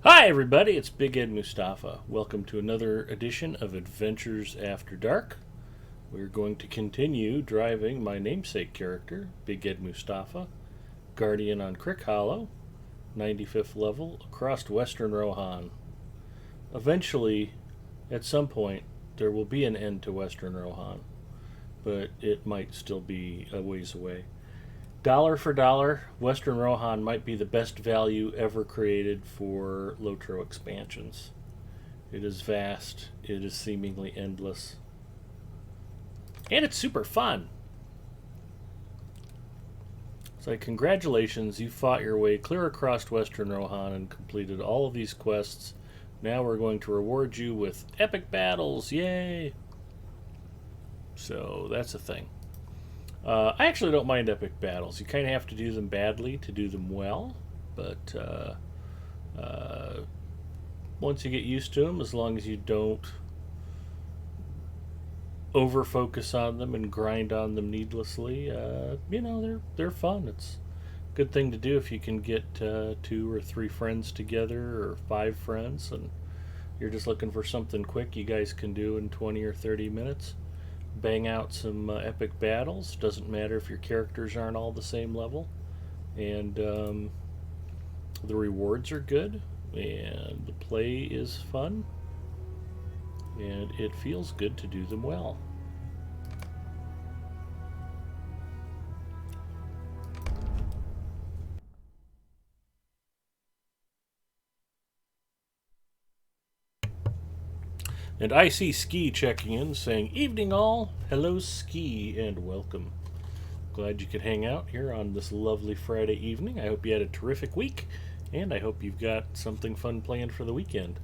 Hi, everybody, it's Big Ed Mustafa. Welcome to another edition of Adventures After Dark. We're going to continue driving my namesake character, Big Ed Mustafa, Guardian on Crick Hollow, 95th level, across Western Rohan. Eventually, at some point, there will be an end to Western Rohan, but it might still be a ways away. Dollar for dollar, Western Rohan might be the best value ever created for Lotro expansions. It is vast, it is seemingly endless, and it's super fun. So, congratulations, you fought your way clear across Western Rohan and completed all of these quests. Now we're going to reward you with epic battles, yay! So, that's a thing. I actually don't mind epic battles. You kind of have to do them badly to do them well, but once you get used to them, as long as you don't over focus on them and grind on them needlessly, they're fun. It's a good thing to do if you can get 2 or 3 friends together or 5 friends, and you're just looking for something quick you guys can do in 20 or 30 minutes. Bang out some epic battles. Doesn't matter if your characters aren't all the same level, and the rewards are good, and the play is fun, and it feels good to do them well. And I see Ski checking in, saying, "Evening all, hello Ski, and welcome. Glad you could hang out here on this lovely Friday evening. I hope you had a terrific week, and I hope you've got something fun planned for the weekend."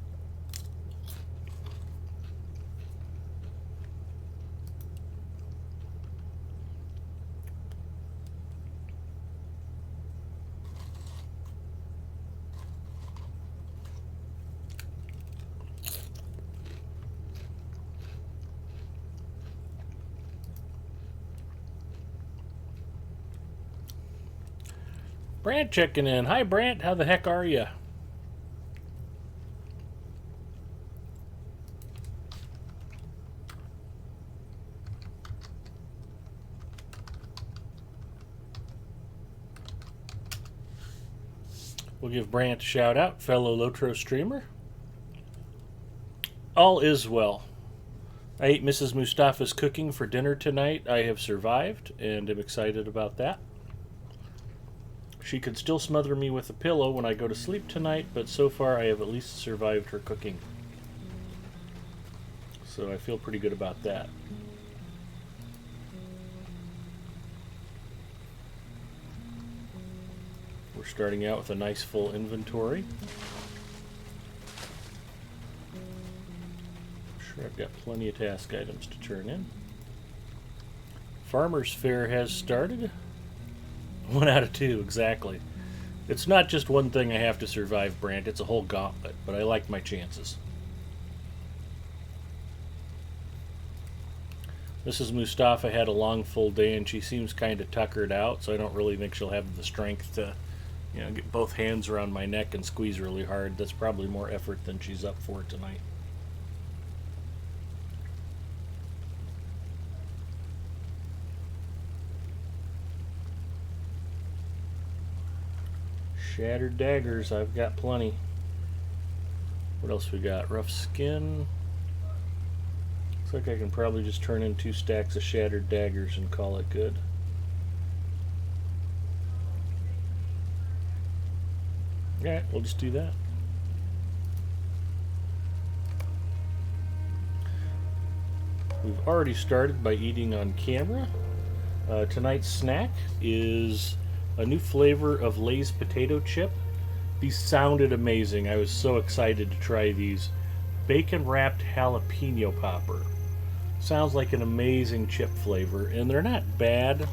Brant checking in. Hi, Brant. How the heck are you? We'll give Brant a shout out, fellow Lotro streamer. All is well. I ate Mrs. Mustafa's cooking for dinner tonight. I have survived and am excited about that. She could still smother me with a pillow when I go to sleep tonight, but so far I have at least survived her cooking. So I feel pretty good about that. We're starting out with a nice full inventory. I'm sure I've got plenty of task items to turn in. Farmer's Fair has started. 1 out of 2, exactly. It's not just one thing I have to survive, Brant. It's a whole gauntlet, but I like my chances. Mrs. Mustafa had a long, full day, and she seems kind of tuckered out, so I don't really think she'll have the strength to, get both hands around my neck and squeeze really hard. That's probably more effort than she's up for tonight. Shattered daggers, I've got plenty. What else we got? Rough skin. Looks like I can probably just turn in 2 stacks of shattered daggers and call it good. Alright, we'll just do that. We've already started by eating on camera. Tonight's snack is a new flavor of Lay's potato chip. These sounded amazing. I was so excited to try these. Bacon wrapped jalapeno popper. Sounds like an amazing chip flavor, and they're not bad.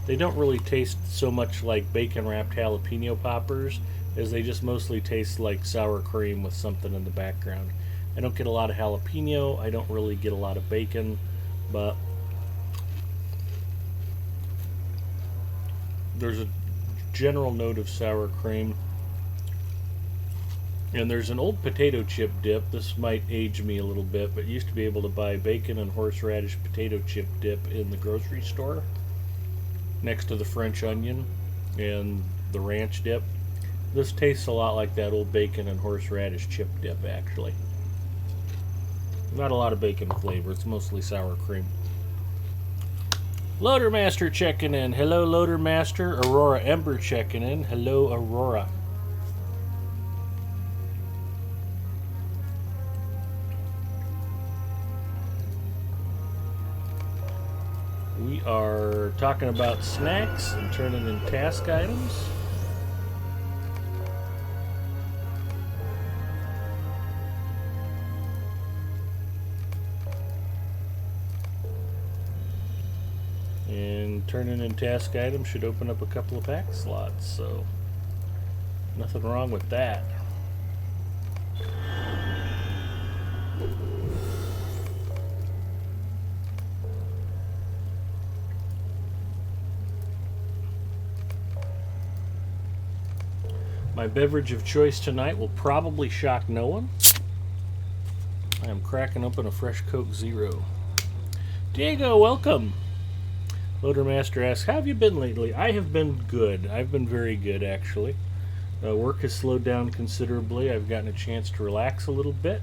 They don't really taste so much like bacon wrapped jalapeno poppers as they just mostly taste like sour cream with something in the background. I don't get a lot of jalapeno. I don't really get a lot of bacon, but there's a general note of sour cream. And there's an old potato chip dip. This might age me a little bit, but you used to be able to buy bacon and horseradish potato chip dip in the grocery store next to the French onion and the ranch dip. This tastes a lot like that old bacon and horseradish chip dip, actually. Not a lot of bacon flavor, it's mostly sour cream. Loader Master checking in. Hello, Loader Master. Aurora Ember checking in. Hello, Aurora. We are talking about snacks and turning in task items. And turning in task items should open up a couple of pack slots, so nothing wrong with that. My beverage of choice tonight will probably shock no one. I am cracking open a fresh Coke Zero. Diego, welcome. Loader Master asks, how have you been lately? I have been good. I've been very good, actually. Work has slowed down considerably. I've gotten a chance to relax a little bit,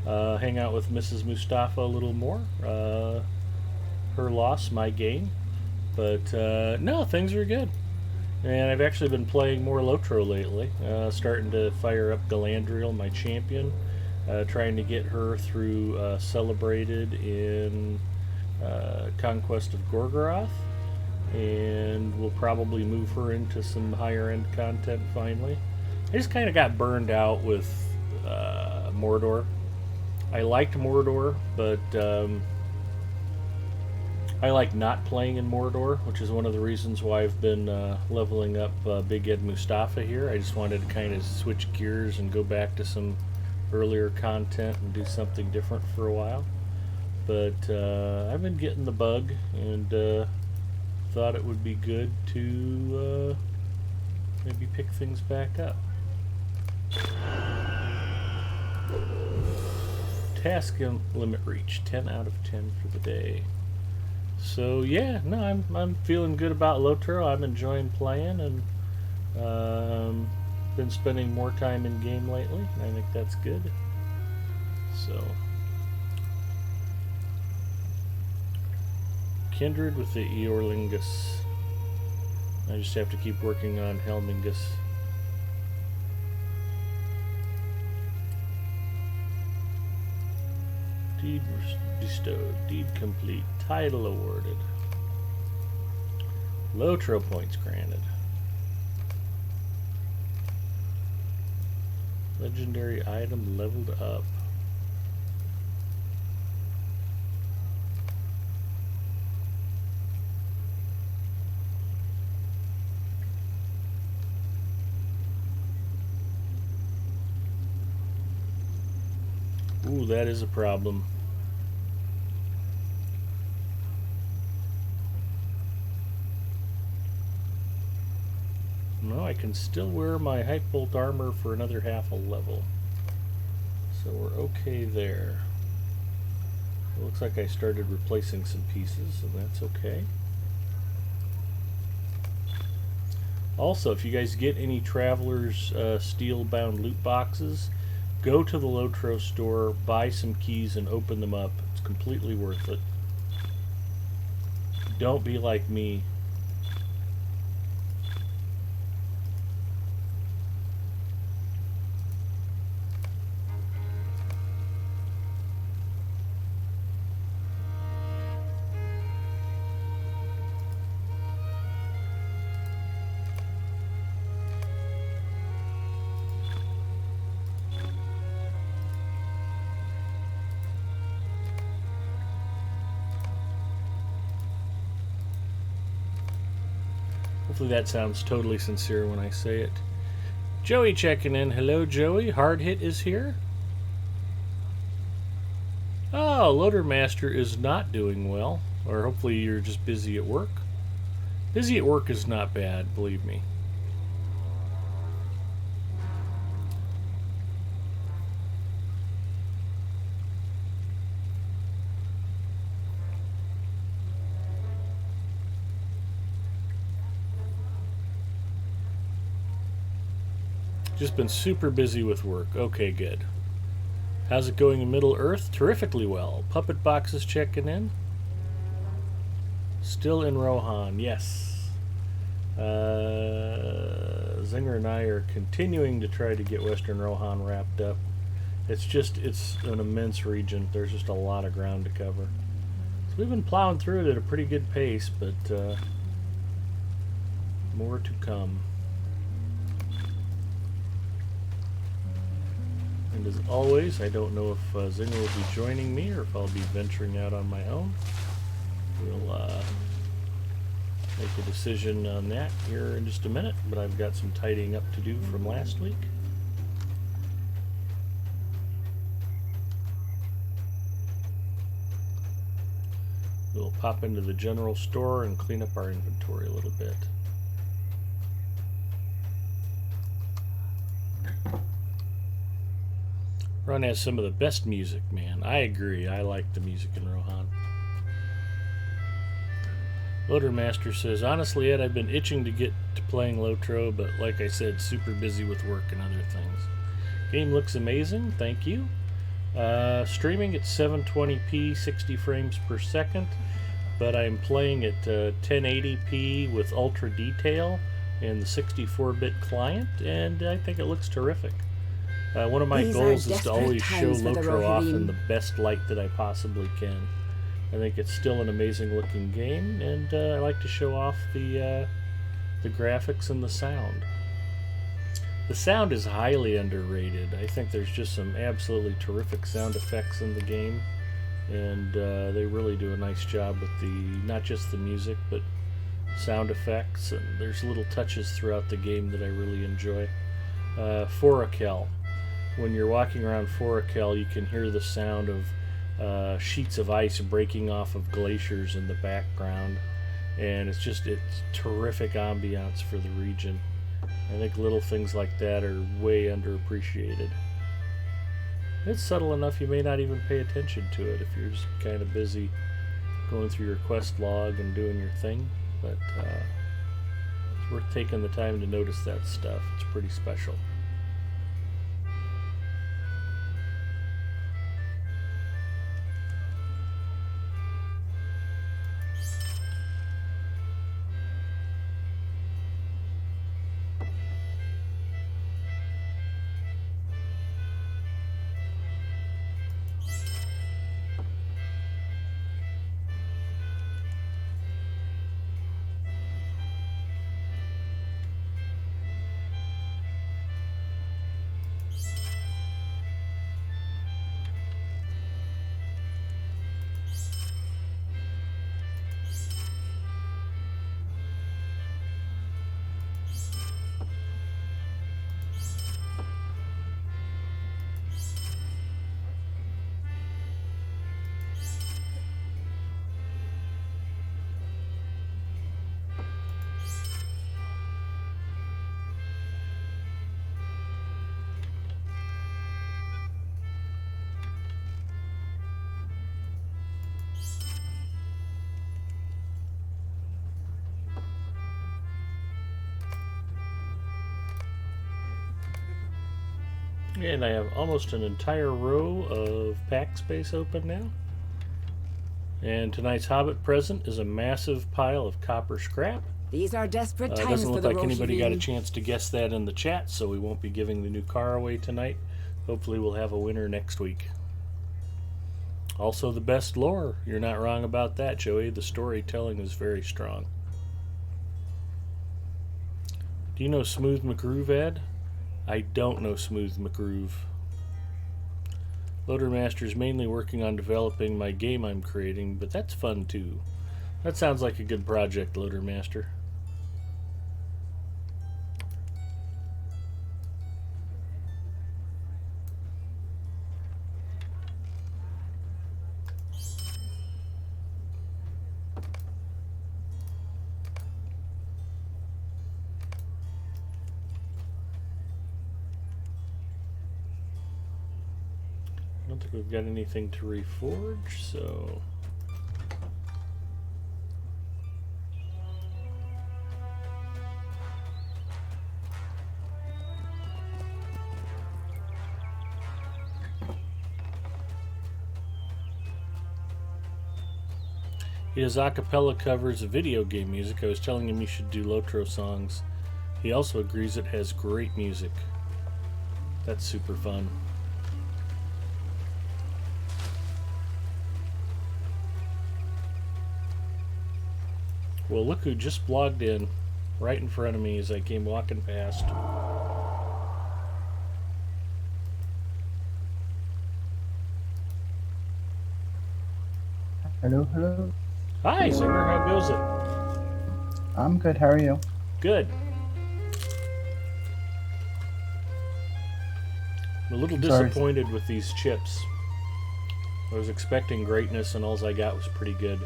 hang out with Mrs. Mustafa a little more. Her loss, my gain. But no, things are good. And I've actually been playing more Lotro lately, starting to fire up Galandriel, my champion, trying to get her through Celebrated in Conquest of Gorgoroth, and we'll probably move her into some higher end content finally. I just kind of got burned out with Mordor. I liked Mordor, but I like not playing in Mordor, which is one of the reasons why I've been leveling up Big Ed Mustafa here. I just wanted to kind of switch gears and go back to some earlier content and do something different for a while. But I've been getting the bug, and thought it would be good to maybe pick things back up. Task limit reached, 10 out of 10 for the day. So yeah, no, I'm feeling good about Lotro. I'm enjoying playing, and been spending more time in game lately. I think that's good. So. Kindred with the Eorlingus. I just have to keep working on Helmingus. Deed bestowed. Deed complete. Title awarded. Lotro points granted. Legendary item leveled up. Ooh, that is a problem. No, I can still wear my Hype Bolt armor for another half a level. So we're okay there. It looks like I started replacing some pieces, and that's okay. Also, if you guys get any Traveler's steel-bound loot boxes, go to the Lotro store, buy some keys, and open them up. It's completely worth it. Don't be like me. Hopefully that sounds totally sincere when I say it. Joey checking in. Hello, Joey. Hard Hit is here. Oh, Loader Master is not doing well. Or hopefully you're just busy at work. Busy at work is not bad, believe me. Just been super busy with work. Okay, good. How's it going in Middle Earth? Terrifically well. Puppet Box is checking in. Still in Rohan, yes. Zinger and I are continuing to try to get Western Rohan wrapped up. It's an immense region. There's just a lot of ground to cover. So we've been plowing through it at a pretty good pace, but more to come. And as always, I don't know if Zinger will be joining me or if I'll be venturing out on my own. We'll make a decision on that here in just a minute, but I've got some tidying up to do from last week. We'll pop into the general store and clean up our inventory a little bit. Ron has some of the best music, man. I agree. I like the music in Rohan. Loader Master says, honestly, Ed, I've been itching to get to playing Lotro, but like I said, super busy with work and other things. Game looks amazing. Thank you. Streaming at 720p, 60 frames per second, but I'm playing at 1080p with ultra detail and the 64-bit client, and I think it looks terrific. One of my goals is to always show Lotro off in the best light that I possibly can. I think it's still an amazing looking game, and I like to show off the graphics and the sound. The sound is highly underrated. I think there's just some absolutely terrific sound effects in the game, and they really do a nice job with not just the music, but sound effects, and there's little touches throughout the game that I really enjoy. Forakel. When you're walking around Forakel, you can hear the sound of sheets of ice breaking off of glaciers in the background, and it's terrific ambiance for the region. I think little things like that are way underappreciated. It's subtle enough you may not even pay attention to it if you're just kind of busy going through your quest log and doing your thing, but it's worth taking the time to notice that stuff. It's pretty special. And I have almost an entire row of pack space open now. And tonight's Hobbit present is a massive pile of copper scrap. These are desperate times doesn't for look the like anybody got a Rohirrim. chance to guess that in the chat, so we won't be giving the new car away tonight. Hopefully we'll have a winner next week. Also the best lore. You're not wrong about that, Joey. The storytelling is very strong. Do you know Smooth McGroove, Ed? I don't know Smooth McGroove. Loader Master's mainly working on developing my game I'm creating, but that's fun too. That sounds like a good project, Loader Master. I don't think we've got anything to reforge, so... He does a cappella covers of video game music. I was telling him he should do Lotro songs. He also agrees it has great music. That's super fun. Well, look who just logged in right in front of me as I came walking past. Hello, hello. Hi, Singer. How goes it? I'm good. How are you? Good. I'm a little disappointed with these chips. I was expecting greatness, and all I got was pretty good.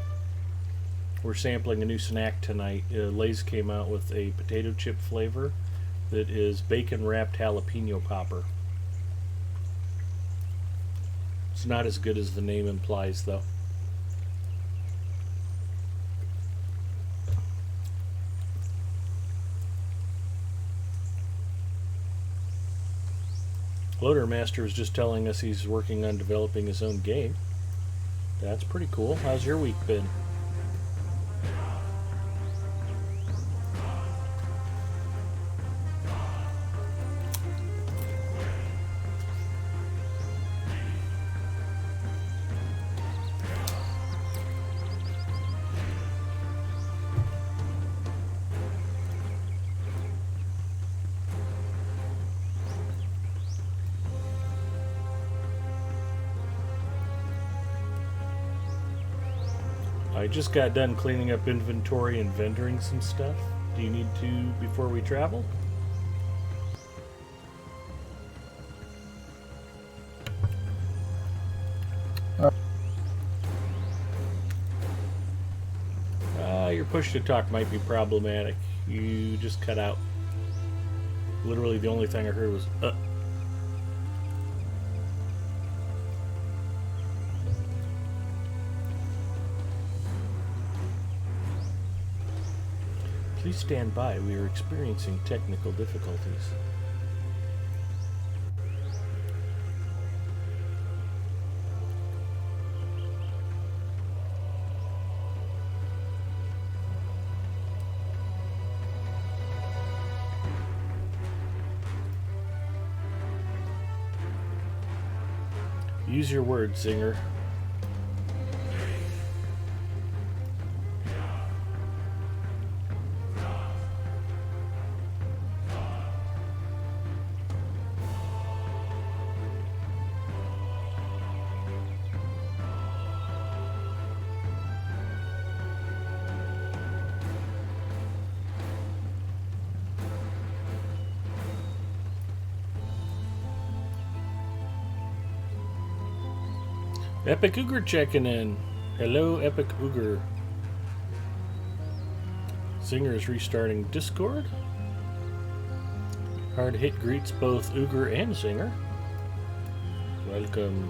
We're sampling a new snack tonight. Lay's came out with a potato chip flavor that is bacon-wrapped jalapeno popper. It's not as good as the name implies, though. Loader Master was just telling us he's working on developing his own game. That's pretty cool. How's your week been? I just got done cleaning up inventory and vendoring some stuff. Do you need to before we travel? Your push to talk might be problematic. You just cut out. Literally the only thing I heard was Please stand by. We are experiencing technical difficulties. Use your words, Zinger. Epic Ogre checking in. Hello, Epic Ogre. Zinger is restarting Discord. Hard Hit greets both Ogre and Zinger. Welcome.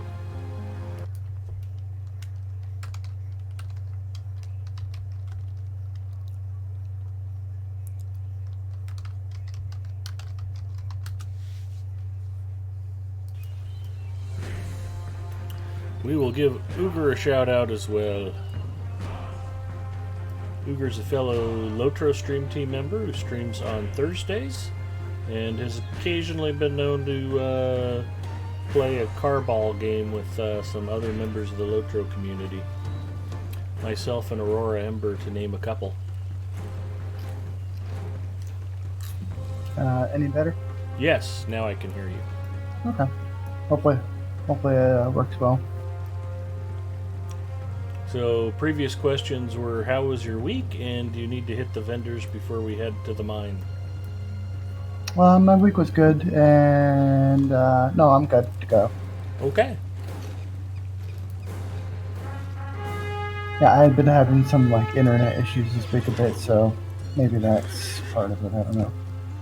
We will give Ogre a shout out as well. Ogre's a fellow Lotro stream team member who streams on Thursdays and has occasionally been known to play a carball game with some other members of the Lotro community. Myself and Aurora Ember, to name a couple. Any better? Yes, now I can hear you. Okay. Hopefully it works well. So, previous questions were, how was your week, and do you need to hit the vendors before we head to the mine? My week was good, and no, I'm good to go. Okay. Yeah, I had been having some internet issues this week a bit, so maybe that's part of it. I don't know.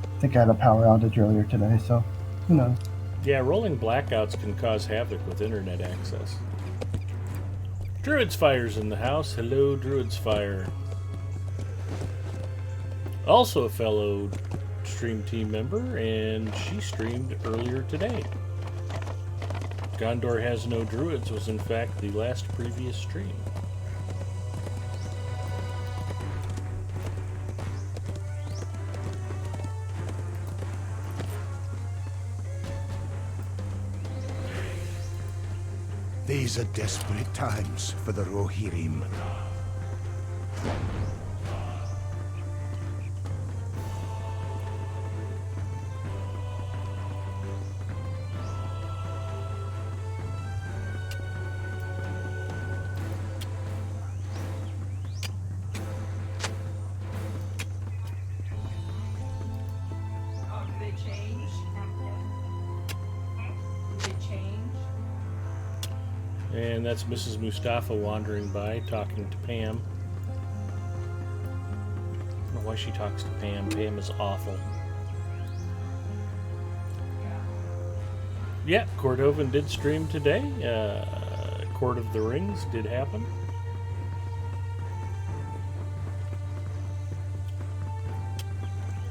I think I had a power outage earlier today, so who knows? Yeah, rolling blackouts can cause havoc with internet access. Druid's Fire's in the house. Hello, Druid's Fire. Also a fellow stream team member, and she streamed earlier today. Gondor Has No Druids was in fact the last previous stream. These are desperate times for the Rohirrim. And that's Mrs. Mustafa wandering by, talking to Pam. I don't know why she talks to Pam. Pam is awful. Yeah, Cordovan did stream today. Court of the Rings did happen.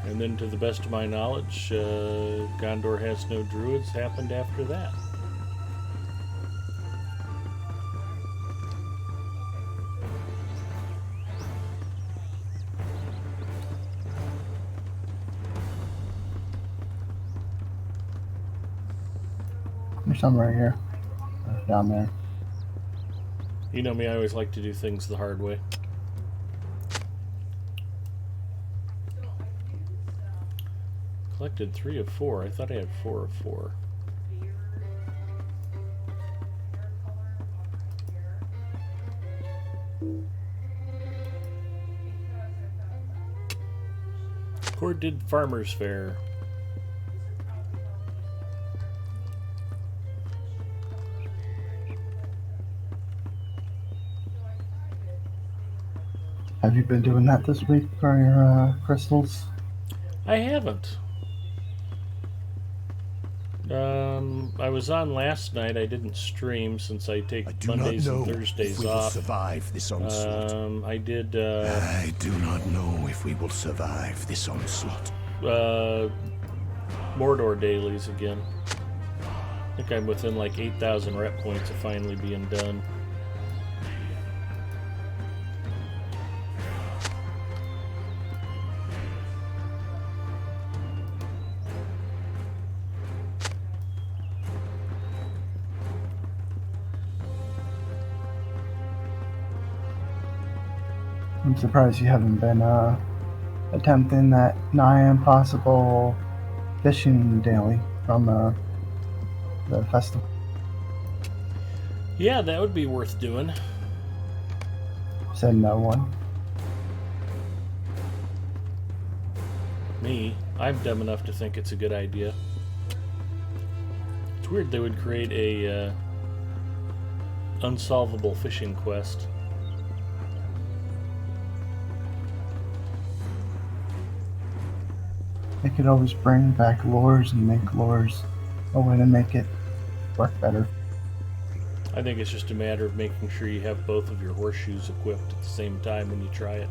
And then, to the best of my knowledge, Gondor Has No Druids happened after that. There's some right here. Down there. You know me, I always like to do things the hard way. Collected 3 of 4. I thought I had 4 of 4. Cord did Farmer's Fair. Have you been doing that this week for your crystals? I haven't. I was on last night. I didn't stream since I take Mondays and Thursdays we off. Will survive this onslaught. I did. I do not know if we will survive this onslaught. Mordor dailies again. I think I'm within like 8,000 rep points of finally being done. I'm surprised you haven't been attempting that nigh impossible fishing daily from the festival. Yeah, that would be worth doing. Said no one. Me, I'm dumb enough to think it's a good idea. It's weird they would create a unsolvable fishing quest. They could always bring back lures and make lures a way to make it work better. I think it's just a matter of making sure you have both of your horseshoes equipped at the same time when you try it.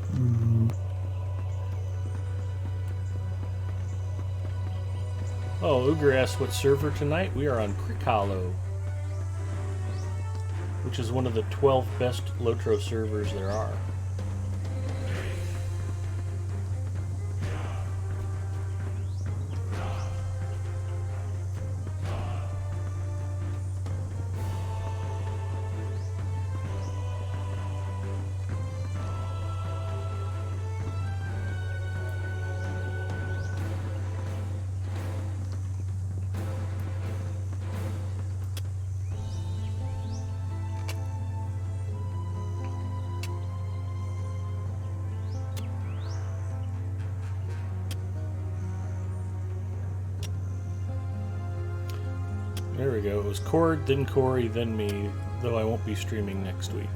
Oh, Uger asked what server tonight. We are on Crick Hollow, which is one of the 12 best Lotro servers there are. There we go. It was Cord, then Corey, then me, though I won't be streaming next week.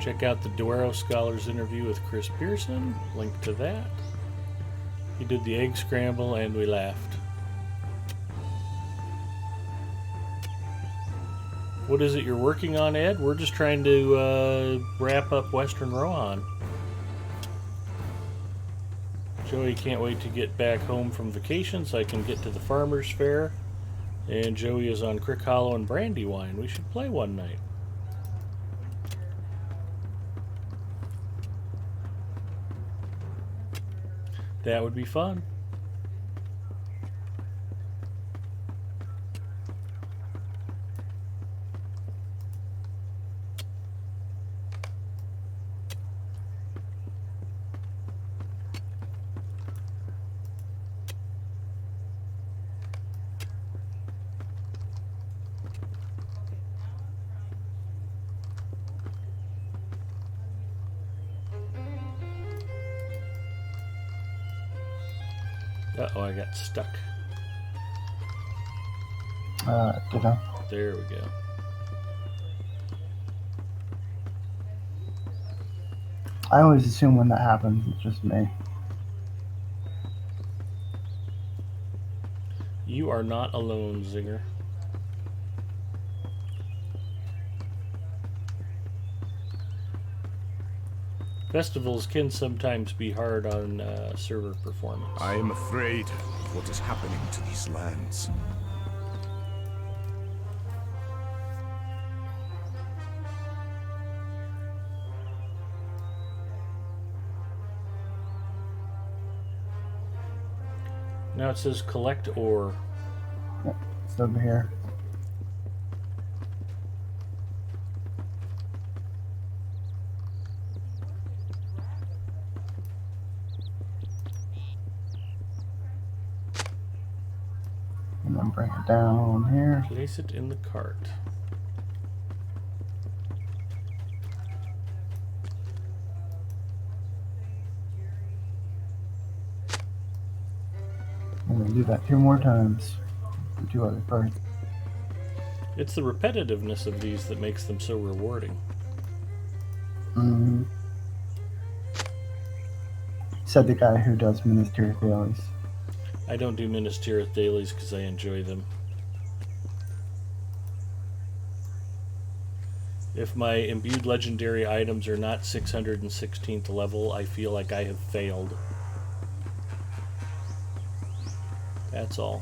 Check out the Duero Scholars interview with Chris Pearson. Link to that. He did the egg scramble and we laughed. What is it you're working on, Ed? We're just trying to wrap up Western Rohan. Joey can't wait to get back home from vacation so I can get to the Farmer's Fair. And Joey is on Crick Hollow and Brandywine. We should play one night. That would be fun. Uh-oh, I got stuck. Did I? There we go. I always assume when that happens, it's just me. You are not alone, Zinger. Festivals can sometimes be hard on server performance. I am afraid of what is happening to these lands. Now it says collect ore. Yep, it's over here. And then bring it down here. Place it in the cart. I'm gonna do that 2 more times. The 2 other parts. It's the repetitiveness of these that makes them so rewarding. Mm-hmm. Said the guy who does Ministerial Dailies. I don't do Ministerial Dailies because I enjoy them. If my imbued legendary items are not 616th level, I feel like I have failed. That's all.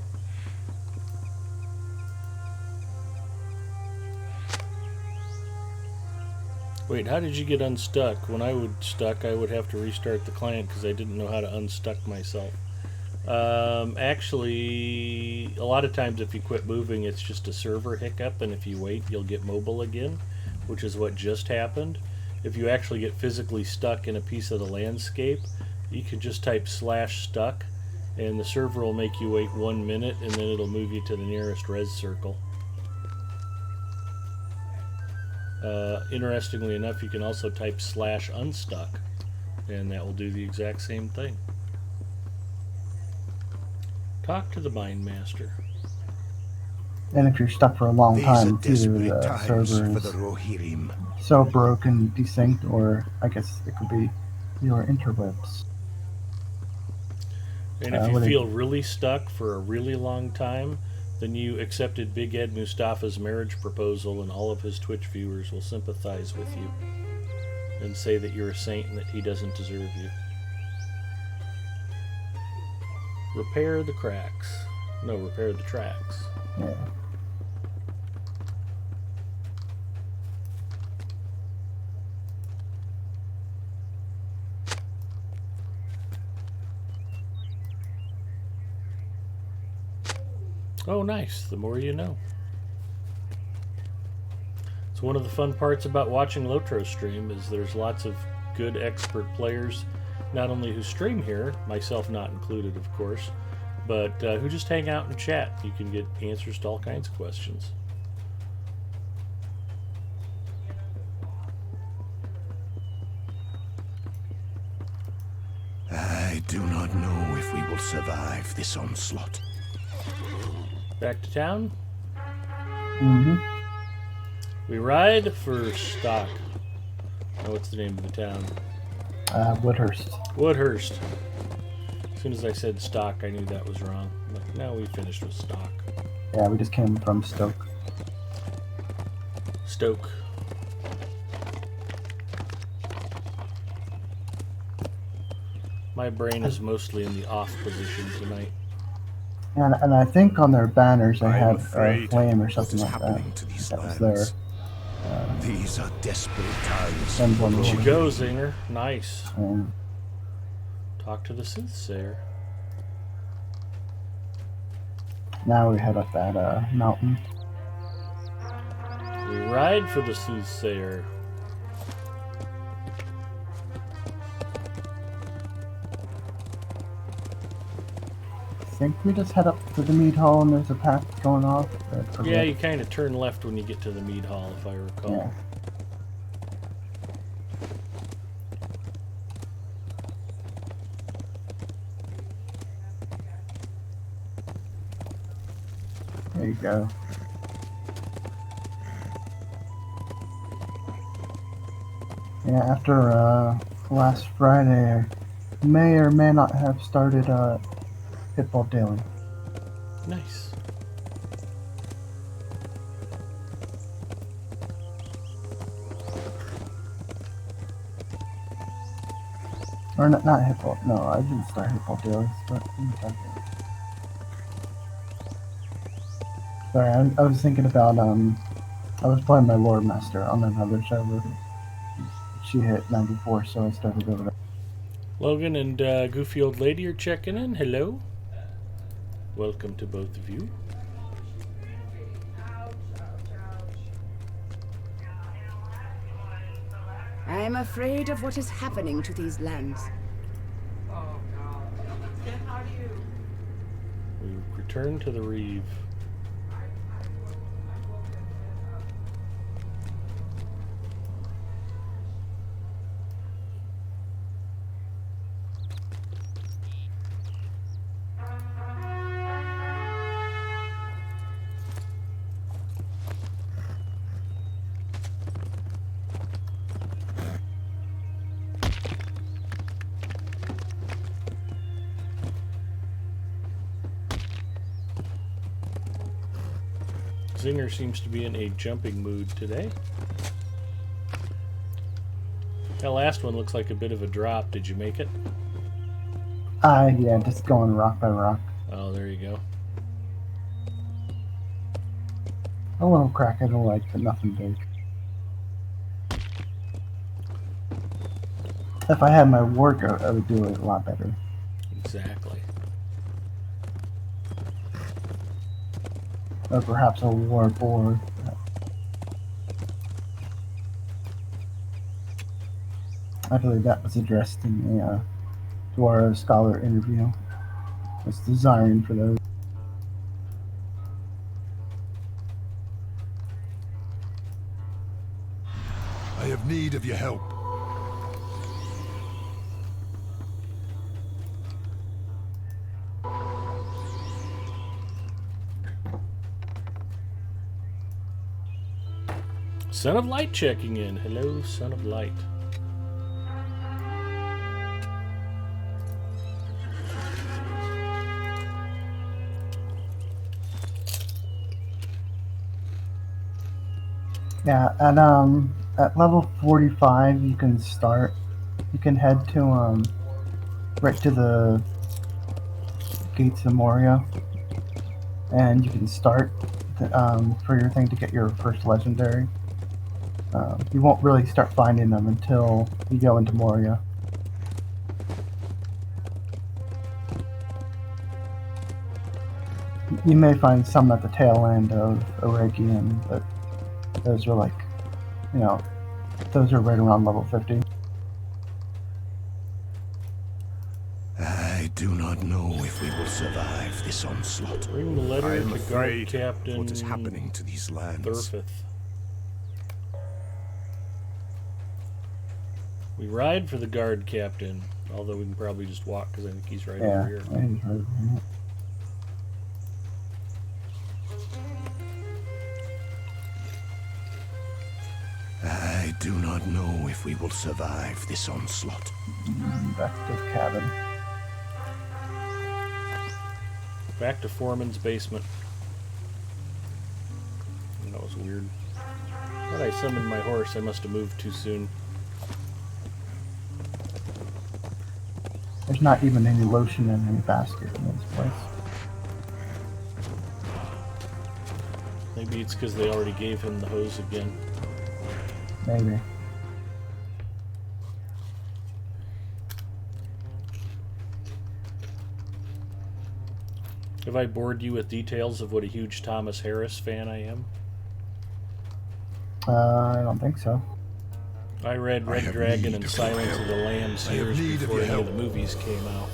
Wait, how did you get unstuck? When I would stuck, I would have to restart the client because I didn't know how to unstuck myself. Actually, a lot of times if you quit moving, it's just a server hiccup, and if you wait, you'll get mobile again, which is what just happened. If you actually get physically stuck in a piece of the landscape, you can just type /stuck, and the server will make you wait 1 minute, and then it'll move you to the nearest res circle. Interestingly enough, you can also type /unstuck, and that will do the exact same thing. Talk to the Mind Master. And if you're stuck for a long These time, are it's either desperate the times server for is the Rohirrim. so broken, desynced, or I guess it could be your interwebs. And if you feel really stuck for a really long time, then you accepted Big Ed Mustafa's marriage proposal, and all of his Twitch viewers will sympathize with you and say that you're a saint and that he doesn't deserve you. Repair the cracks. No, repair the tracks. Yeah. Oh, nice. The more you know. It's one of the fun parts about watching Lotro stream is there's lots of good expert players, not only who stream here, myself not included, of course, but who just hang out and chat. You can get answers to all kinds of questions. I do not know if we will survive this onslaught. Back to town. Mm-hmm. We ride for stock. Oh, what's the name of the town? Woodhurst. Woodhurst. As soon as I said stock, I knew that was wrong. Like, no, we finished with stock. Yeah, we just came from Stoke. Stoke. My brain is mostly in the off position tonight. And I think on their banners they I am have a afraid flame or what something is like that. happening to these That was lands. there. These are desperate times. Emblem. for There the you go, Zinger. Nice. And Talk to the soothsayer. now we head up that mountain. We ride for the soothsayer. I think we just head up to the mead hall and there's a path going off. Yeah, you kind of turn left when you get to the mead hall, if I recall. Yeah. you go. Yeah, after last Friday, I may or may not have started Pitbull Daily. Nice. Or not Hitball. No, I didn't start Hitball Dailies, but sorry, I was thinking about I was playing my Lord Master on another server. She hit 94, so I started over there. Logan and Goofy Old Lady are checking in. Hello. Welcome to both of you. I am afraid of what is happening to these lands. We return to the Reeve. Zinger seems to be in a jumping mood today. That last one looks like a bit of a drop. Did you make it? Yeah, just going rock by rock. Oh, there you go. A little crack I don't like, but nothing big. If I had my work, I would do it a lot better. Exactly. Or perhaps a war board. I believe that was addressed in the Dwarf Scholar interview. It's desiring for those. I have need of your help. Son of Light checking in. Hello, Son of Light. Yeah, and at level 45 you can start. You can head to right to the gates of Moria, and you can start for your thing to get your first legendary. You won't really start finding them until you go into Moria. You may find some at the tail end of Arakian, but those are like, you know, those are right around level 50. I do not know if we will survive this onslaught. Bring the letter I am to Guard afraid Captain of what is happening to these lands. Thurfith. We ride for the Guard Captain, although we can probably just walk because I think he's right over here. Yeah, he's right over here. I do not know if we will survive this onslaught. Back to the cabin. Back to Foreman's basement. That was weird. Thought I summoned my horse. I must have moved too soon. There's not even any lotion in any basket in this place. Maybe it's because they already gave him the hose again. Maybe. Have I bored you with details of what a huge Thomas Harris fan I am? I don't think so. I read Red have Dragon need and of Silence your of the Lambs I have years need of before your any of help. the movies came out.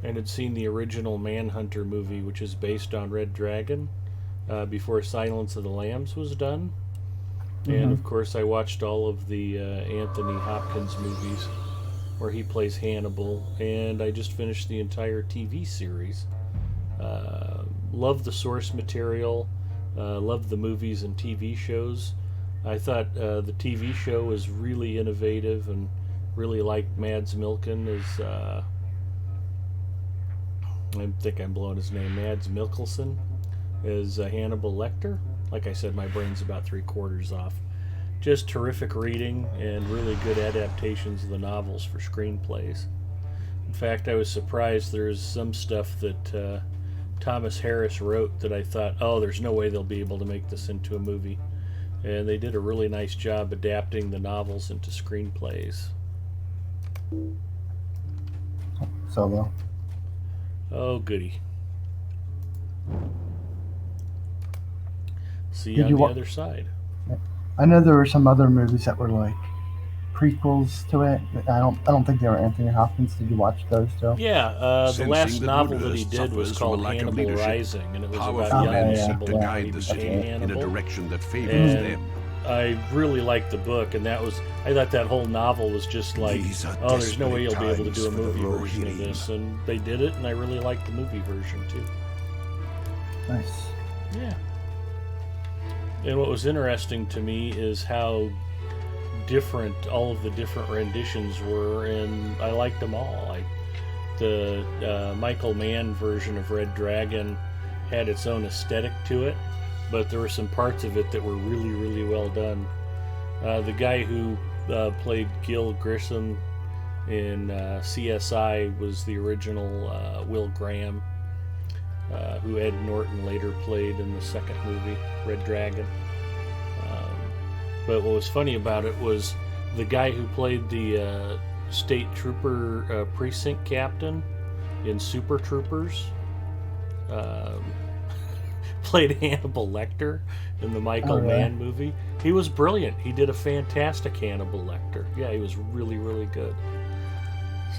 And had seen the original Manhunter movie, which is based on Red Dragon, before Silence of the Lambs was done. And of course I watched all of the Anthony Hopkins movies where he plays Hannibal, and I just finished the entire TV series love the source material, love the movies and TV shows. I thought the TV show was really innovative, and really liked Mads Milken as, I think I'm blowing his name, Mads Mikkelsen as Hannibal Lecter. Like I said, my brain's about 3/4 off. Just terrific reading and really good adaptations of the novels for screenplays. In fact, I was surprised there's some stuff that Thomas Harris wrote that I thought, oh, there's no way they'll be able to make this into a movie. And they did a really nice job adapting the novels into screenplays. Solo. Oh, goody. See you Did on you the wa- other side. I know there were some other movies that were like prequels to it. I don't think they were Anthony Hopkins. Did you watch those too? Yeah, the Sensing last that novel that he Woodhurst did was suffers from a called lack of Hannibal leadership, Rising, and it was powerful about young men yeah, seek to Hannibal guide who the became city in a Hannibal. direction that favors And them. I really liked the book, and I thought that whole novel was just like, These are oh, there's no way you'll be able to desperate do a times for the movie version of Rohirrim. this, and they did it, and I really liked the movie version too. Nice. Yeah. And what was interesting to me is how different all of the different renditions were, and I liked them all. The Michael Mann version of Red Dragon had its own aesthetic to it, but there were some parts of it that were really, really well done. The guy who played Gil Grissom in CSI was the original Will Graham, who Ed Norton later played in the second movie, Red Dragon. But what was funny about it was the guy who played the state trooper precinct captain in Super Troopers played Hannibal Lecter in the Michael Mann movie. He was brilliant. He did a fantastic Hannibal Lecter. Yeah, he was really, really good.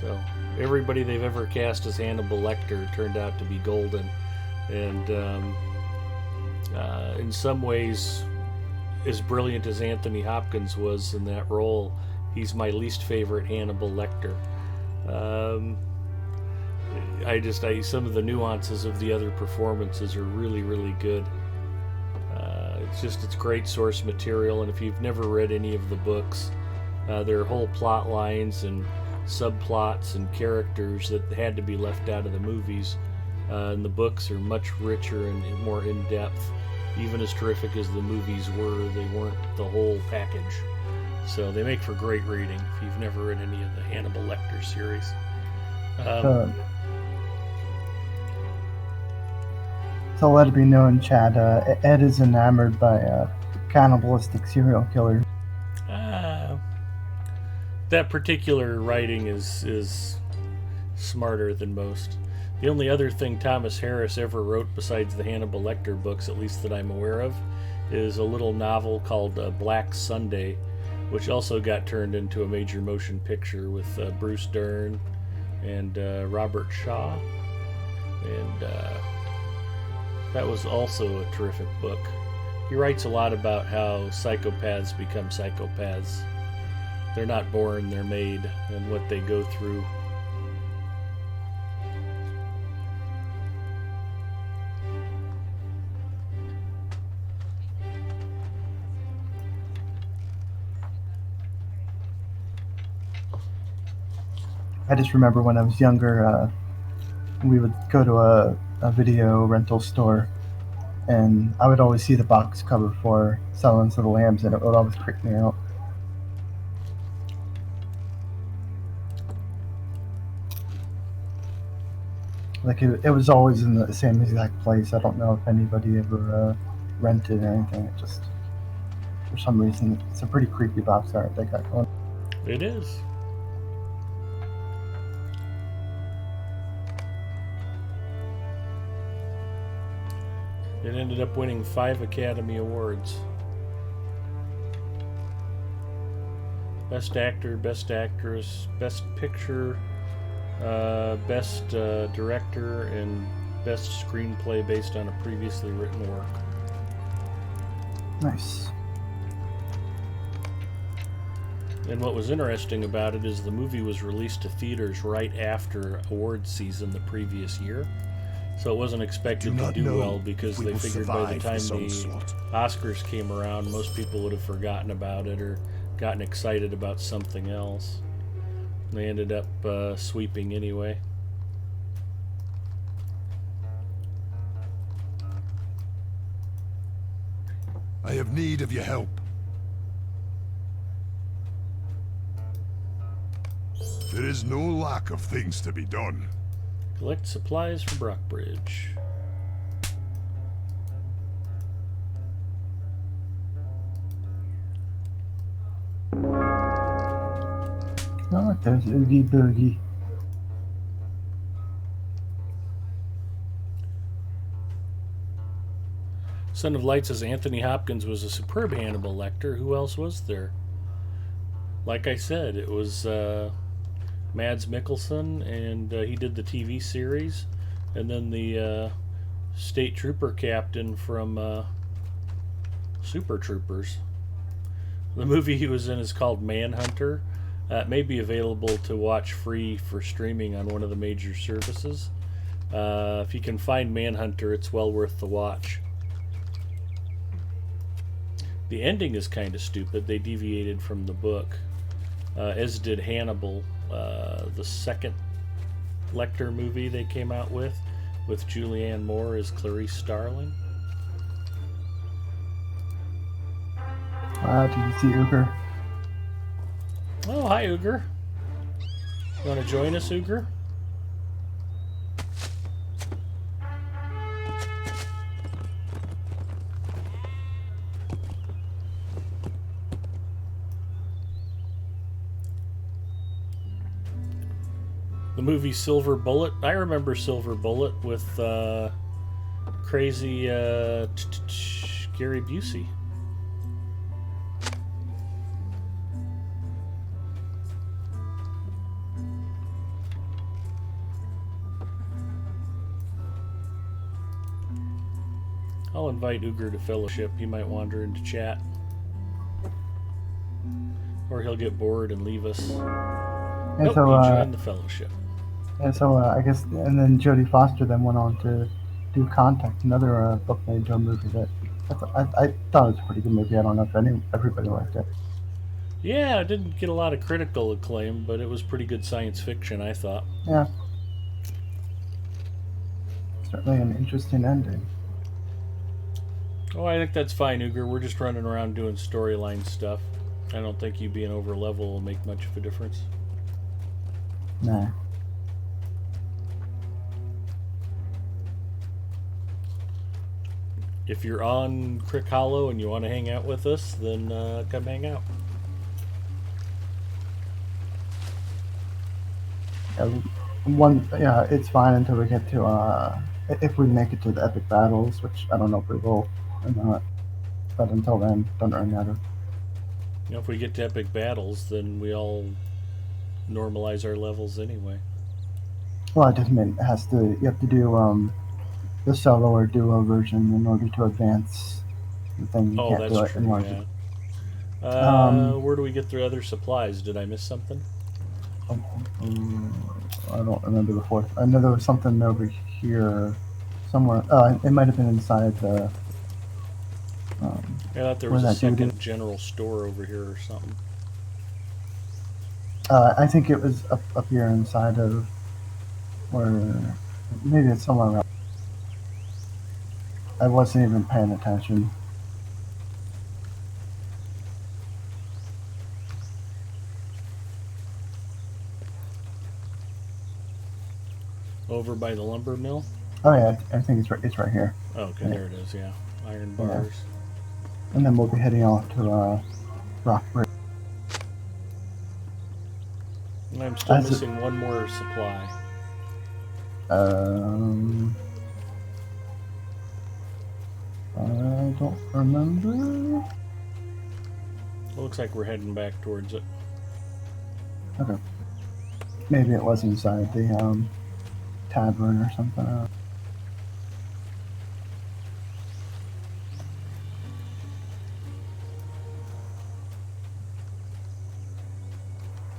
So everybody they've ever cast as Hannibal Lecter turned out to be golden. And in some ways, as brilliant as Anthony Hopkins was in that role, he's my least favorite Hannibal Lecter. Some of the nuances of the other performances are really, really good. It's great source material, and if you've never read any of the books, there are whole plot lines and subplots and characters that had to be left out of the movies. And the books are much richer and more in-depth. Even as terrific as the movies were, they weren't the whole package. So they make for great reading if you've never read any of the Hannibal Lecter series. So let it be known, Chad, Ed is enamored by cannibalistic serial killers. That particular writing is smarter than most. The only other thing Thomas Harris ever wrote besides the Hannibal Lecter books, at least that I'm aware of, is a little novel called Black Sunday, which also got turned into a major motion picture with Bruce Dern and Robert Shaw. And that was also a terrific book. He writes a lot about how psychopaths become psychopaths. They're not born, they're made, and what they go through. I just remember when I was younger, we would go to a video rental store, and I would always see the box cover for Silence of the Lambs, and it would always creep me out. Like it was always in the same exact place. I don't know if anybody ever rented or anything. It just, for some reason, it's a pretty creepy box art they got going. It is. It ended up winning 5 Academy Awards. Best Actor, Best Actress, Best Picture, Best Director, and Best Screenplay based on a previously written work. Nice. And what was interesting about it is the movie was released to theaters right after awards season the previous year. So it wasn't expected Do to not do know well if because we they will figured by the survive time this the onslaught. Oscars came around, most people would have forgotten about it or gotten excited about something else. They ended up sweeping anyway. I have need of your help. There is no lack of things to be done. Collect supplies for Brockbridge. Oh, there's Oogie Boogie. Son of Light says Anthony Hopkins was a superb Hannibal Lecter. Who else was there? Like I said, it was Mads Mikkelsen, and he did the TV series, and then the state trooper captain from Super Troopers. The movie he was in is called Manhunter. It may be available to watch free for streaming on one of the major services. If you can find Manhunter, it's well worth the watch. The ending is kind of stupid. They deviated from the book, as did Hannibal, the second Lecter movie they came out with Julianne Moore as Clarice Starling. Did you see Uber? Oh, hi, Uger. You want to join us, Uger? The movie Silver Bullet. I remember Silver Bullet with crazy Gary Busey. I'll invite Uger to fellowship. He might wander into chat. Or he'll get bored and leave us. Yeah, Nope, so, he joined the fellowship. yeah, so I guess, and then Jodie Foster then went on to do Contact, another book made into a movie I thought it was a pretty good movie. I don't know if everybody liked it. Yeah, it didn't get a lot of critical acclaim, but it was pretty good science fiction, I thought. Yeah. Certainly an interesting ending. Oh, I think that's fine, Uger. We're just running around doing storyline stuff. I don't think you being over level will make much of a difference. Nah. If you're on Crick Hollow and you want to hang out with us, then come hang out. Yeah, it's fine until we get to if we make it to the epic battles, which I don't know if we will or not. But until then, doesn't really matter. You know, if we get to epic battles, then we all normalize our levels anyway. Well, I just meant you have to do the solo or duo version in order to advance the thing. You Oh, can't do that's it in true, one. yeah. Where do we get the other supplies? Did I miss something? I don't remember the fourth. I know there was something over here somewhere. It might have been inside the. I thought there was a second general store over here or something. I think it was up here inside of where maybe it's somewhere around. I wasn't even paying attention. Over by the lumber mill? Oh yeah, I think it's right here. Oh, okay, Yeah. there it is, yeah. Iron bars. Yeah. And then we'll be heading off to Rockbridge. And I'm still missing one more supply. I don't remember. It looks like we're heading back towards it. Okay. Maybe it was inside the tavern or something.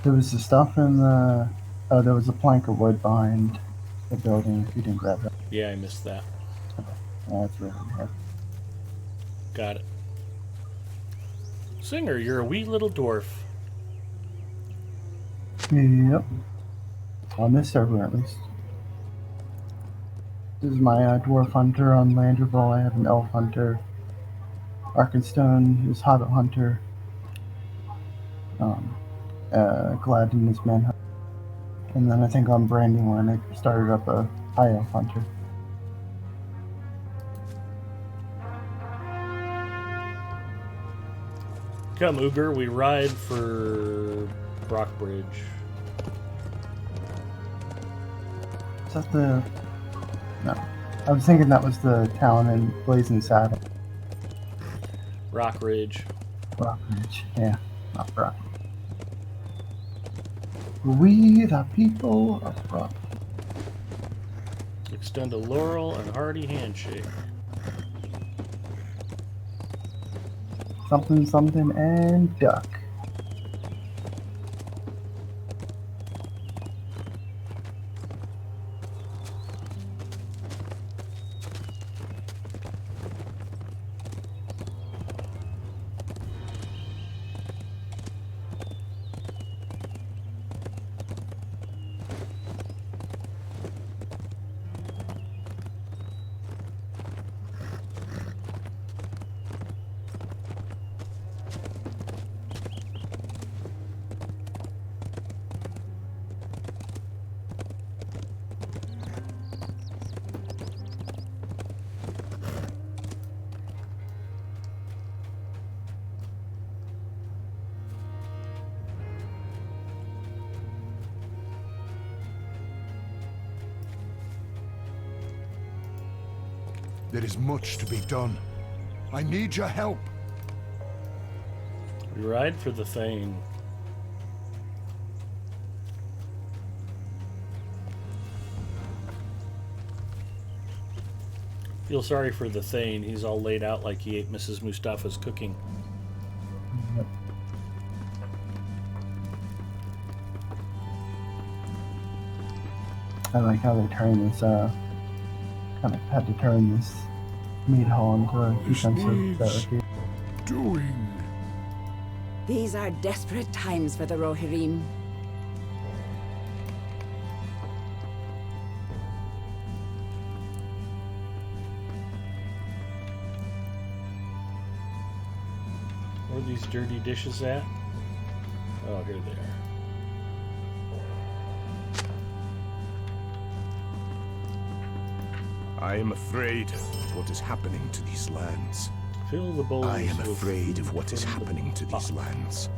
There was the stuff in the. Oh, there was a plank of wood behind the building if you didn't grab that. Yeah, I missed that. That's really hard. Got it. Singer, you're a wee little dwarf. Yep. On this server, at least. This is my dwarf hunter on Landerville. I have an elf hunter. Arkenstone is hobbit hunter. Gladden is manhunter. And then I think on Brandywine I started up a high elf hunter. Come, Uger, we ride for Brockbridge. Is that the... No. I was thinking that was the town in Blazing Saddle. Rockridge. Rockridge. Yeah, not Rock. We the people of Rock. Extend a laurel and hearty handshake. Something, something, and duck. There is much to be done. I need your help. We ride for the Thane. Feel sorry for the Thane. He's all laid out like he ate Mrs. Mustafa's cooking. Yep. I like how they turn this, kind of had to turn this meat hall into a defensive barricade. Doing. These are desperate times for the Rohirrim. Where are these dirty dishes at? Oh, here they are. I am afraid of what is happening to these lands. Fill the bowls. I am with afraid of food what is from the happening to these pot. lands.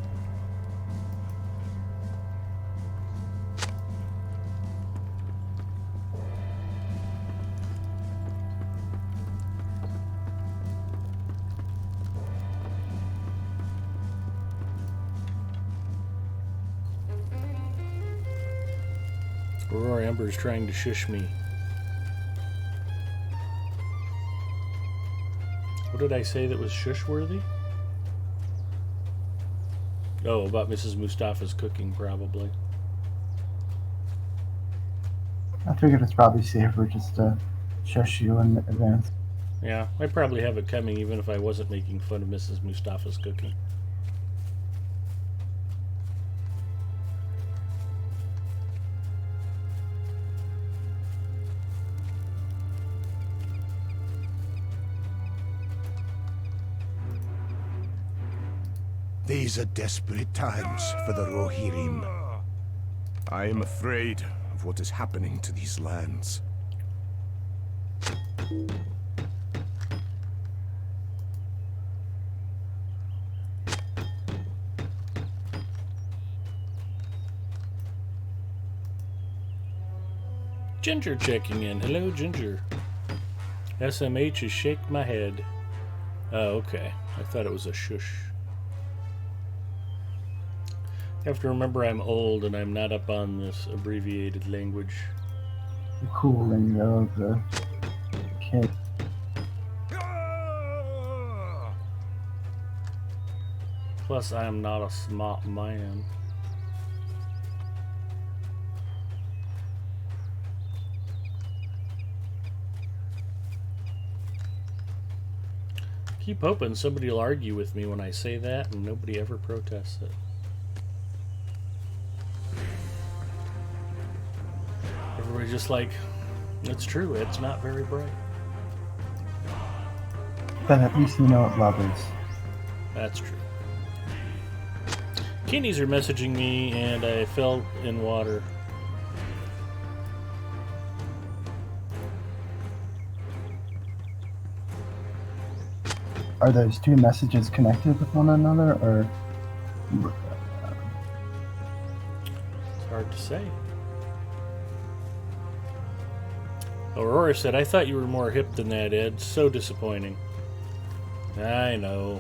Aurora Ember's trying to shush me. What did I say that was shush-worthy? Oh, about Mrs. Mustafa's cooking, probably. I figured it's probably safer just to shush you in advance. Yeah, I probably have it coming even if I wasn't making fun of Mrs. Mustafa's cooking. These are desperate times for the Rohirrim. I am afraid of what is happening to these lands. Ginger checking in. Hello, Ginger. SMH is shake my head. Oh, okay. I thought it was a shush. You have to remember I'm old and I'm not up on this abbreviated language. The cooling of the kid. Plus, I am not a smart man. Keep hoping somebody will argue with me when I say that and nobody ever protests it. Everybody's just like, it's true, it's not very bright. But at least you know what love is. That's true. Kitties are messaging me and I fell in water. Are those two messages connected with one another, or? It's hard to say. Aurora said, I thought you were more hip than that, Ed. So disappointing. I know.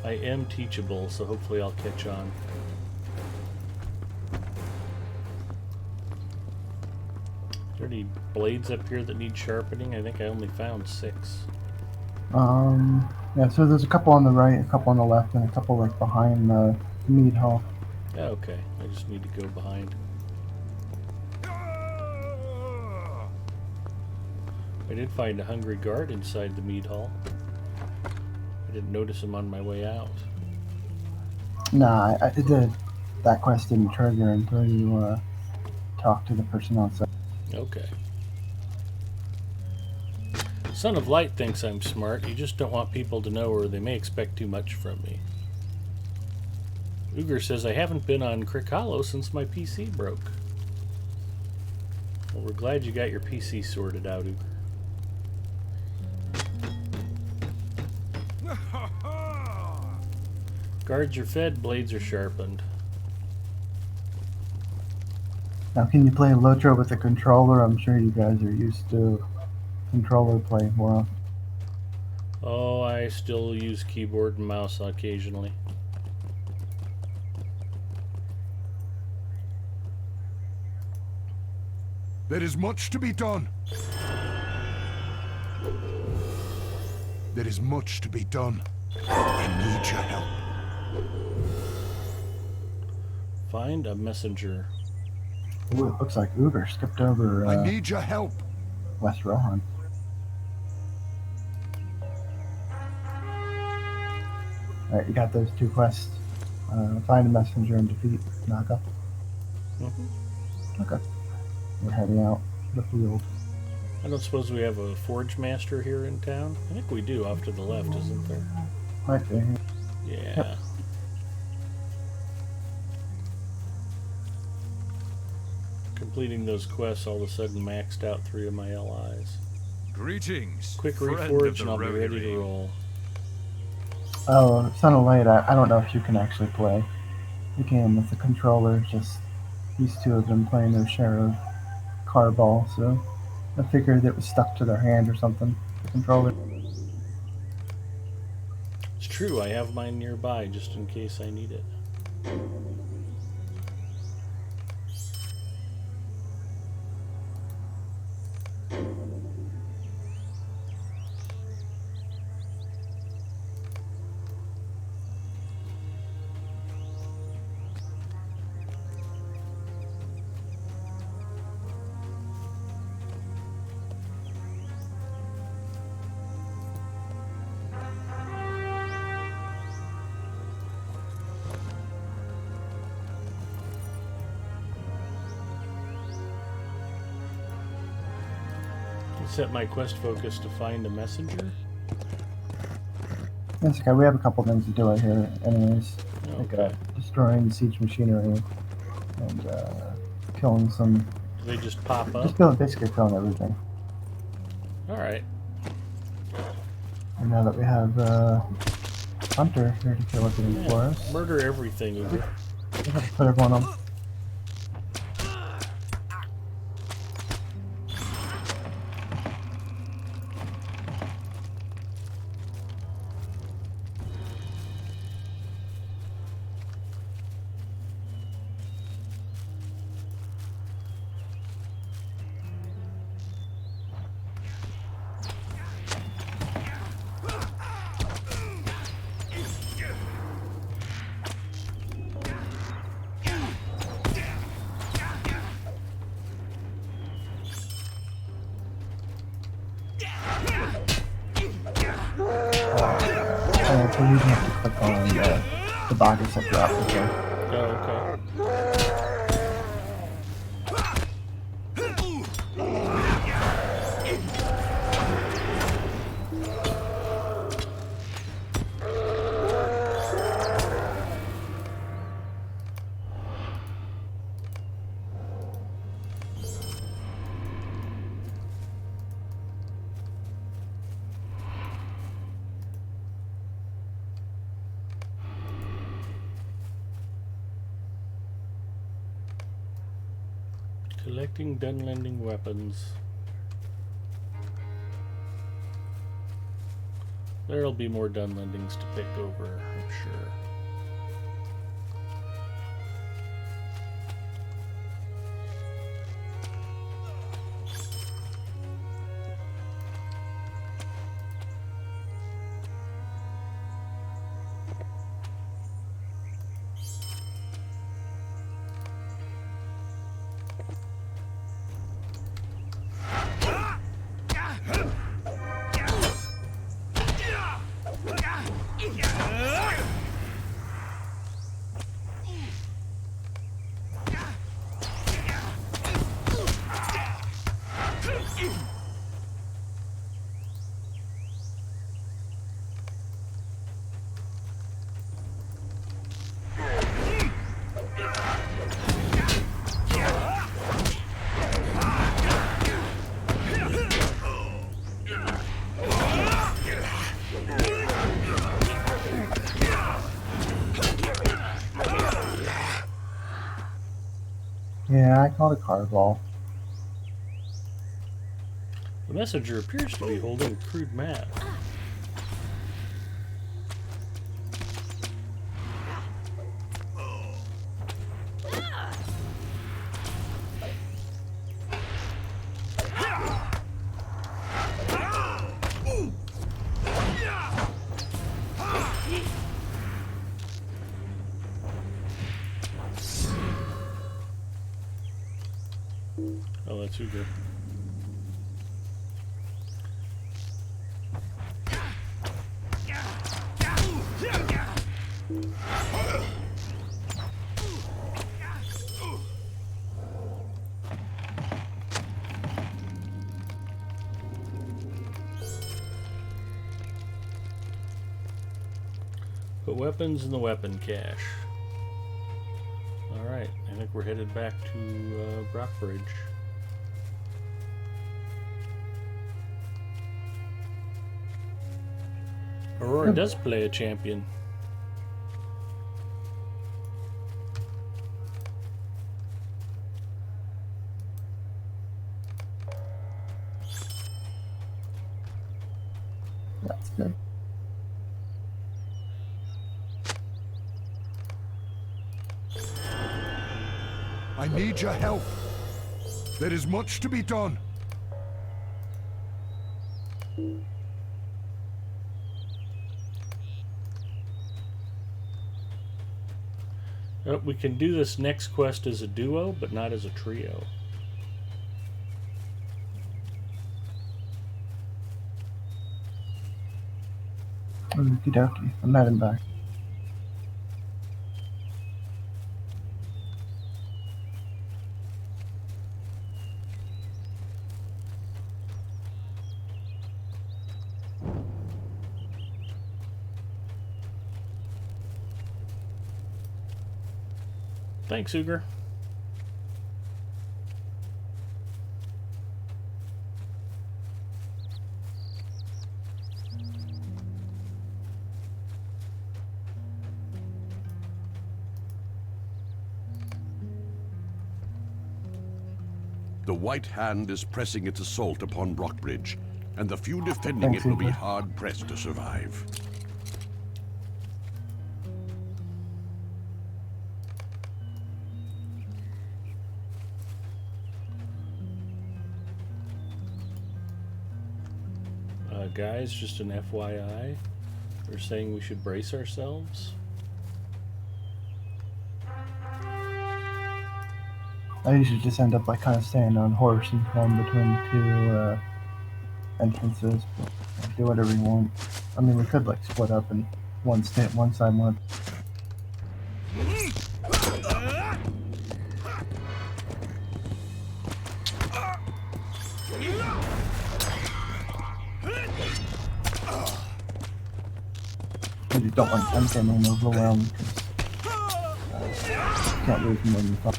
I am teachable, so hopefully I'll catch on. Are there any blades up here that need sharpening? I think I only found 6. Yeah, so there's a couple on the right, a couple on the left, and a couple like behind the mead hall. Okay, I just need to go behind. I did find a hungry guard inside the mead hall. I didn't notice him on my way out. Nah, that quest didn't trigger until you talk to the person outside. Okay. Son of Light thinks I'm smart. You just don't want people to know, or they may expect too much from me. Uger says, I haven't been on Crick Hollow since my PC broke. Well, we're glad you got your PC sorted out, Uger. Guards are fed, blades are sharpened. Now, can you play Lotro with a controller? I'm sure you guys are used to controller play more. Oh, I still use keyboard and mouse occasionally. There is much to be done. There is much to be done. I need your help. Find a messenger. Ooh, it looks like Uber skipped over I need your help. West Rohan. Alright, you got those 2 quests. Find a messenger and defeat Naga. Okay. We're heading out the field. I don't suppose we have a forge master here in town? I think we do, off to the left, isn't there? Right there. Yeah. Yep. Completing those quests all of a sudden maxed out 3 of my allies. Greetings. Quick friend reforge of the and I'll be ready to Rohirrim. roll. Oh, Son of Light, I don't know if you can actually play the game with the controller. Just these 2 have been playing their share of Carball, so I figured it was stuck to their hand or something, the controller. It's true, I have mine nearby just in case I need it. Set my quest focus to find a messenger. It's okay, we have a couple things to do out here anyways. Okay. Like destroying siege machinery and killing some... Do they just pop up? Just basically killing everything. Alright. And now that we have Hunter here to kill everything for us, Murder everything, Uber. we have to put everyone on. on the boxes that you're officer. Oh, okay. Collecting Dunlending weapons. There'll be more Dunlendings to pick over, I'm sure. Yeah, I called a carball. The messenger appears to be holding a crude map. Oh, that's Uber. Put weapons in the weapon cache. Alright, I think we're headed back to Brockbridge. Aurora does play a champion. That's good. I need your help. There is much to be done. Oh, we can do this next quest as a duo, but not as a trio. Okie dokie. I'm heading back. Thanks, Uger. The White Hand is pressing its assault upon Brockbridge, and the few defending Thanks, it will be Uber. hard-pressed to survive. Guys, just an FYI, they're saying we should brace ourselves. I usually just end up like kind of staying on horse and going between the two entrances. But do whatever you want. I mean, we could like split up and one side one. You don't want them getting overwhelmed because can't lose more than 5.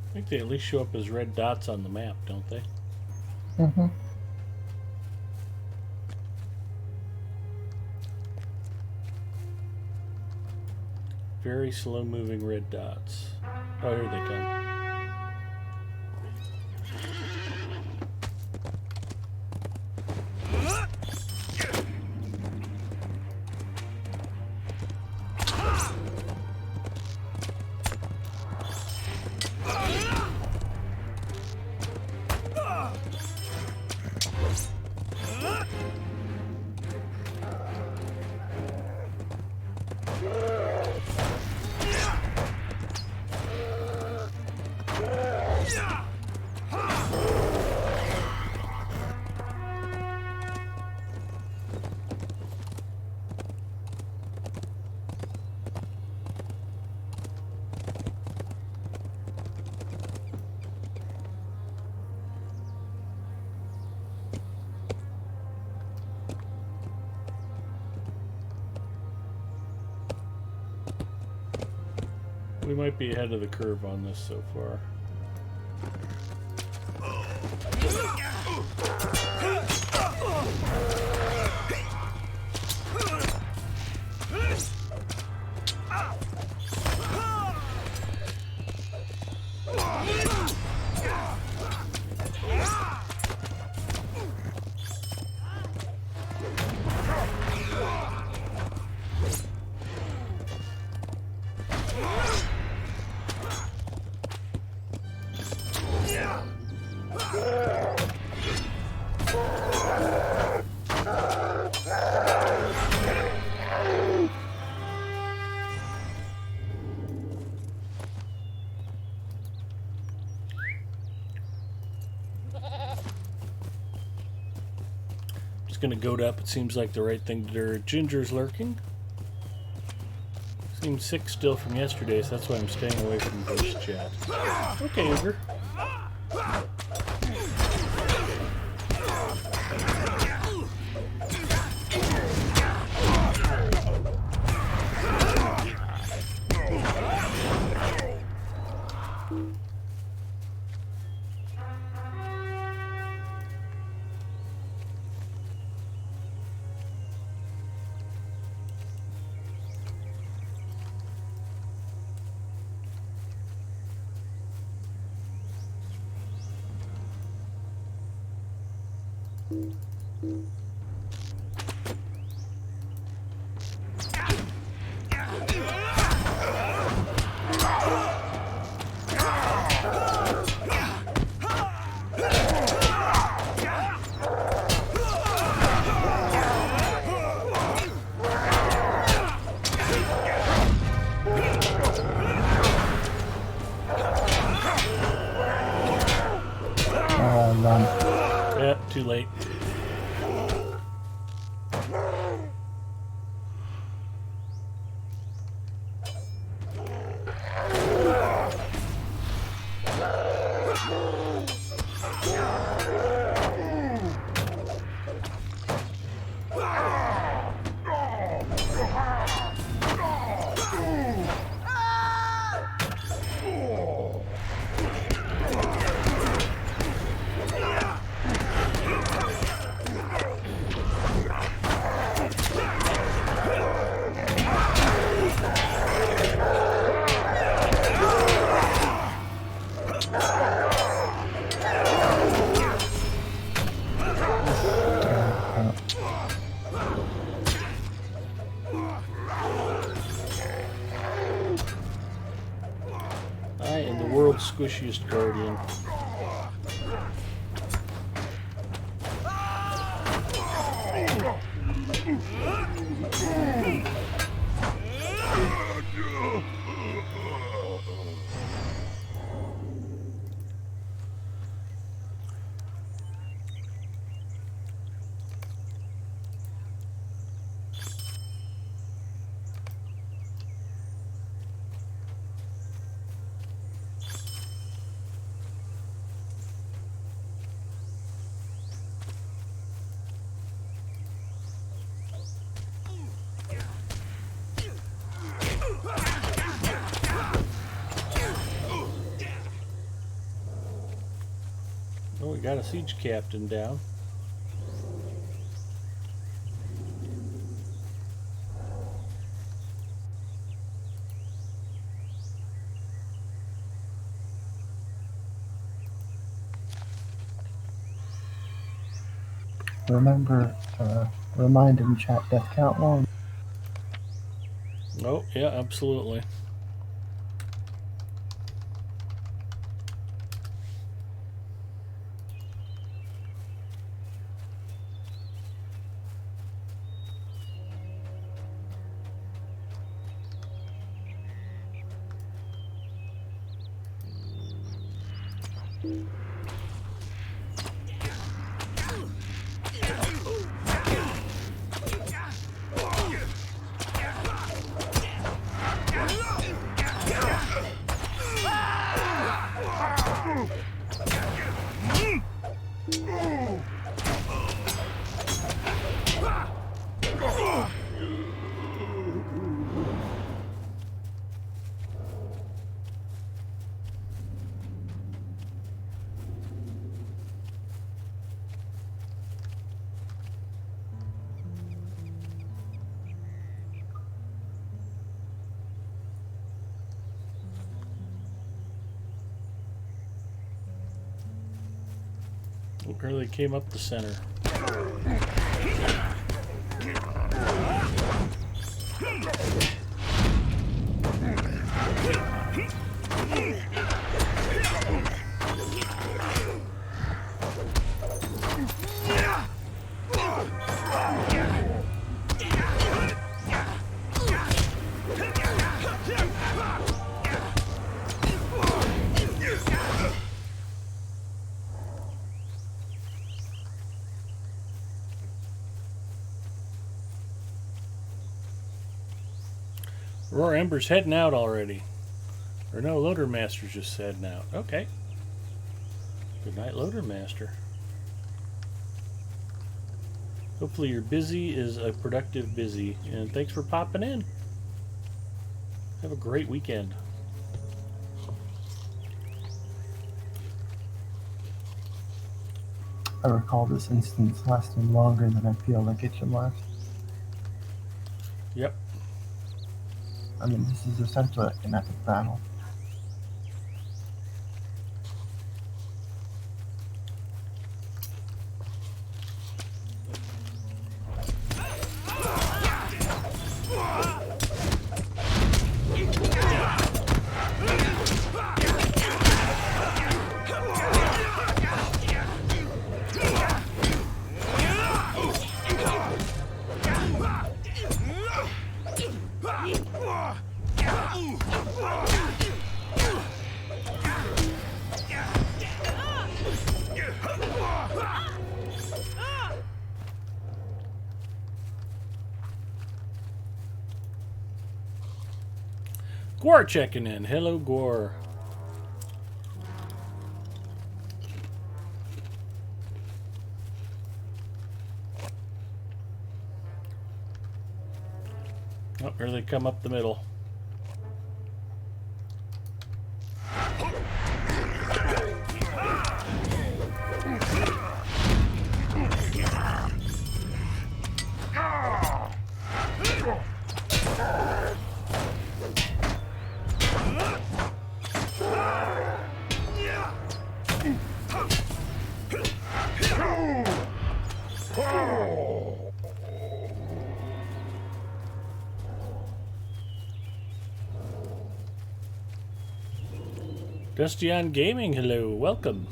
I think they at least show up as red dots on the map, don't they? Mm-hmm. Very slow moving red dots. Oh, here they come. We might be ahead of the curve on this so far. Just gonna goat up. It seems like the right thing to do. Ginger's lurking. Seems sick still from yesterday, so that's why I'm staying away from voice chat. Okay, Ogre. Run. Yeah, too late. squishiest guardian. Oh, we got a siege captain down. Remember, remind him, chat, death count 1. Oh, yeah, absolutely. It really came up the center. Roar Ember's heading out already. Or no, Loader Master's just heading out. Okay. Good night, Loader Master. Hopefully your busy is a productive busy. And thanks for popping in. Have a great weekend. I recall this instance lasting longer than I feel like it should last. Yep. I mean, this is essentially like an epic battle. Gwar checking in. Hello, Gwar. Oh, here they come up the middle. Dustion Gaming, hello, welcome.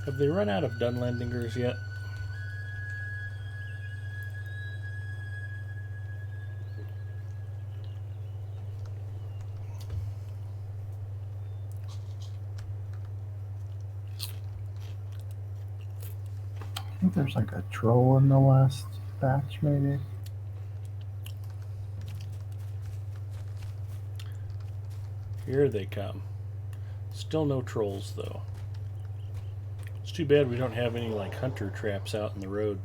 Have they run out of Dunlandingers yet? I think there's like a troll in the last batch, maybe. Here they come. Still no trolls, though. It's too bad we don't have any, like, hunter traps out in the road.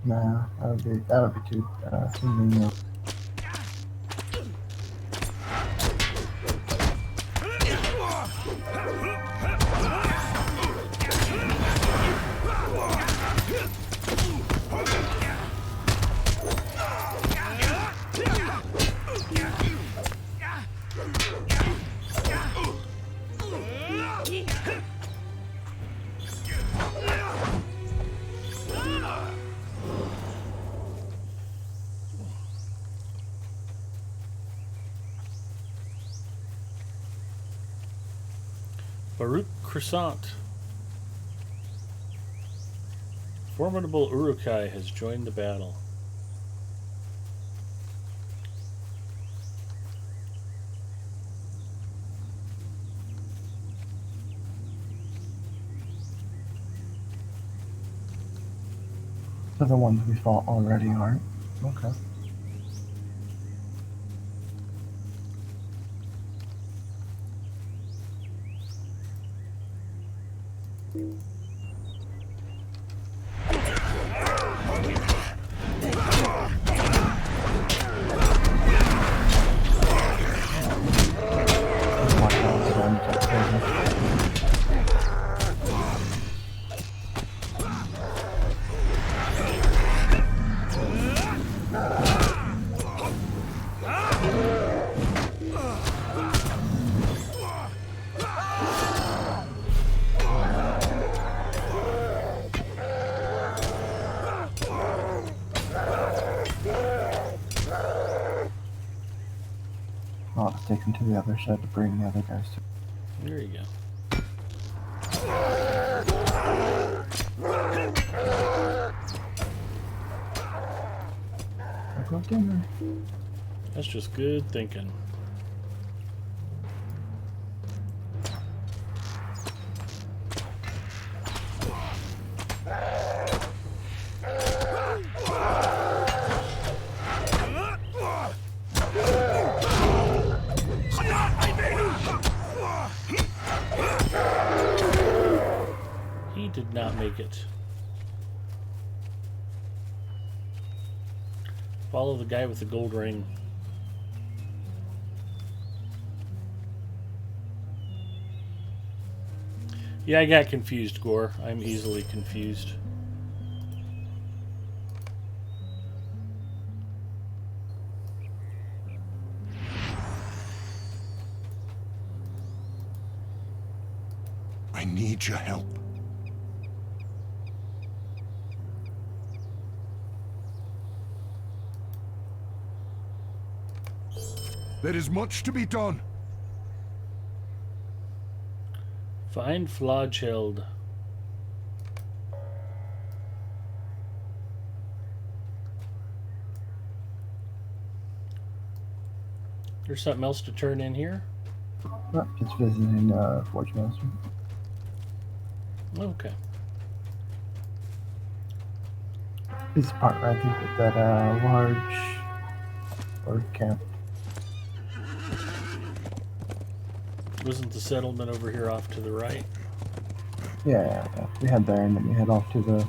Nah, that would be too convenient. Baruch Croissant. Formidable Urukai has joined the battle. So the ones we fought already aren't. Okay. Watch out for them, it's crazy. I'll have to take them to the other side to bring the other guys to. There you go. I'll go dinner. That's just good thinking. He did not make it. Follow the guy with the gold ring. Yeah, I got confused, Gore. I'm easily confused. I need your help. There is much to be done. Find Flodgeld. There's something else to turn in here? Oh, just visiting Forge Master. Okay. This part, I think, with that large bird camp. Wasn't the settlement over here off to the right? Yeah. We head there and then we head off to the.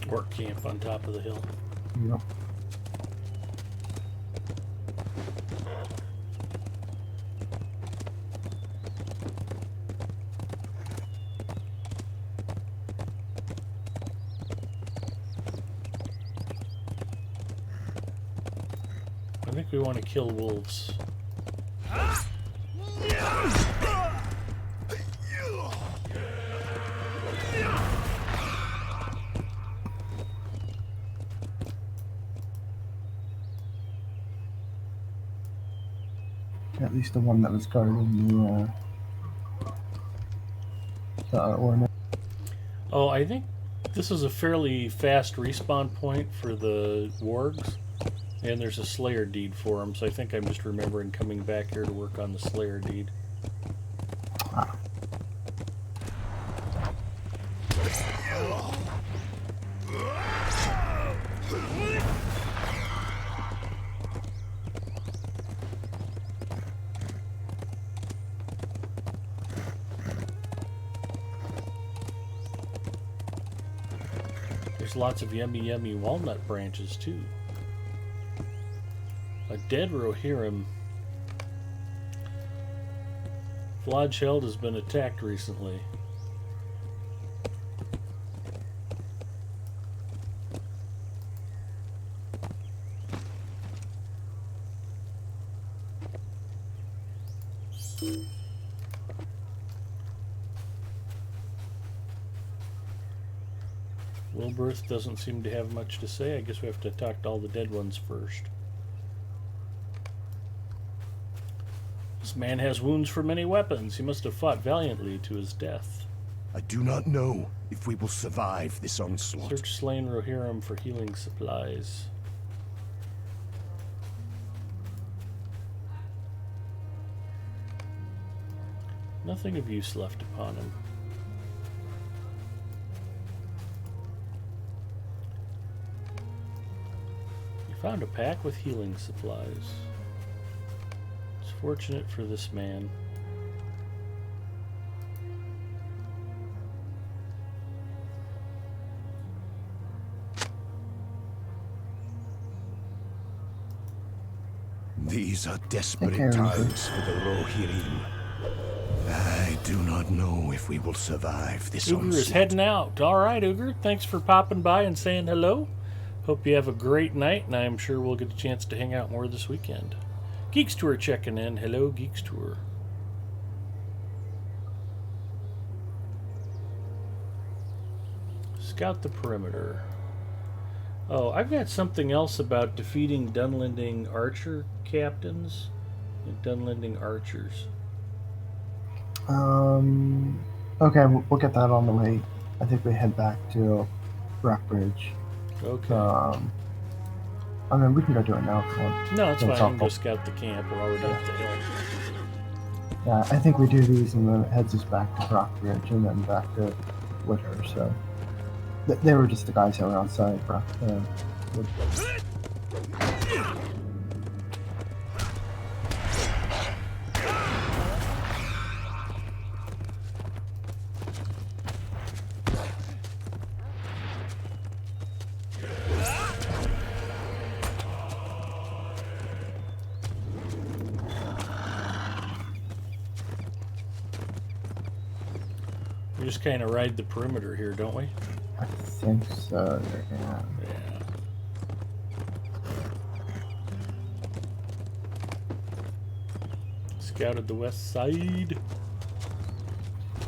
Work camp on top of the hill. Yep. I think we want to kill wolves. At least the one that was guarding the ornament. Oh, I think this is a fairly fast respawn point for the wargs. And there's a Slayer deed for them, so I think I'm just remembering coming back here to work on the Slayer deed. Ah. There's lots of yummy walnut branches too. A dead Rohirrim. Flodgeld has been attacked recently. Wilberth doesn't seem to have much to say. I guess we have to talk to all the dead ones first. This man has wounds from many weapons. He must have fought valiantly to his death. I do not know if we will survive this onslaught. Search slain Rohirrim for healing supplies. Nothing of use left upon him. You found a pack with healing supplies. It's fortunate for this man. These are desperate care of times for the Rohirrim. I do not know if we will survive this Uger is onslaught. heading out. All right, Uger. Thanks for popping by and saying hello. Hope you have a great night, and I'm sure we'll get a chance to hang out more this weekend. Geeks Tour checking in. Hello, Geeks Tour. Scout the perimeter. Oh, I've got something else about defeating Dunlending archer captains and Dunlending archers. Okay, we'll get that on the way. I think we head back to Rockbridge. Okay. I mean, we can go do it now if you want. No, it's Don't fine. I can talk. go scout the camp. We're already up the hill. Yeah, I think we do these and then it heads us back to Rockbridge and then back to Witter, so... They were just the guys that were outside Wood. We just kind of ride the perimeter here, don't we? I think so, yeah. Yeah. Scouted the west side.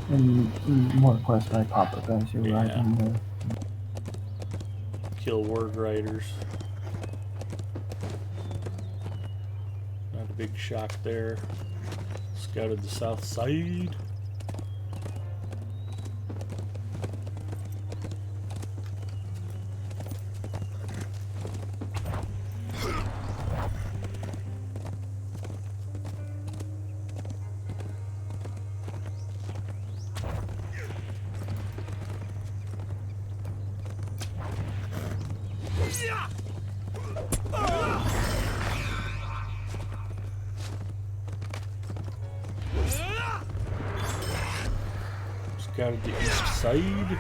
And more quests by pop up as you're Yeah. riding there. Kill warg riders. Not a big shock there. Scouted the south side. Scouted the east side.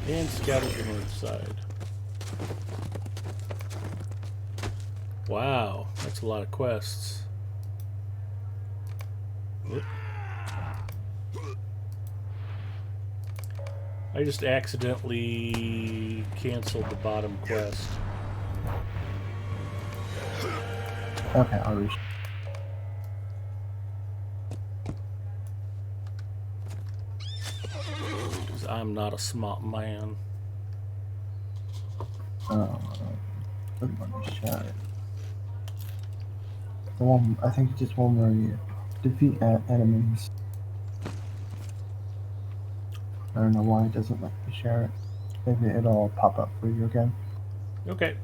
And scouted the north side. Wow, that's a lot of quests. Whoop. I just accidentally canceled the bottom quest. Okay, I'll reach. Because I'm not a smart man. Doesn't let me share it. The one, I think it's just one where you defeat enemies. I don't know why it doesn't let me share it. Maybe it'll pop up for you again. Okay.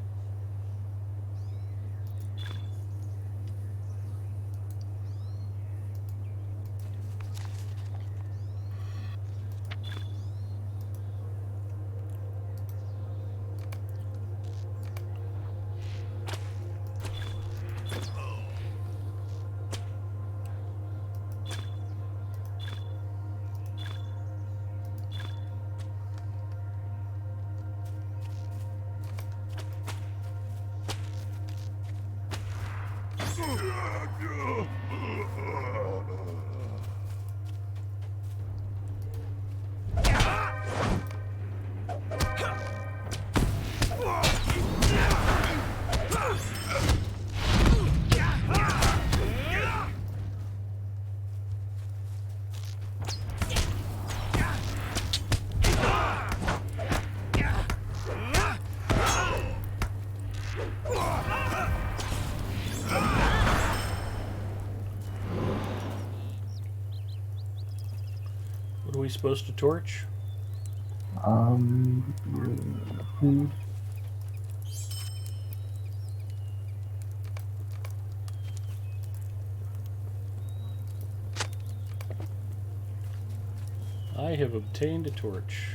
What are we supposed to torch? Food. I have obtained a torch.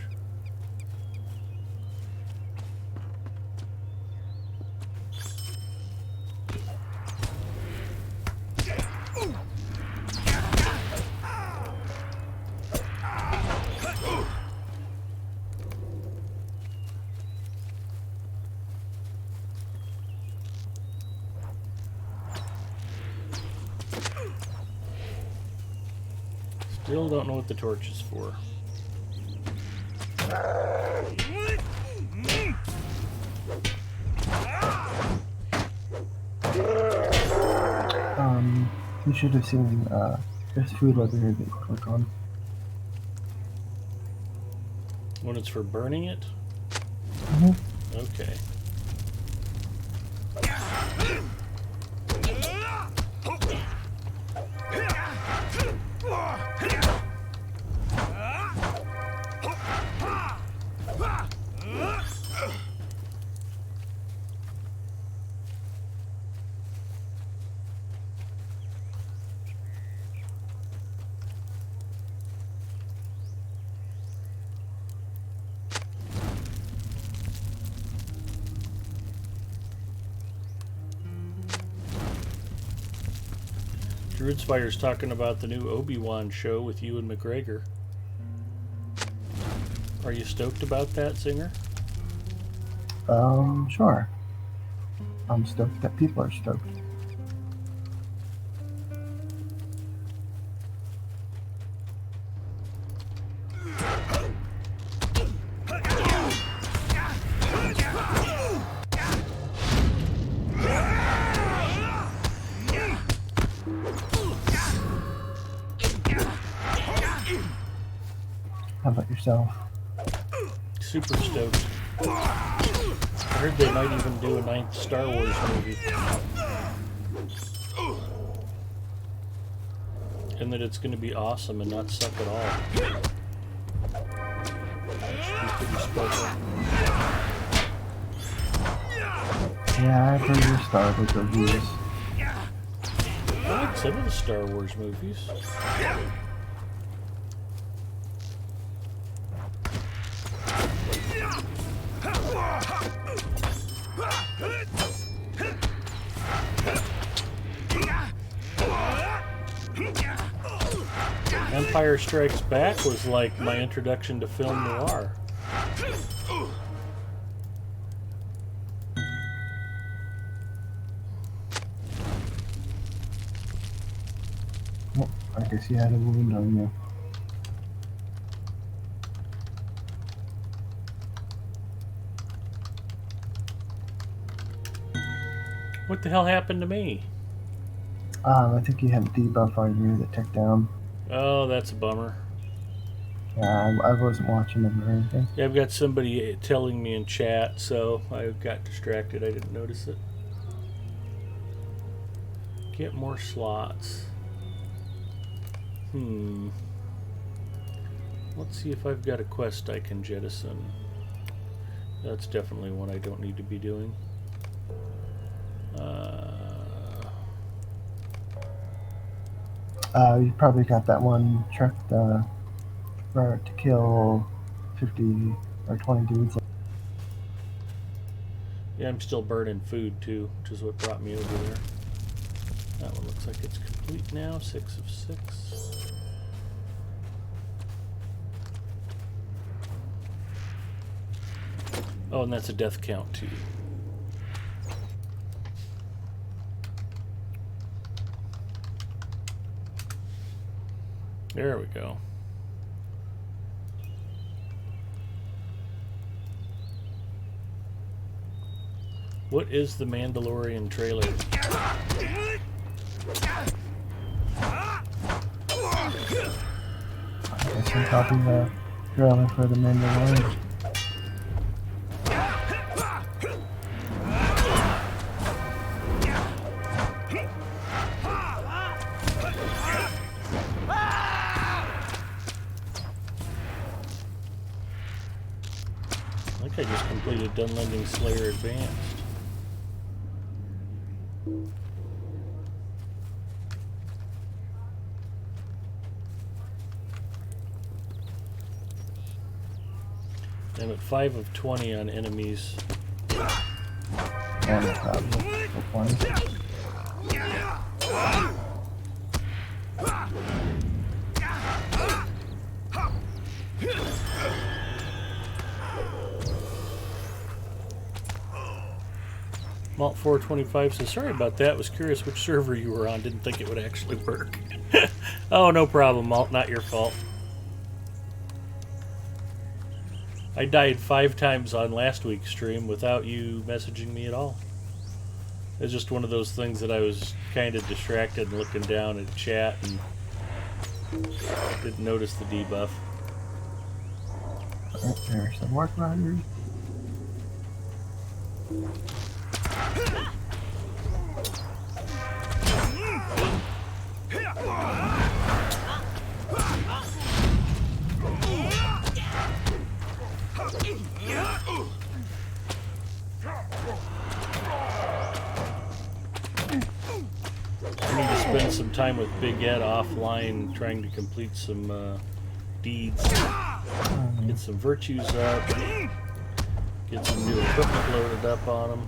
Still don't know what the torch is for. You should have seen, there's food over here that you click on. When it's for burning it? Mm-hmm. Okay. Druidspire's talking about the new Obi-Wan show with you and McGregor. Are you stoked about that, Singer? Sure. I'm stoked that people are stoked. How about yourself? Super stoked. I heard they might even do a 9th Star Wars movie. And that it's going to be awesome and not suck at all. That should be pretty special. Yeah, I've heard your Star Wars reviews. I like some of the Star Wars movies. Empire Strikes Back was like my introduction to film noir. I guess he had a wound on you. What the hell happened to me? I think he had a debuff on you that took down. Oh, that's a bummer. Yeah, I wasn't watching him or anything. Yeah, I've got somebody telling me in chat, so I got distracted. I didn't notice it. Get more slots. Let's see if I've got a quest I can jettison. That's definitely one I don't need to be doing. You probably got that one truck to kill 50 or 20 dudes. Yeah, I'm still burning food too, which is what brought me over there. That one looks like it's complete now. 6 of 6. Oh, and that's a death count too. There we go. What is the Mandalorian trailer? I guess I'm copying the trailer for the Mandalorian. I think I just completed Dunlending Slayer Advanced. I'm at 5 of 20 on enemies. Yeah, no problem. No fun. Malt 425 says, sorry about that. Was curious which server you were on. Didn't think it would actually work. Oh, no problem, Malt. Not your fault. I died 5 times on last week's stream without you messaging me at all. It's just one of those things that I was kind of distracted and looking down at chat and didn't notice the debuff. Right, there's some work riders. I need to spend some time with Big Ed offline trying to complete some deeds. Get some virtues up. Get some new equipment loaded up on them.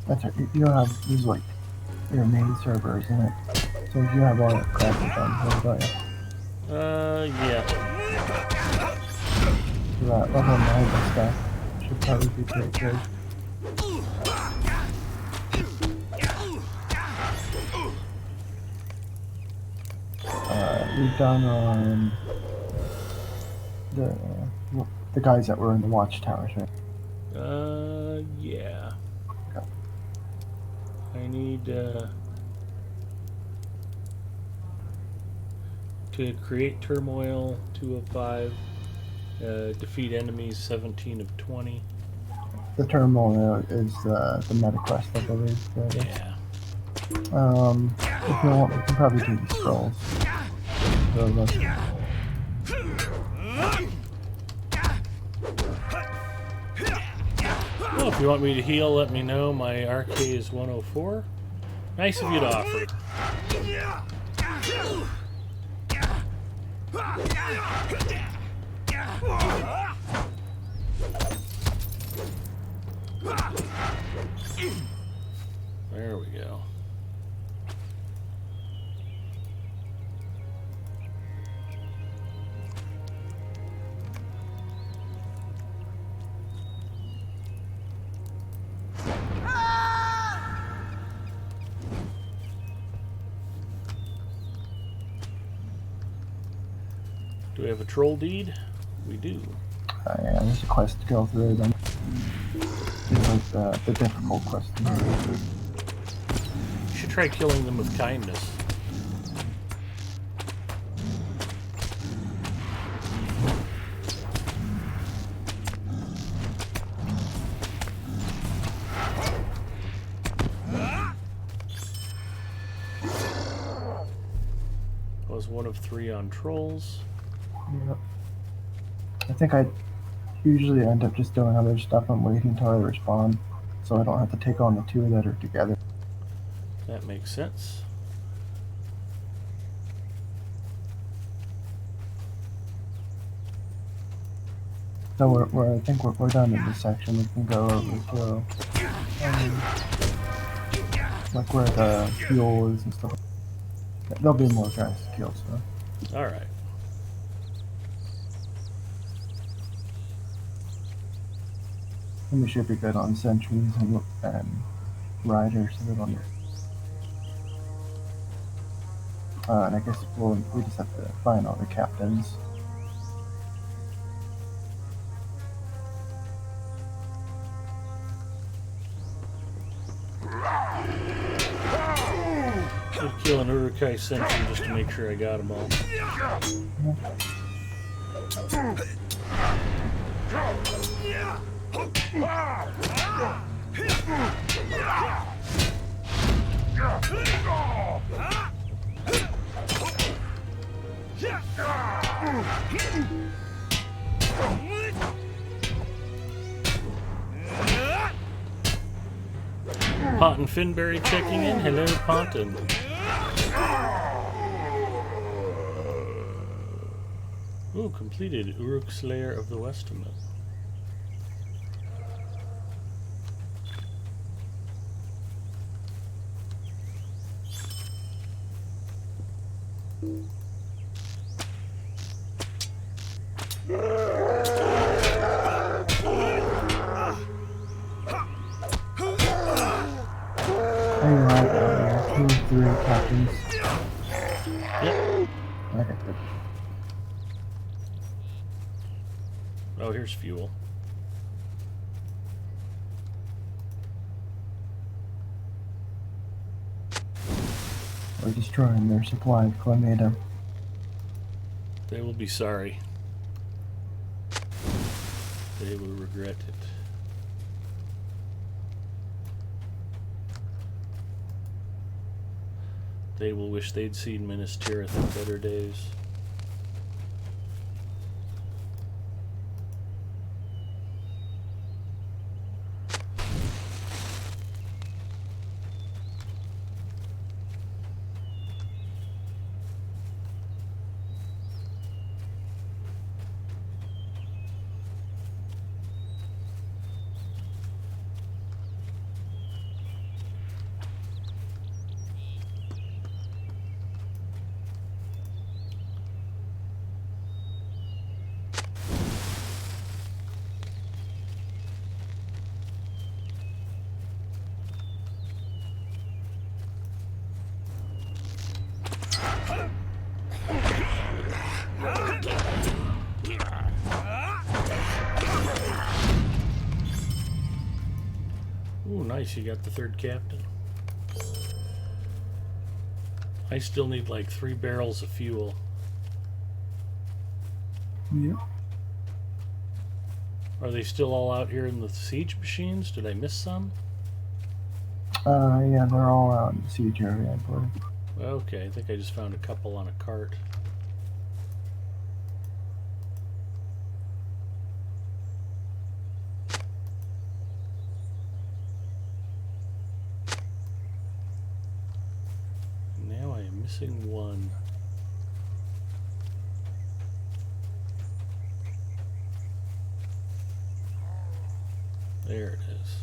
That's right. You don't have these like your main server, isn't it? So you have all that crap done, don't you? Yeah. So that level 9 and stuff should probably be pretty good. We've done on the guys that were in the watchtowers, right? Yeah. Okay. I need to create turmoil 2 of 5. Defeat enemies 17 of 20. The terminal is the meta quest, I believe. Yeah. If you want, we can probably do the scrolls. Well, if you want me to heal, let me know. My RK is 104. Nice of you to offer. There we go. Do we have a troll deed? We do. Yeah, there's a quest to go through them. It's like the difficult quest to do. You should try killing them with kindness. Was one of 3 on trolls. Yep. I think I usually end up just doing other stuff and waiting until I respawn, so I don't have to take on the 2 that are together. That makes sense. So I think we're done in this section. We can go over to like where the fuel is and stuff. There'll be more guys to kill, so. Alright. And we should be good on sentries and riders. So we don't need. And I guess we just have to find all the captains. I'll kill an Urukai sentry just to make sure I got them all. Ponton Finberry checking in. Hello, Ponton. Ooh, completed. Uruk Slayer of the Westman. Two, 3 captains. Yep. Okay, good. Oh, here's fuel. We're destroying their supply of chlamydia. They will be sorry. They will regret it. They will wish they'd seen Minas Tirith in better days. Ooh, nice, you got the 3rd captain. I still need like 3 barrels of fuel. Yep. Are they still all out here in the siege machines? Did I miss some? Yeah, they're all out in the siege area, I believe. Okay, I think I just found a couple on a cart. Now I am missing one. There it is.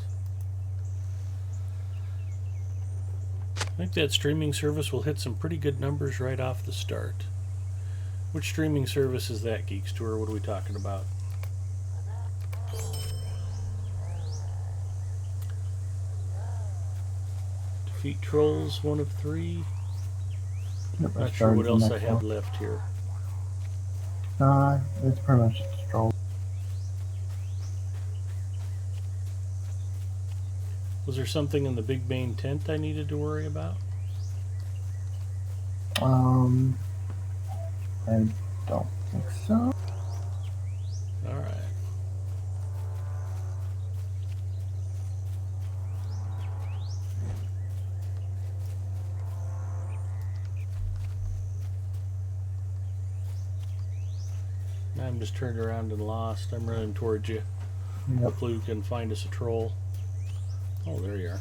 I think that streaming service will hit some pretty good numbers right off the start. Which streaming service is that, Geeks Tour? What are we talking about? Defeat trolls, 1 of 3. Yep, Not sure what else I have left here. It's pretty much just a stroll. Was there something in the big main tent I needed to worry about? Um, I don't think so. Alright. I'm just turned around and lost. I'm running towards you. Yep. Hopefully we can find us a troll. Oh, there you are.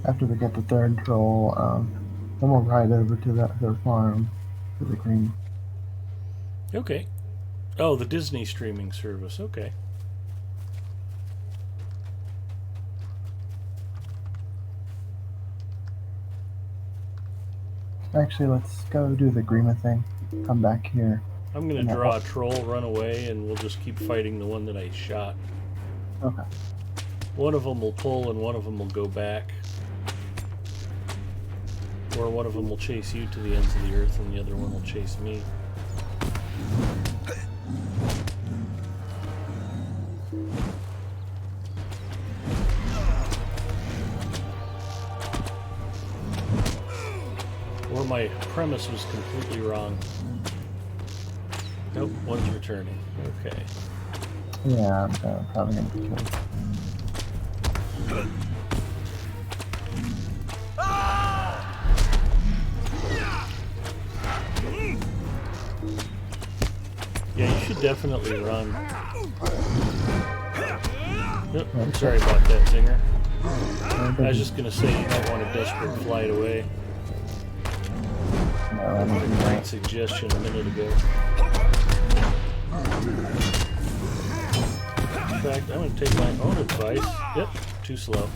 After we get the third troll, then we'll ride over to their farm for the green. Okay. Oh, the Disney streaming service. Okay. Actually, let's go do the Grima thing. Come back here. I'm going to draw a troll, run away, and we'll just keep fighting the one that I shot. Okay. One of them will pull and one of them will go back. Or one of them will chase you to the ends of the earth and the other one will chase me. Or my premise was completely wrong. Nope, one's returning. Okay. Yeah, I'm probably gonna be killed. Yeah, you should definitely run. Nope, sorry about that, Zinger. I was just gonna say you might want to desperate flight away. No, I That was don't a do great that. suggestion a minute ago. In fact, I'm gonna take my own advice. Yep, too slow.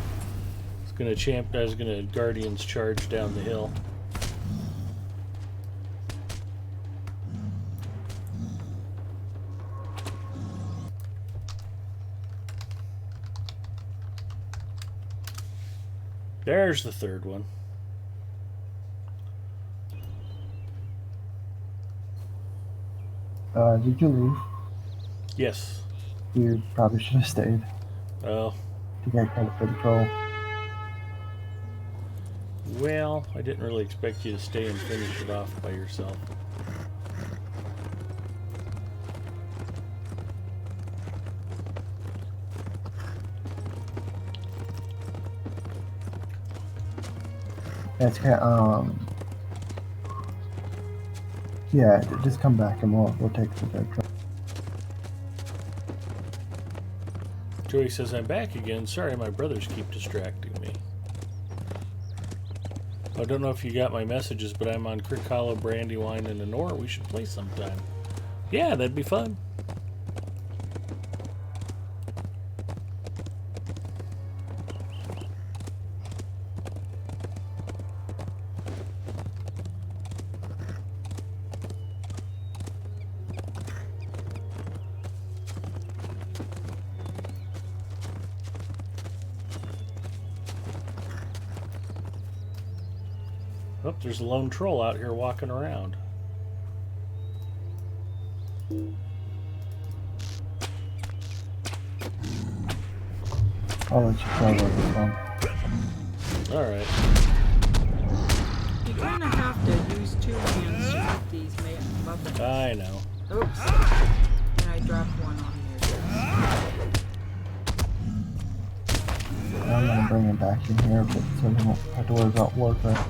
I was gonna Guardians charge down the hill. There's the third one. Did you leave? Yes. You probably should have stayed Oh, to get credit for the troll. well, I didn't really expect you to stay and finish it off by yourself. That's kind yeah, just come back and we'll take the third troll. Joey says, I'm back again. Sorry, my brothers keep distracting me. I don't know if you got my messages, but I'm on Crick Hollow, Brandywine, and Lenore. We should play sometime. Yeah, that'd be fun. Oh, there's a lone troll out here walking around. I'll let you try this one. Alright. You kind of have to use two hands to get these muffins. I know. Oops. And I dropped one on you. I'm gonna bring him back in here, but so we won't have to worry about warfare.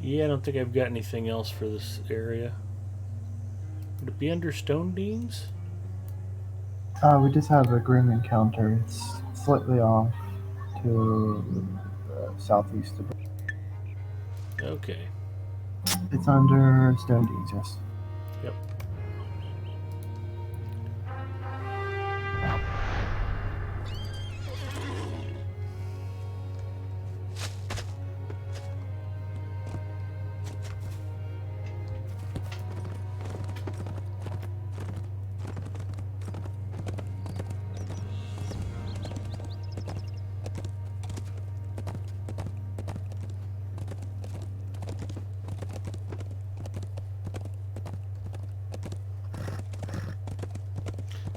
Yeah, I don't think I've got anything else for this area. Would it be under Stone Deans? We just have a grim encounter. It's slightly off to southeast of it. Okay. It's under Stone Deeds, yes. Yep.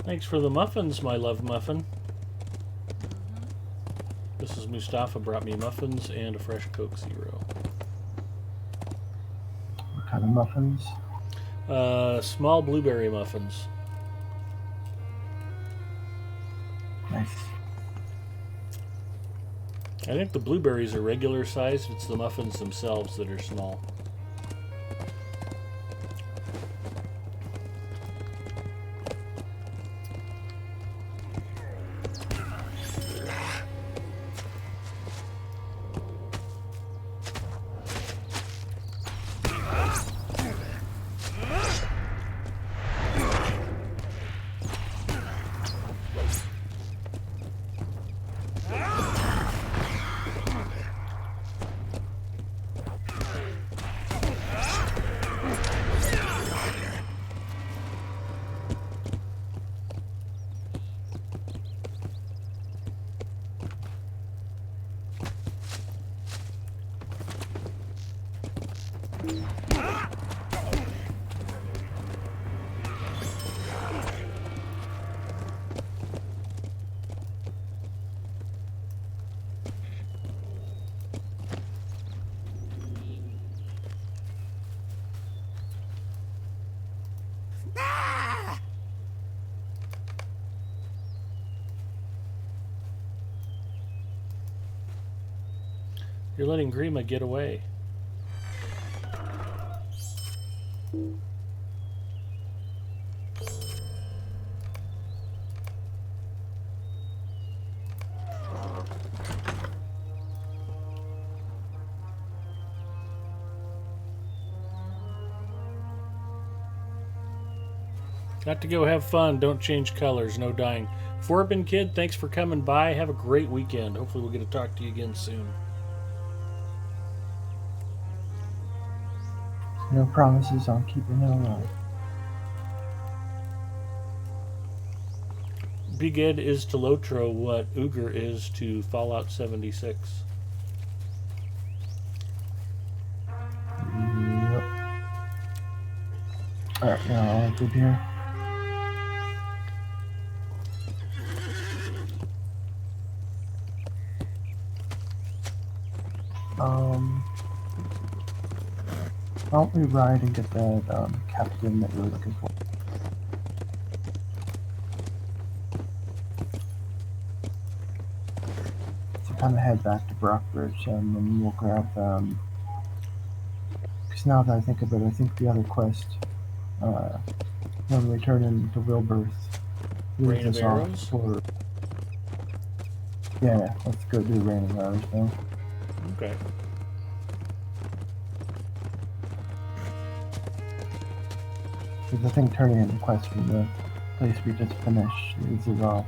Thanks for the muffins, my love muffin. Mrs. Mustafa brought me muffins and a fresh Coke Zero. What kind of muffins? Small blueberry muffins. Nice. I think the blueberries are regular sized. It's the muffins themselves that are small. You're letting Grima get away. Got to go have fun. Don't change colors. No dying. Forbin Kid, thanks for coming by. Have a great weekend. Hopefully we'll get to talk to you again soon. No promises on keeping it alive. Big Ed is to Lotro what Uger is to Fallout 76. Yep. Alright, now all good here. Why don't we ride and get that captain that you were looking for? So kind of head back to Brockbridge and then we'll grab because now that I think of it, I think the other quest, when we turn into Wilburth, Rain of leaves us off Arrows? for. Yeah, let's go do Rain of Arrows now. Okay. Because I think turning into quest from the place we just finished leads us off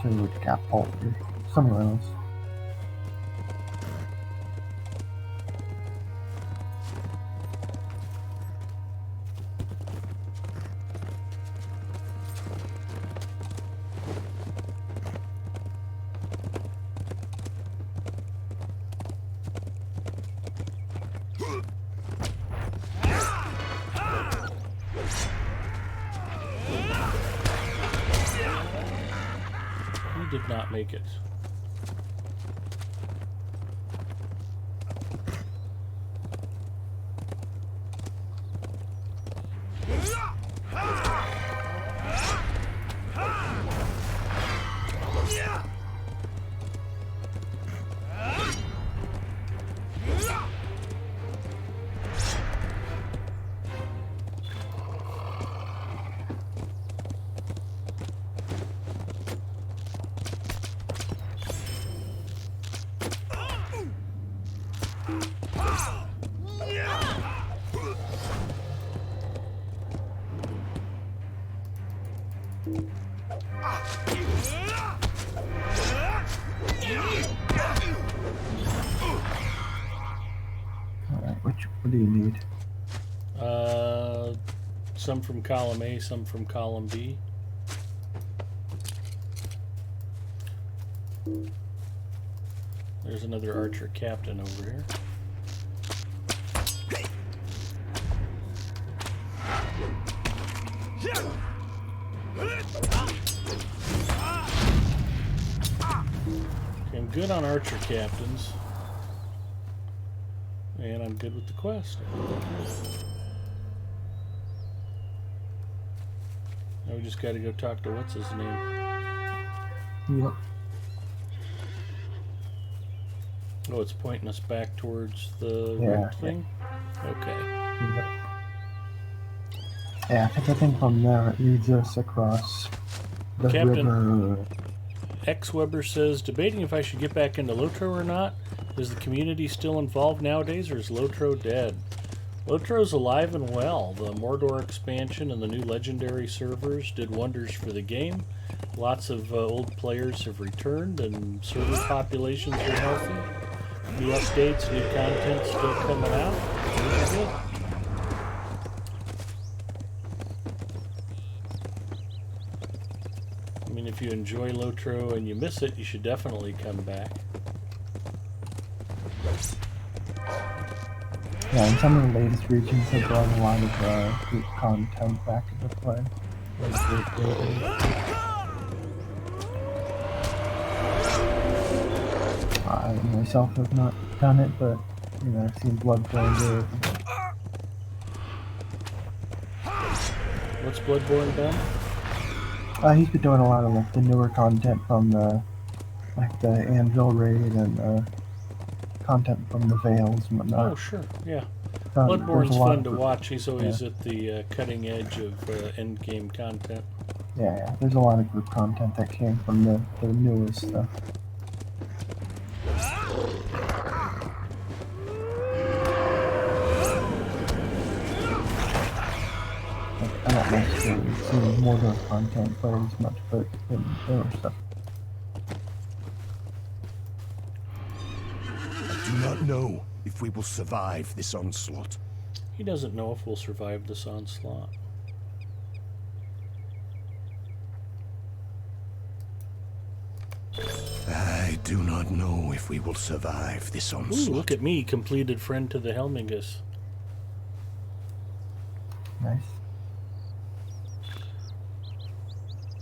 to Catapult or somewhere else. We did not make it. Alright, what do you need? Some from column A, some from column B. There's another archer captain over here. Okay, I'm good on archer captains. And I'm good with the quest. Now we just gotta go talk to what's his name. Yep. Oh, it's pointing us back towards the Yeah, red thing? Okay. Yep. Yeah, 'cause I think from there it leads us across the Captain. river. X Weber says, debating if I should get back into Lotro or not. Is the community still involved nowadays, or is Lotro dead? Lotro's alive and well. The Mordor expansion and the new legendary servers did wonders for the game. Lots of old players have returned, and server populations are healthy. New updates, new content still coming out. Those are good. I mean, if you enjoy Lotro and you miss it, you should definitely come back. Yeah, and some of the latest regions have brought a lot of good content back into play. I myself have not done it, but you know, I've seen Bloodborne do it. What's Bloodborne done? He's been doing a lot of like the newer content from the Anvil raid and content from the Veils and whatnot. Oh, sure, yeah. There's Bloodborne's a lot fun of- to watch. He's always at the cutting edge of endgame content. Yeah, there's a lot of group content that came from the newest stuff. Like, I don't necessarily see more of content quite as much, but in newer stuff. I do not know if we will survive this onslaught. He doesn't know if we'll survive this onslaught. I do not know if we will survive this Ooh, onslaught. look at me, completed friend to the Helmingus. Nice.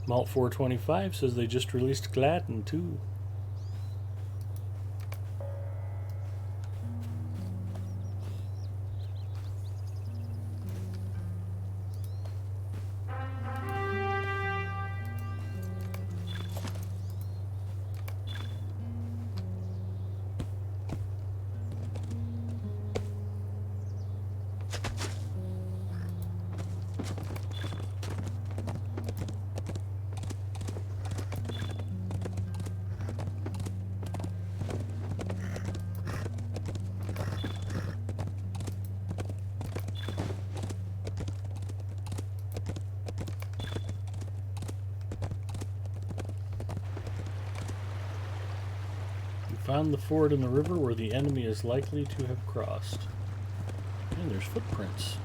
Malt 425 says they just released Gladden too. Found the ford in the river where the enemy is likely to have crossed. And there's footprints.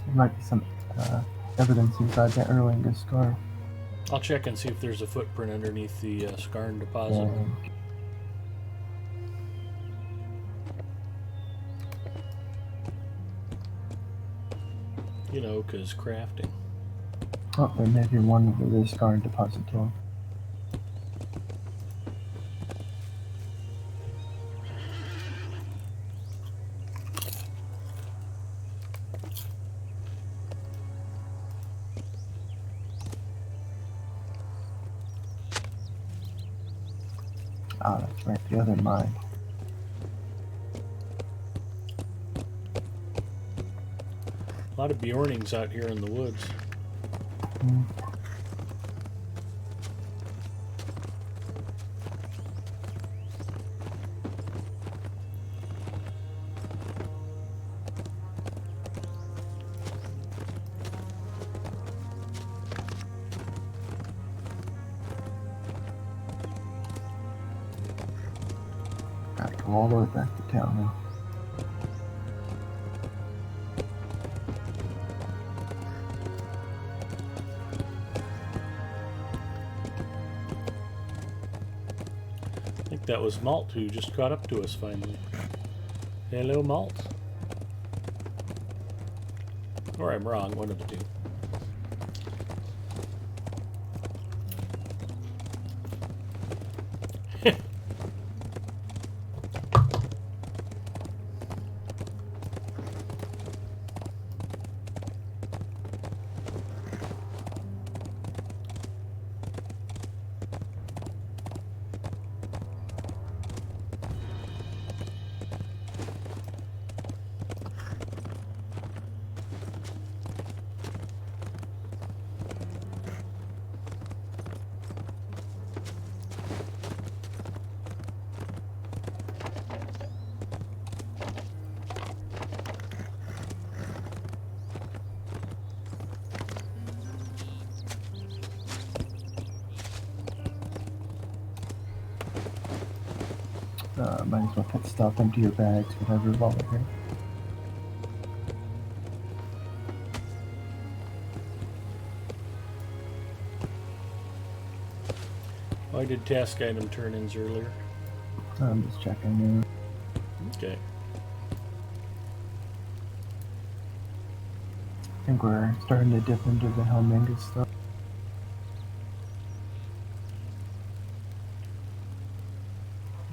There might be some evidence inside that Erlingus scar. I'll check and see if there's a footprint underneath the Skarn deposit. You know, 'cause crafting. Oh, there may be one with a scar deposit too. Ah, that's right, the other mine. A lot of Bjornings out here in the woods. Hmm. Gotta go all the way back to town now. I think that was Malt who just caught up to us finally. Hello, Malt. Or I'm wrong, one of the two. Might as well put stuff into your bags, whatever, while we're here. Oh, I did task item turn-ins earlier. I'm just checking. Okay. I think we're starting to dip into the Helmingus stuff.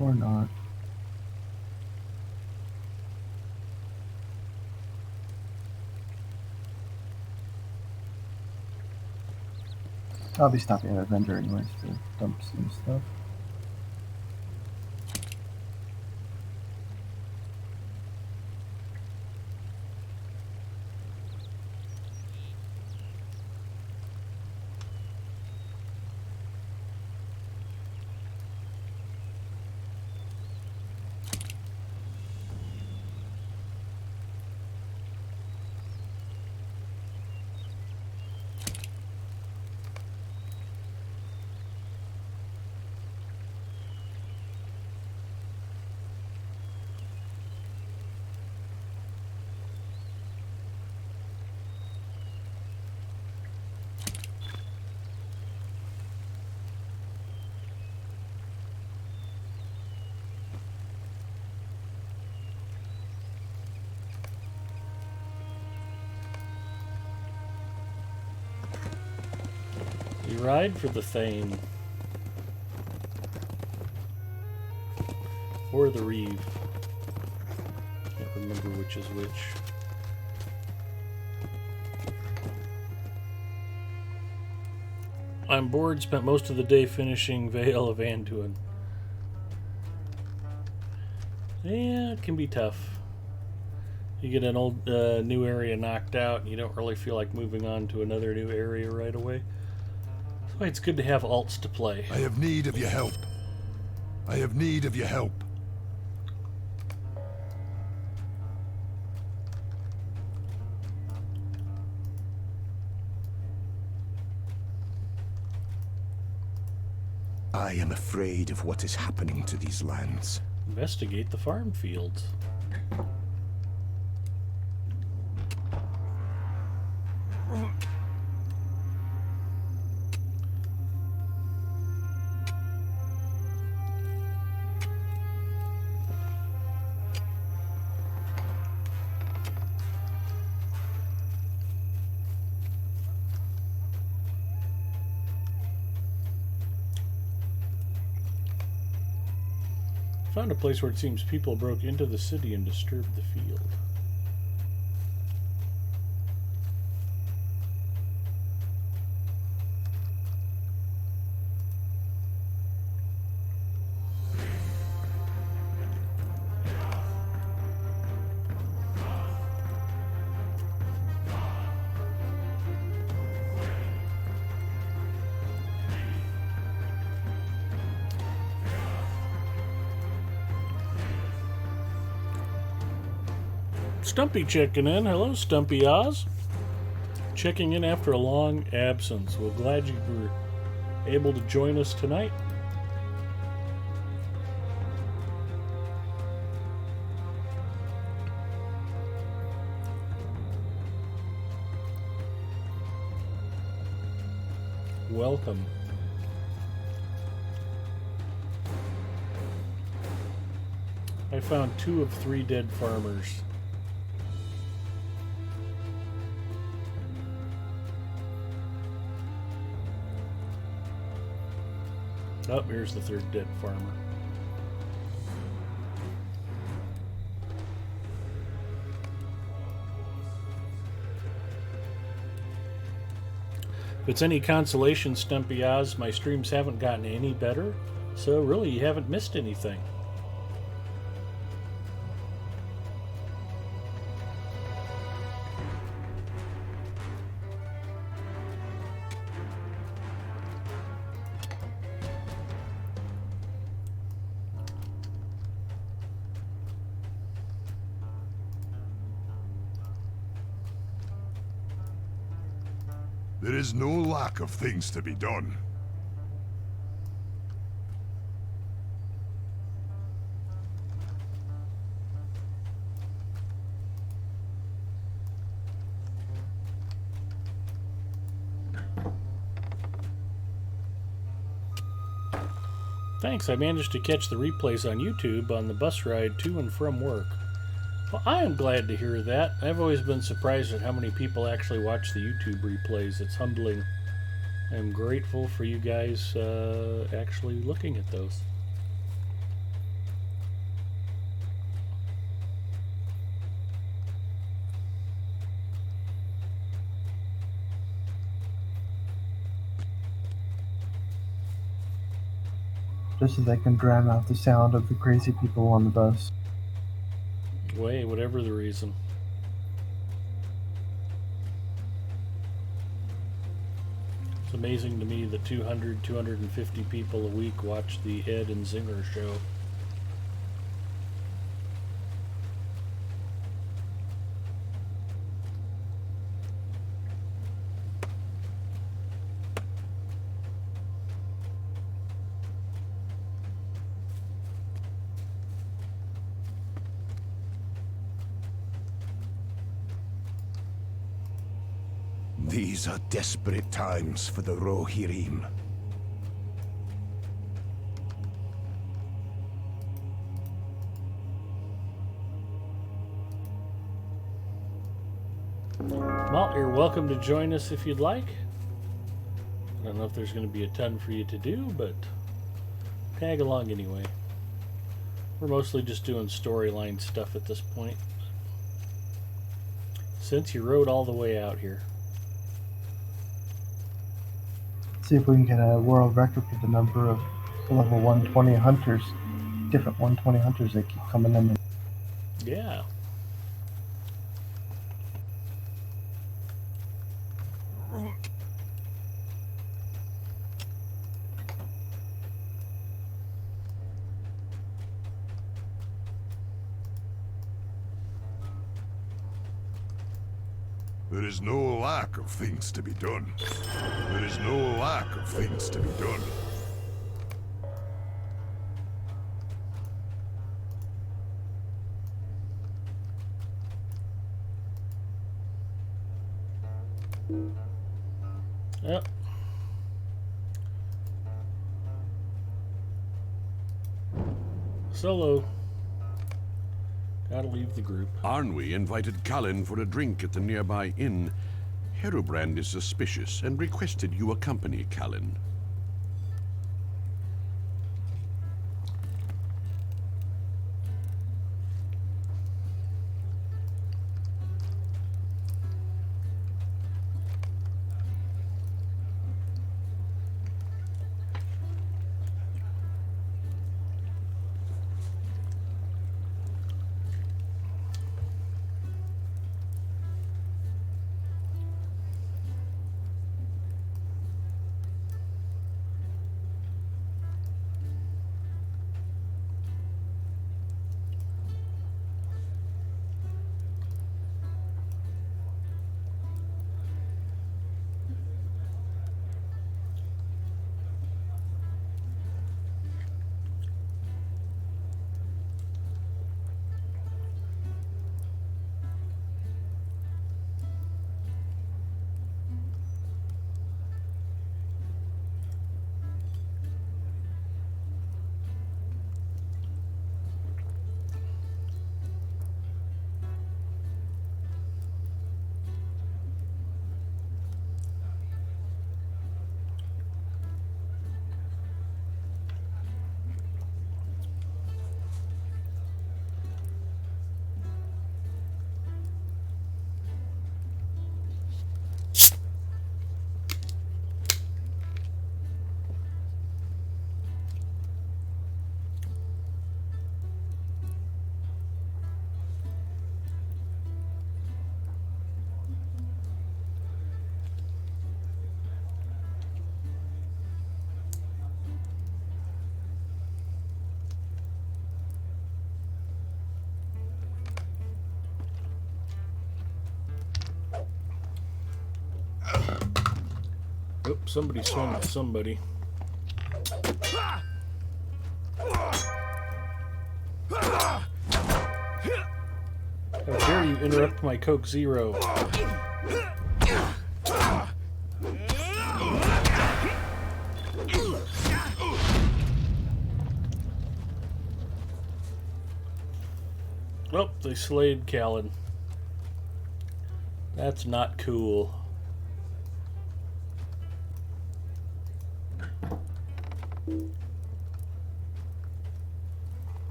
Or not. I'll be stopping at a vendor anyways to dump some stuff. We ride for the Thane. Or the Reeve. Can't remember which is which. I'm bored, spent most of the day finishing Vale of Anduin. Yeah, it can be tough. You get an old new area knocked out and you don't really feel like moving on to another new area right away. That's why it's good to have alts to play. I have need of your help. I have need of your help. I am afraid of what is happening to these lands. Investigate the farm fields. Found a place where it seems people broke into the city and disturbed the field. Stumpy checking in. Hello, Stumpy Oz. Checking in after a long absence. We're glad you were able to join us tonight. Welcome. I found 2 of 3 dead farmers. Oh, here's the 3rd dead farmer. If it's any consolation, Stumpy Oz, my streams haven't gotten any better, so really you haven't missed anything. There is no lack of things to be done. Thanks, I managed to catch the replays on YouTube on the bus ride to and from work. Well, I am glad to hear that. I've always been surprised at how many people actually watch the YouTube replays. It's humbling. I'm grateful for you guys actually looking at those. Just so they can drown out the sound of the crazy people on the bus. Way, whatever the reason. It's amazing to me that 200, 250 people a week watch the Ed and Zinger show. These are desperate times for the Rohirrim. Well, you're welcome to join us if you'd like. I don't know if there's going to be a ton for you to do, but tag along anyway. We're mostly just doing storyline stuff at this point, since you rode all the way out here. See if we can get a world record for the number of level 120 hunters. Different 120 hunters that keep coming in. Yeah. There is no lack of things to be done. There is no lack of things to be done. Yep. Solo. Gotta leave the group. Arnwy invited Kalin for a drink at the nearby inn. Herobrand is suspicious and requested you accompany Kalin. Oops, somebody swung at somebody. How dare you interrupt my Coke Zero? Oh, they slayed Callan. That's not cool.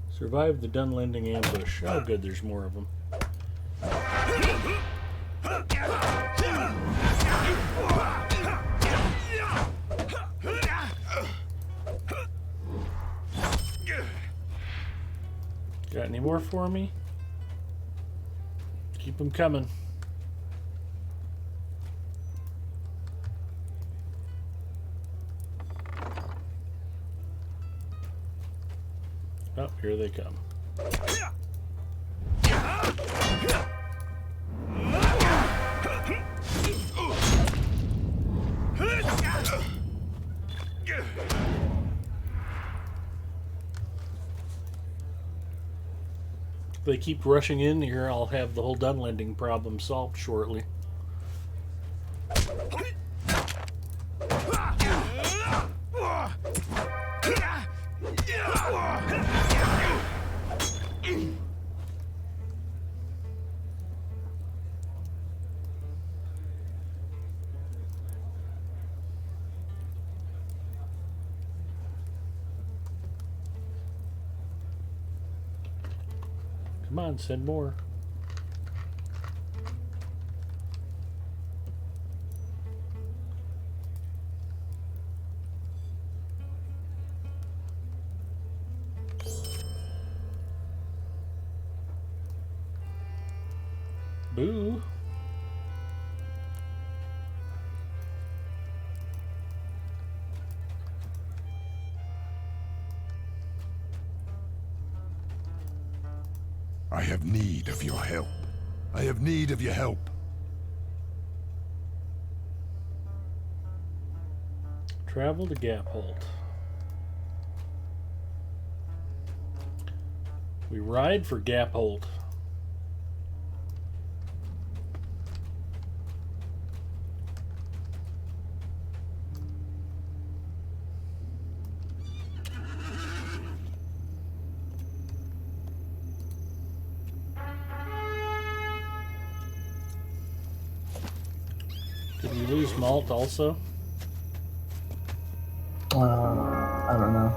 Survived the Dunlending ambush. Oh good, there's more of them. Got any more for me? Keep them coming. Oh, here they come. If they keep rushing in here, I'll have the whole Dunlending problem solved shortly. Come on, send more. Boo. I have need of your help. I have need of your help. Travel to Gapholt. We ride for Gapholt. Did we lose Malt also? I don't know.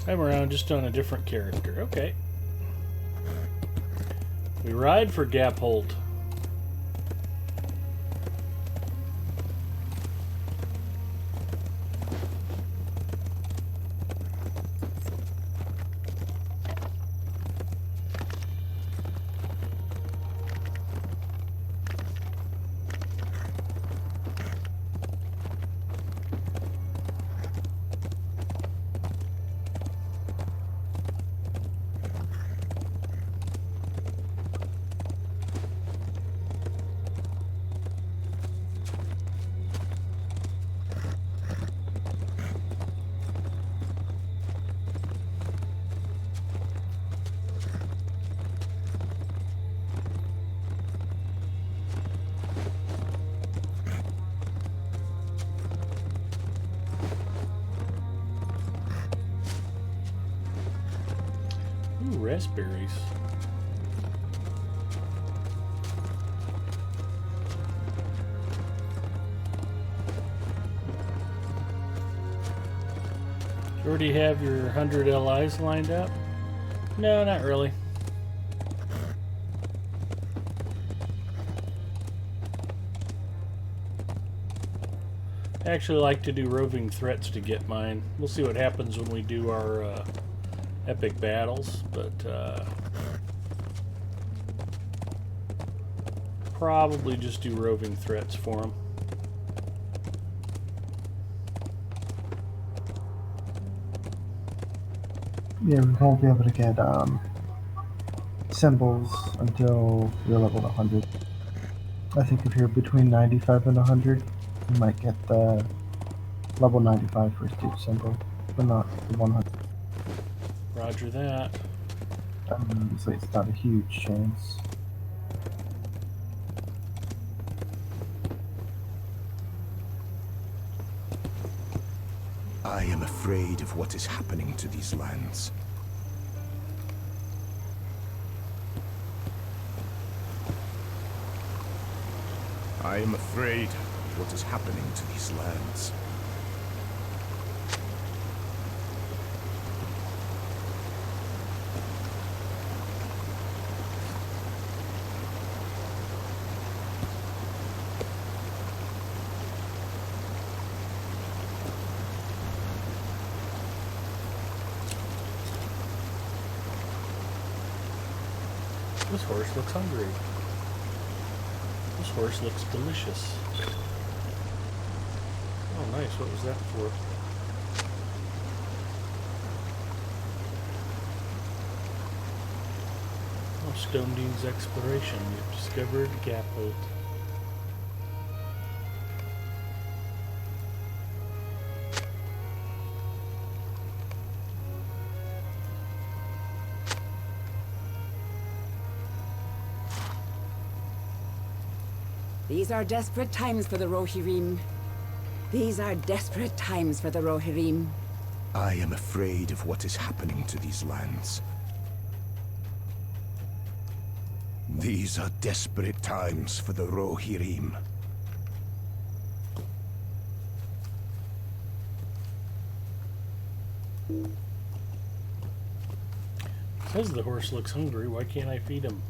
I'm around just on a different character. Okay. We ride for Gapholt. Ooh, raspberries. You already have your 100 LIs lined up? No, not really. I actually like to do roving threats to get mine. We'll see what happens when we do our epic battles, but probably just do roving threats for them. Yeah, we won't be able to get symbols until you're level 100. I think if you're between 95 and 100, you might get the level 95 first aid symbol, but not the 100. Roger that. So it's not a huge chance. I am afraid of what is happening to these lands. I am afraid of what is happening to these lands. This horse looks hungry. This horse looks delicious. Oh, nice. What was that for? Oh, Stone Dunes Exploration. You've discovered Gap Oak. These are desperate times for the Rohirrim. These are desperate times for the Rohirrim. I am afraid of what is happening to these lands. These are desperate times for the Rohirrim. Says the horse looks hungry. Why can't I feed him?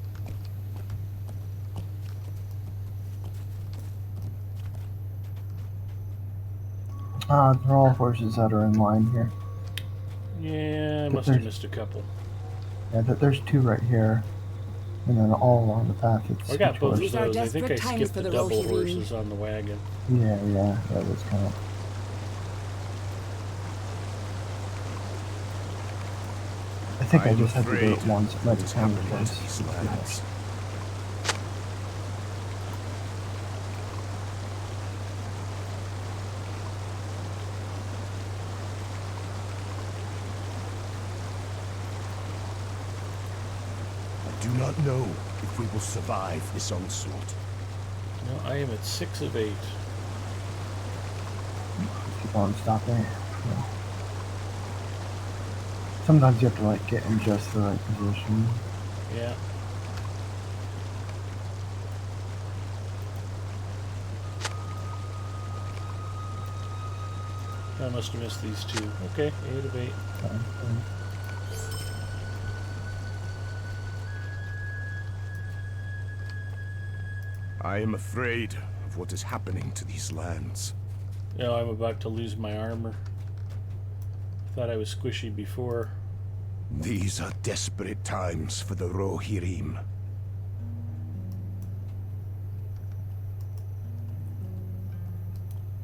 They're all horses that are in line here. Yeah, I must have missed a couple. Yeah, there's two right here. And then all along the path, it's I got each both horse. of These are those. I think I desperate times skipped for the the double Rohirrim. horses on the wagon. Yeah, that was kind of. I think I just had to do it once. It might have come twice. These lands. I do not know if we will survive this onslaught. No, I am at 6 of 8. Keep on stopping. Yeah. Sometimes you have to like get in just the right position. Yeah. I must have missed these two. Okay, 8 of 8. I am afraid of what is happening to these lands. Now I'm about to lose my armor. Thought I was squishy before. These are desperate times for the Rohirrim.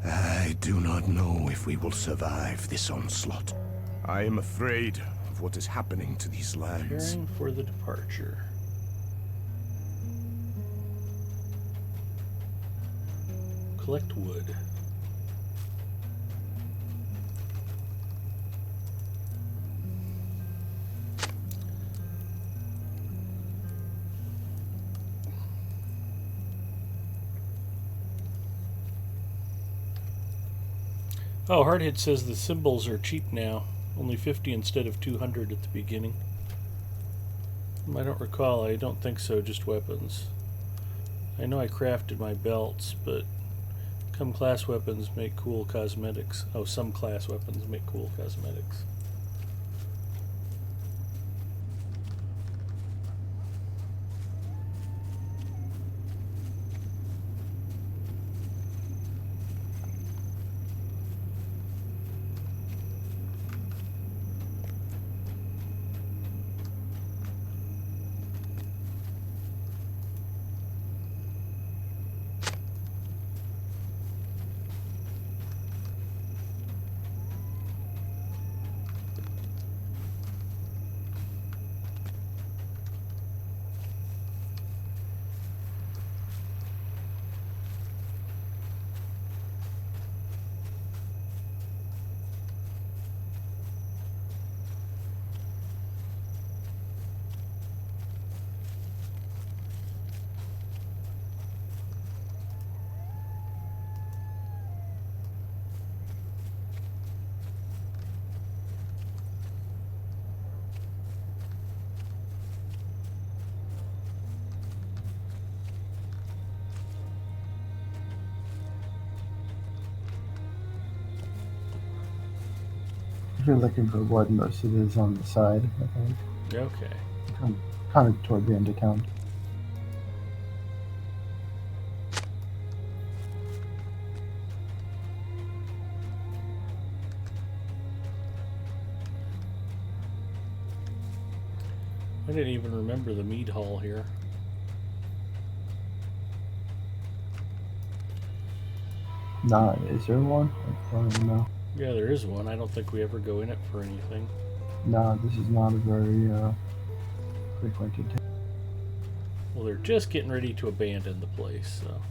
I do not know if we will survive this onslaught. I am afraid of what is happening to these lands. Preparing for the departure. Collect wood. Oh, Hardhead says the symbols are cheap now. Only 50 instead of 200 at the beginning. I don't recall. I don't think so, just weapons. I know I crafted my belts, but some class weapons make cool cosmetics. Oh, some class weapons make cool cosmetics. If you're looking for wood, most of it is on the side, I think. Okay. Kind of toward the end of town. I didn't even remember the mead hall here. Nah, is there one? I don't even know. Yeah, there is one. I don't think we ever go in it for anything. Nah, this is not a very frequented town. Well, they're just getting ready to abandon the place, so.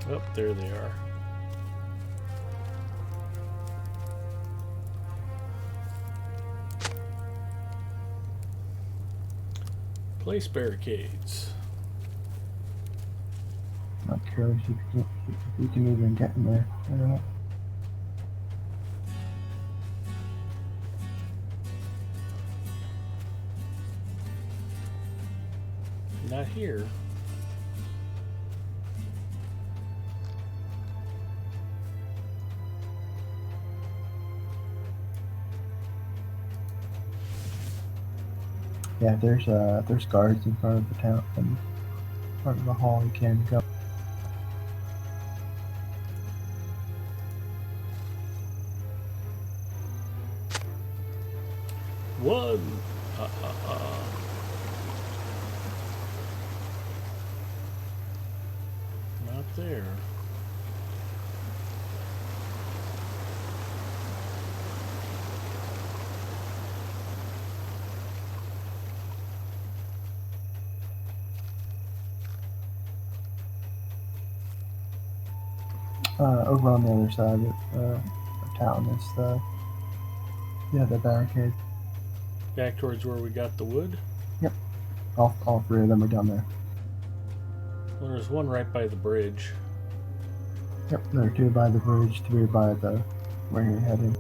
Oh, there they are. Place barricades. Not curious if you can even get in there. I don't know. Not here. Yeah, there's guards in front of the town and front of the hall. You can't go. One. Not there. Over on the other side of town is the barricade. Back towards where we got the wood. Yep. All three of them are down there. Well, there's one right by the bridge. Yep, there are two by the bridge, three by the where you're heading.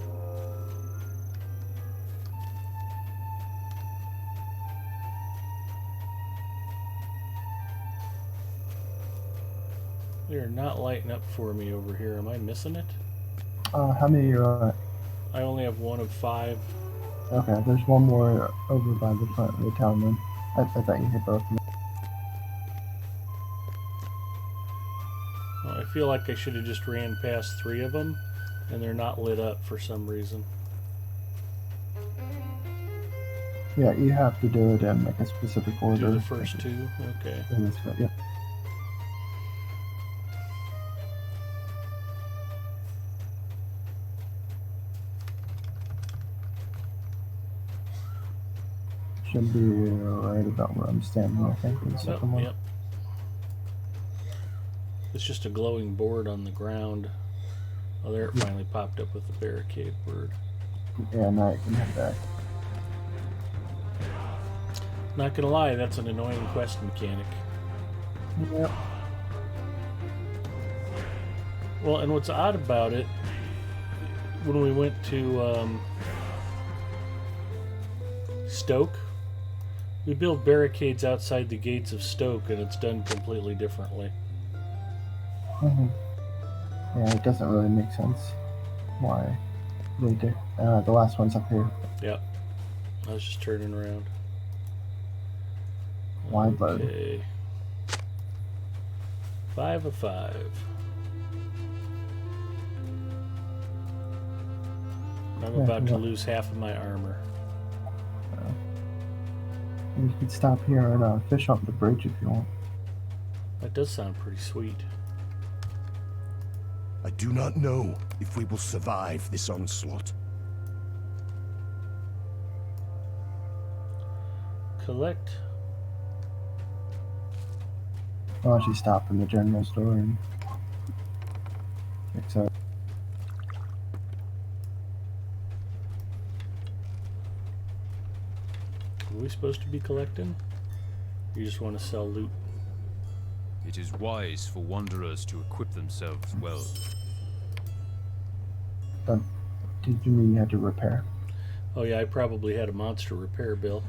They're not lighting up for me over here. Am I missing it? How many are at? I only have one of 5. Okay, there's one more over by the front of the town then. I thought you hit both of them. Well, I feel like I should have just ran past 3 of them, and they're not lit up for some reason. Yeah, you have to do it in like a specific order. Do the first 2? Okay. Yeah. Should be right about where I'm standing, I think, for the second one. Yep. It's just a glowing board on the ground. Oh, there it finally popped up with the barricade word. Yeah, now you can head back. Not gonna lie, that's an annoying quest mechanic. Yep. Well, and what's odd about it, when we went to Stoke, we build barricades outside the gates of Stoke, and it's done completely differently. Yeah, it doesn't really make sense why they did. The last one's up here. Yep. I was just turning around. Wide load. Okay. 5 of 5. I'm about to lose half of my armor. You can stop here and fish off the bridge if you want. That does sound pretty sweet. I do not know if we will survive this onslaught. Collect. I'll actually stop in the general store and fix up. Are we supposed to be collecting? You just want to sell loot? It is wise for wanderers to equip themselves well. Did you mean you had to repair? Oh yeah, I probably had a monster repair bill.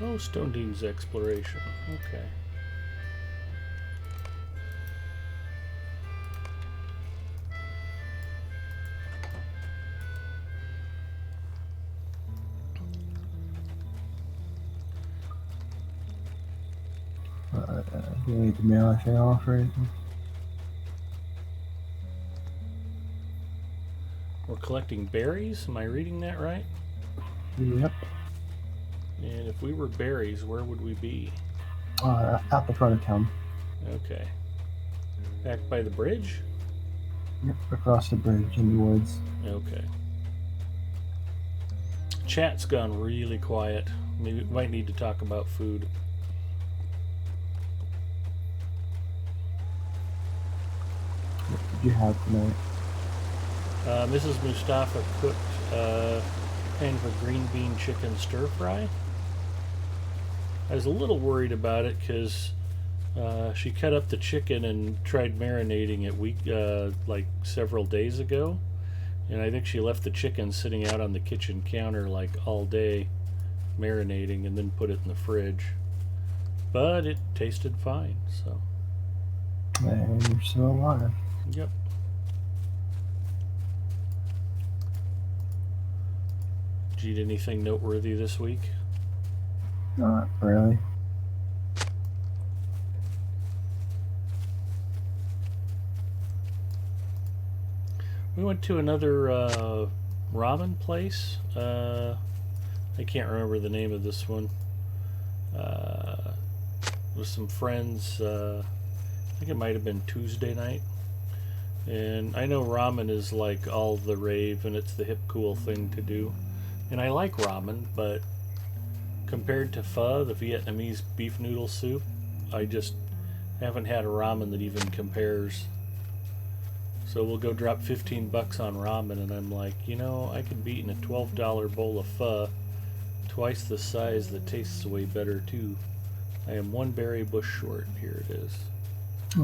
Oh, Stone Dunes exploration. Okay. Do you need to mail anything off or anything? We're collecting berries. Am I reading that right? Yep. And if we were berries, where would we be? Out the front of town. Okay. Back by the bridge? Yep, across the bridge in the woods. Okay. Chat's gone really quiet. Maybe we might need to talk about food. What did you have tonight? Mrs. Mustafa cooked kind of a green bean chicken stir fry. I was a little worried about it because she cut up the chicken and tried marinating it like several days ago, and I think she left the chicken sitting out on the kitchen counter like all day, marinating, and then put it in the fridge. But it tasted fine, so. And you're still alive. Yep. Did you eat anything noteworthy this week? Not really. We went to another ramen place. I can't remember the name of this one. With some friends. I think it might have been Tuesday night. And I know ramen is like all the rave and it's the hip cool thing to do. And I like ramen, but compared to pho, the Vietnamese beef noodle soup, I just haven't had a ramen that even compares. So we'll go drop 15 bucks on ramen, and I'm like, you know, I could be eating a $12 bowl of pho, twice the size that tastes way better too. I am one berry bush short. Here it is.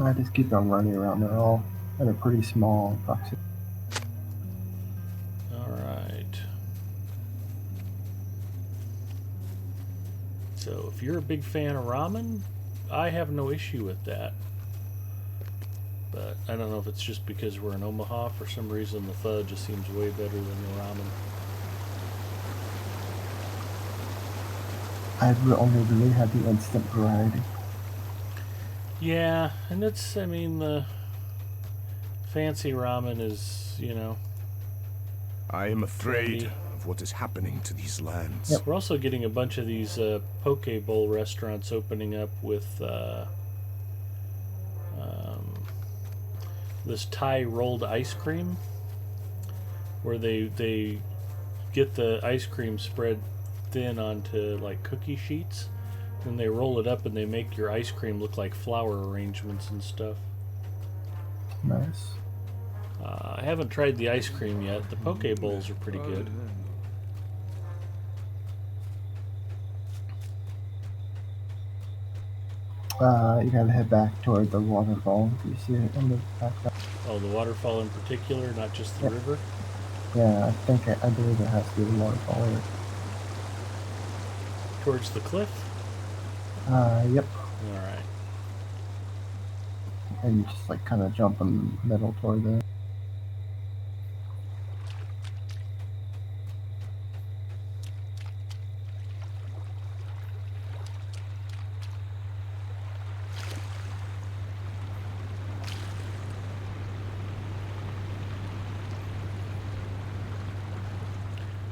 I just keep on running around. They're all at a pretty small proximity. Alright. So if you're a big fan of ramen, I have no issue with that. But I don't know if it's just because we're in Omaha. For some reason, the pho just seems way better than the ramen. I've only really had the instant variety. Yeah, and it's, I mean, the fancy ramen is, you know. I am afraid Trendy. of what is happening to these lands. Yep. We're also getting a bunch of these poke bowl restaurants opening up with this Thai rolled ice cream, where they get the ice cream spread thin onto like cookie sheets, and they roll it up and they make your ice cream look like flower arrangements and stuff. Nice. I haven't tried the ice cream yet. The poke bowls are pretty good. You gotta head back toward the waterfall. Do you see it on the back? Oh, the waterfall in particular, not just the Yep. river? Yeah, I believe it has to be the waterfall. Towards the cliff? Yep. Alright. And you just like kind of jump in the middle toward there.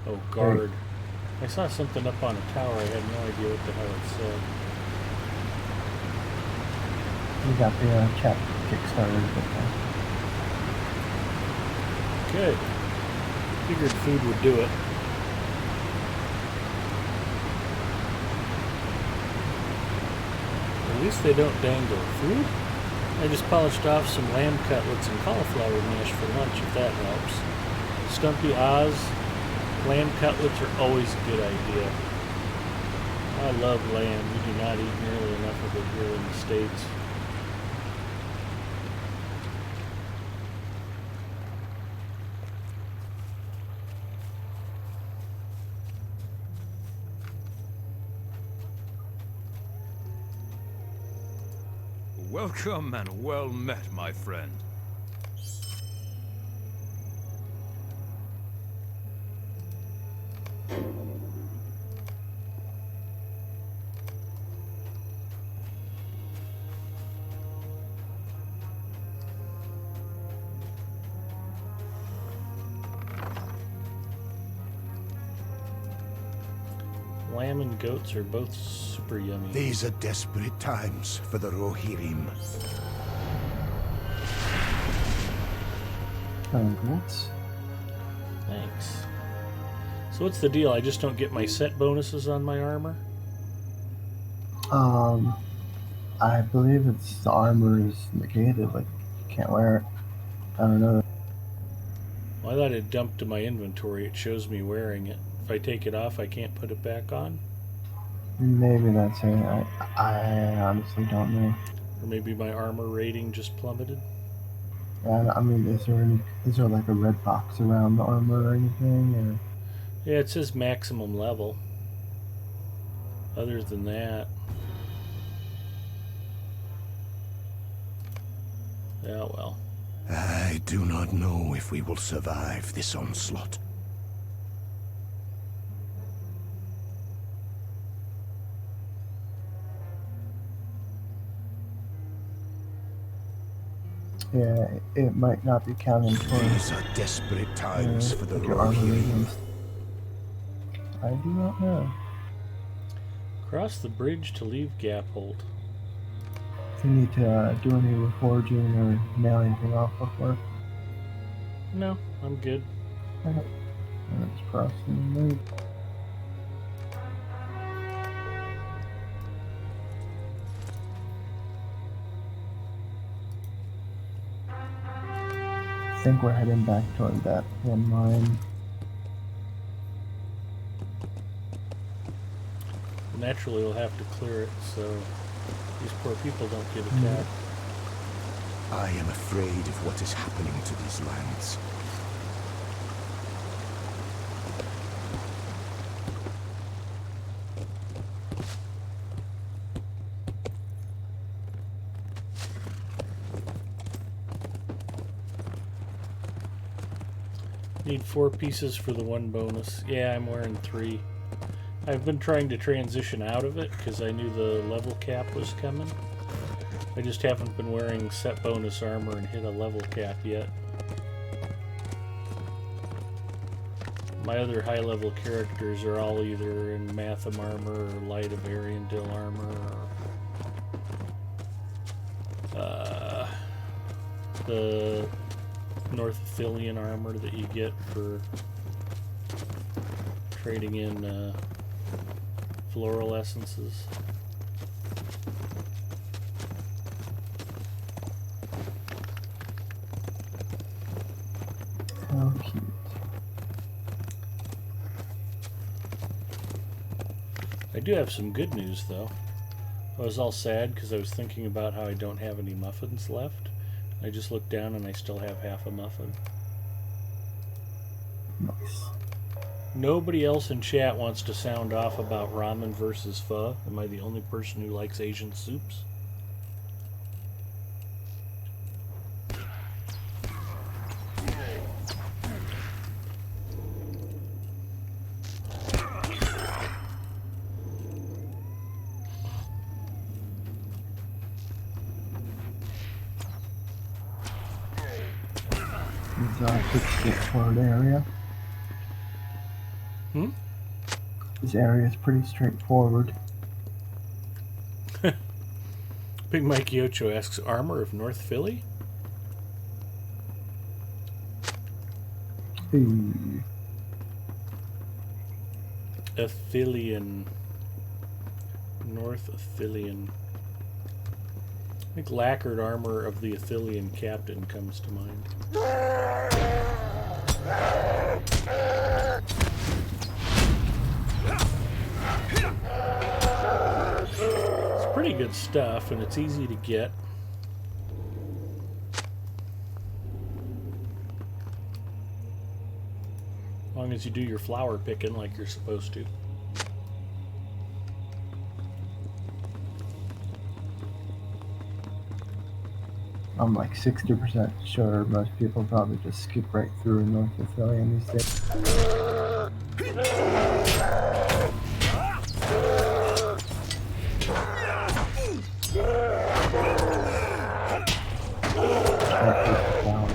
Oh, guard. I saw something up on a tower. I had no idea what the hell it said. You got the chat kickstarted. Good. Figured food would do it. At least they don't dangle food. I just polished off some lamb cutlets and cauliflower mash for lunch, if that helps. Stumpy Oz, lamb cutlets are always a good idea. I love lamb. We do not eat nearly enough of it here in the States. welcome and well met, my friend. Lamb and goats are both super yummy. These are desperate times for the Rohirrim. Congrats. Thanks. So what's the deal? I just don't get my set bonuses on my armor? I believe it's the armor is negated, like you can't wear it. I don't know. Well, I thought it dumped to my inventory. It shows me wearing it. If I take it off, I can't put it back on? Maybe that's it. I honestly don't know. Or maybe my armor rating just plummeted? And I mean, is there like a red box around the armor or anything? Or? Yeah, it says maximum level. Other than that... yeah, well. I do not know if we will survive this onslaught. Yeah, it might not be counting towards These are desperate times for the like your armor Rohirrim. ratings. I do not know. Cross the bridge to leave Gaphold. Do you need to do any reforging or nail anything off before? No, I'm good. Okay. Let's cross and move. I think we're heading back toward that one line. Naturally, we'll have to clear it, so these poor people don't get attacked. I am afraid of what is happening to these lands. Need 4 pieces for the 1 bonus. Yeah, I'm wearing 3. I've been trying to transition out of it because I knew the level cap was coming. I just haven't been wearing set bonus armor and hit a level cap yet. My other high level characters are all either in Matham armor or Light of Ariandil armor or the North Athelian armor that you get for trading in floral essences. How cute. I do have some good news though. I was all sad because I was thinking about how I don't have any muffins left. I just looked down and I still have half a muffin. Nice. Nobody else in chat wants to sound off about ramen versus pho. Am I the only person who likes Asian soups? It's a pretty straightforward area. This area is pretty straightforward. Big Mike Yocho asks, armor of North Philly? Ooh. Athelian. North Athelian. I think lacquered armor of the Athelian captain comes to mind. It's pretty good stuff and it's easy to get. As long as you do your flower picking like you're supposed to. I'm like 60% sure most people probably just skip right through North Ithilien these days. That takes balance.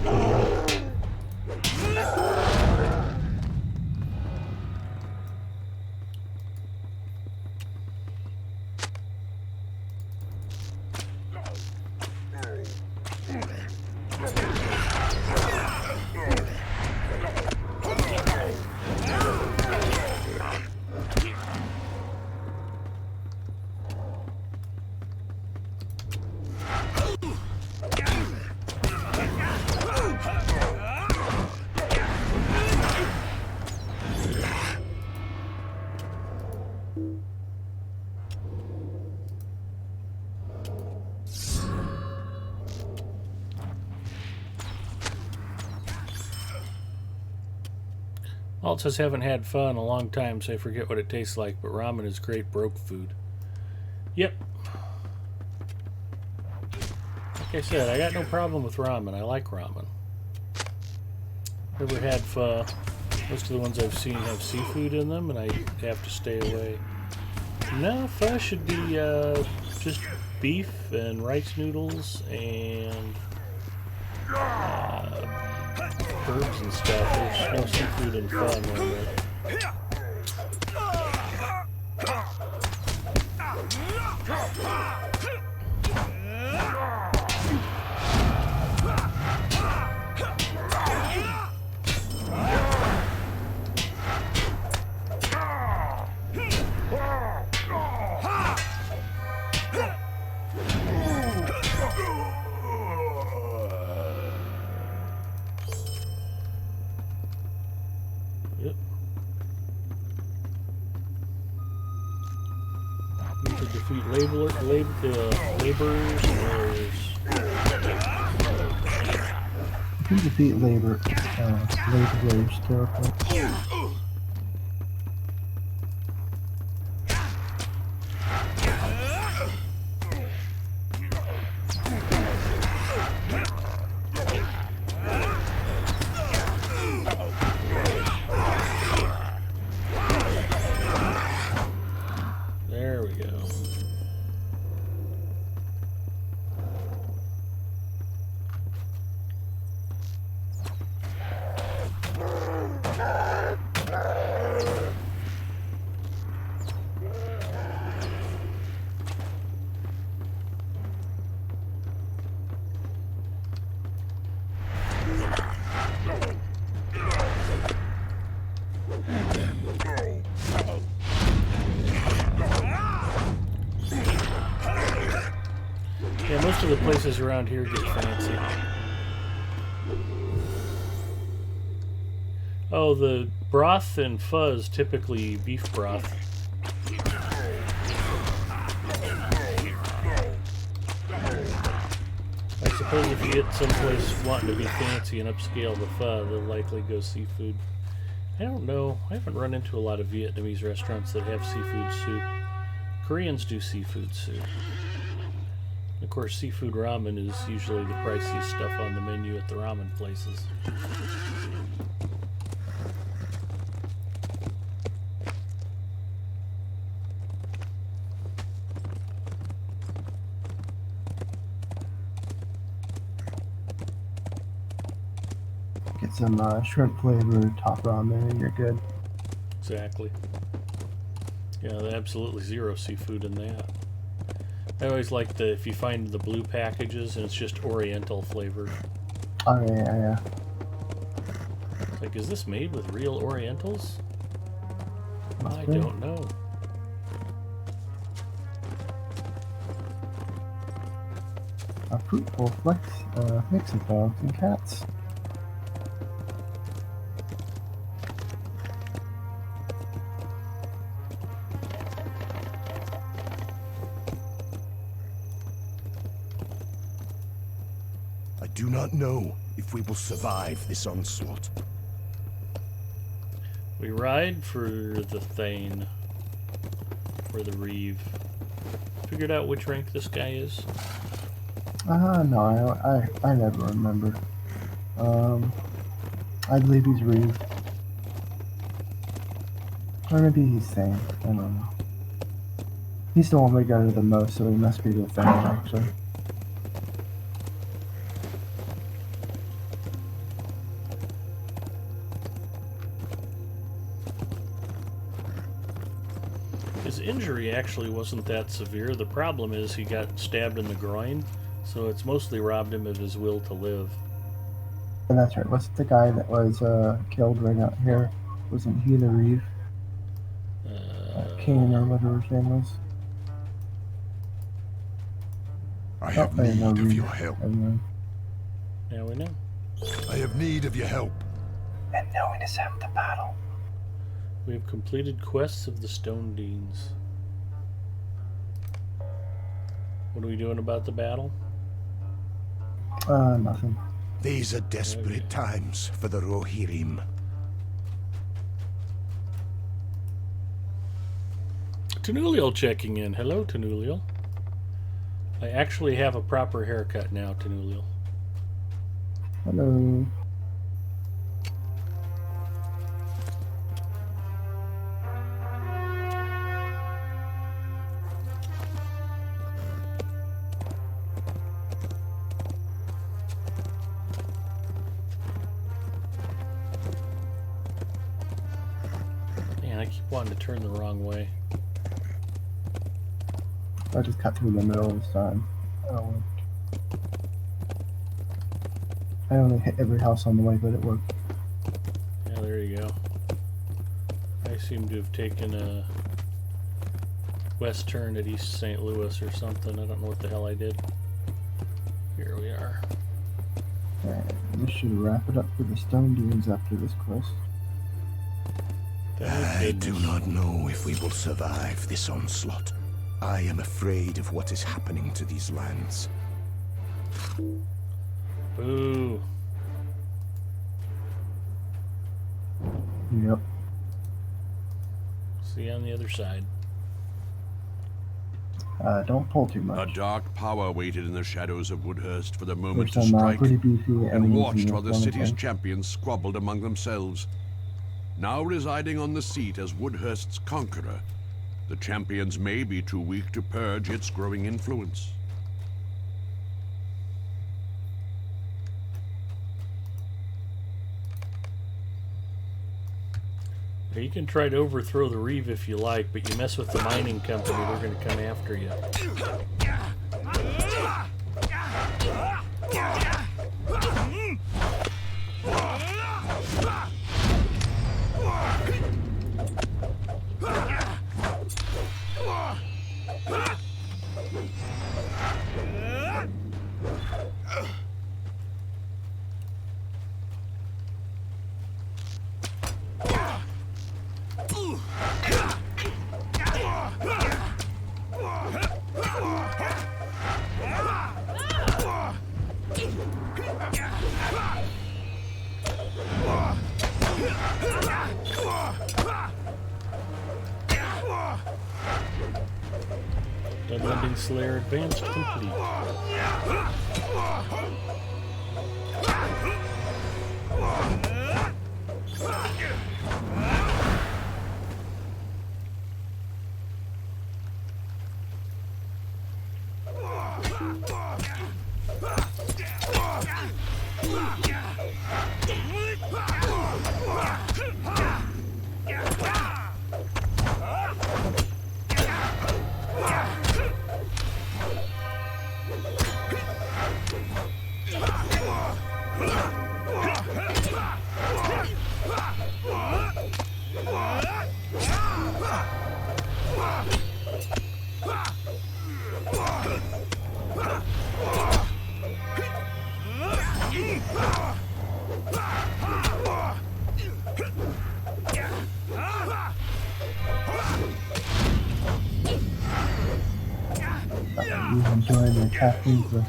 Alt says haven't had pho in a long time, so I forget what it tastes like, but ramen is great broke food. Yep. Like I said, I got no problem with ramen. I like ramen. Never had pho. Most of the ones I've seen have seafood in them, and I have to stay away. No, pho should be just beef and rice noodles and herbs and stuff. There's no seafood in pho normally. Yep. Need to defeat laborers. You can defeat laborers territory. There we go. Yeah, most of the places around here get fancy. Oh, the broth and pho is typically beef broth. I suppose if you get someplace wanting to be fancy and upscale the pho, they'll likely go seafood. I don't know. I haven't run into a lot of Vietnamese restaurants that have seafood soup. Koreans do seafood soup. Of course, seafood ramen is usually the priciest stuff on the menu at the ramen places. Get some shrimp flavored top ramen and you're good. Exactly. Yeah, absolutely zero seafood in that. I always like if you find the blue packages and it's just Oriental flavored. Oh yeah. It's like, is this made with real Orientals? Must I be. don't know. A fruitful flex mix of dogs and cats. I do not know if we will survive this onslaught. We ride for the Thane. For the Reeve. Figured out which rank this guy is? No, I never remember. Um, I believe he's Reeve. Or maybe he's Sam. I don't know. He's the one we go to the most, so he must be the fan, actually. His injury actually wasn't that severe. The problem is he got stabbed in the groin, so it's mostly robbed him of his will to live. And that's right. What's the guy that was killed right out here? Wasn't he the Reeve? Kane or whatever his name was. I have I didn't know need of Reeve. your help. Never mind. Now we know. I have need of your help. And knowing is half the battle. We have completed quests of the Stone Deans. What are we doing about the battle? Nothing. These are desperate times for the Rohirrim. Tenuliel checking in. Hello, Tenuliel. I actually have a proper haircut now, Tenuliel. Hello. Man, I keep wanting to turn the wrong way. I just cut through the middle this time. Oh, I only hit every house on the way, but it worked. Yeah, there you go. I seem to have taken a west turn at East St. Louis or something. I don't know what the hell I did. Here we are. Alright, this should wrap it up for the Stone Dunes after this quest. Thank I do goodness. not know if we will survive this onslaught. I am afraid of what is happening to these lands. Boo. Yep. See you on the other side. Don't pull too A much. dark power waited in the shadows of Woodhurst for the moment There's to some strike, pretty beefy and enemies in watched this while the one, I city's think. champions squabbled among themselves. Now residing on the seat as Woodhurst's conqueror, the champions may be too weak to purge its growing influence. Now, you can try to overthrow the Reeve if you like, but you mess with the mining company, they're going to come after you. Bloodlending Slayer Advanced complete. You enjoy the caffeine with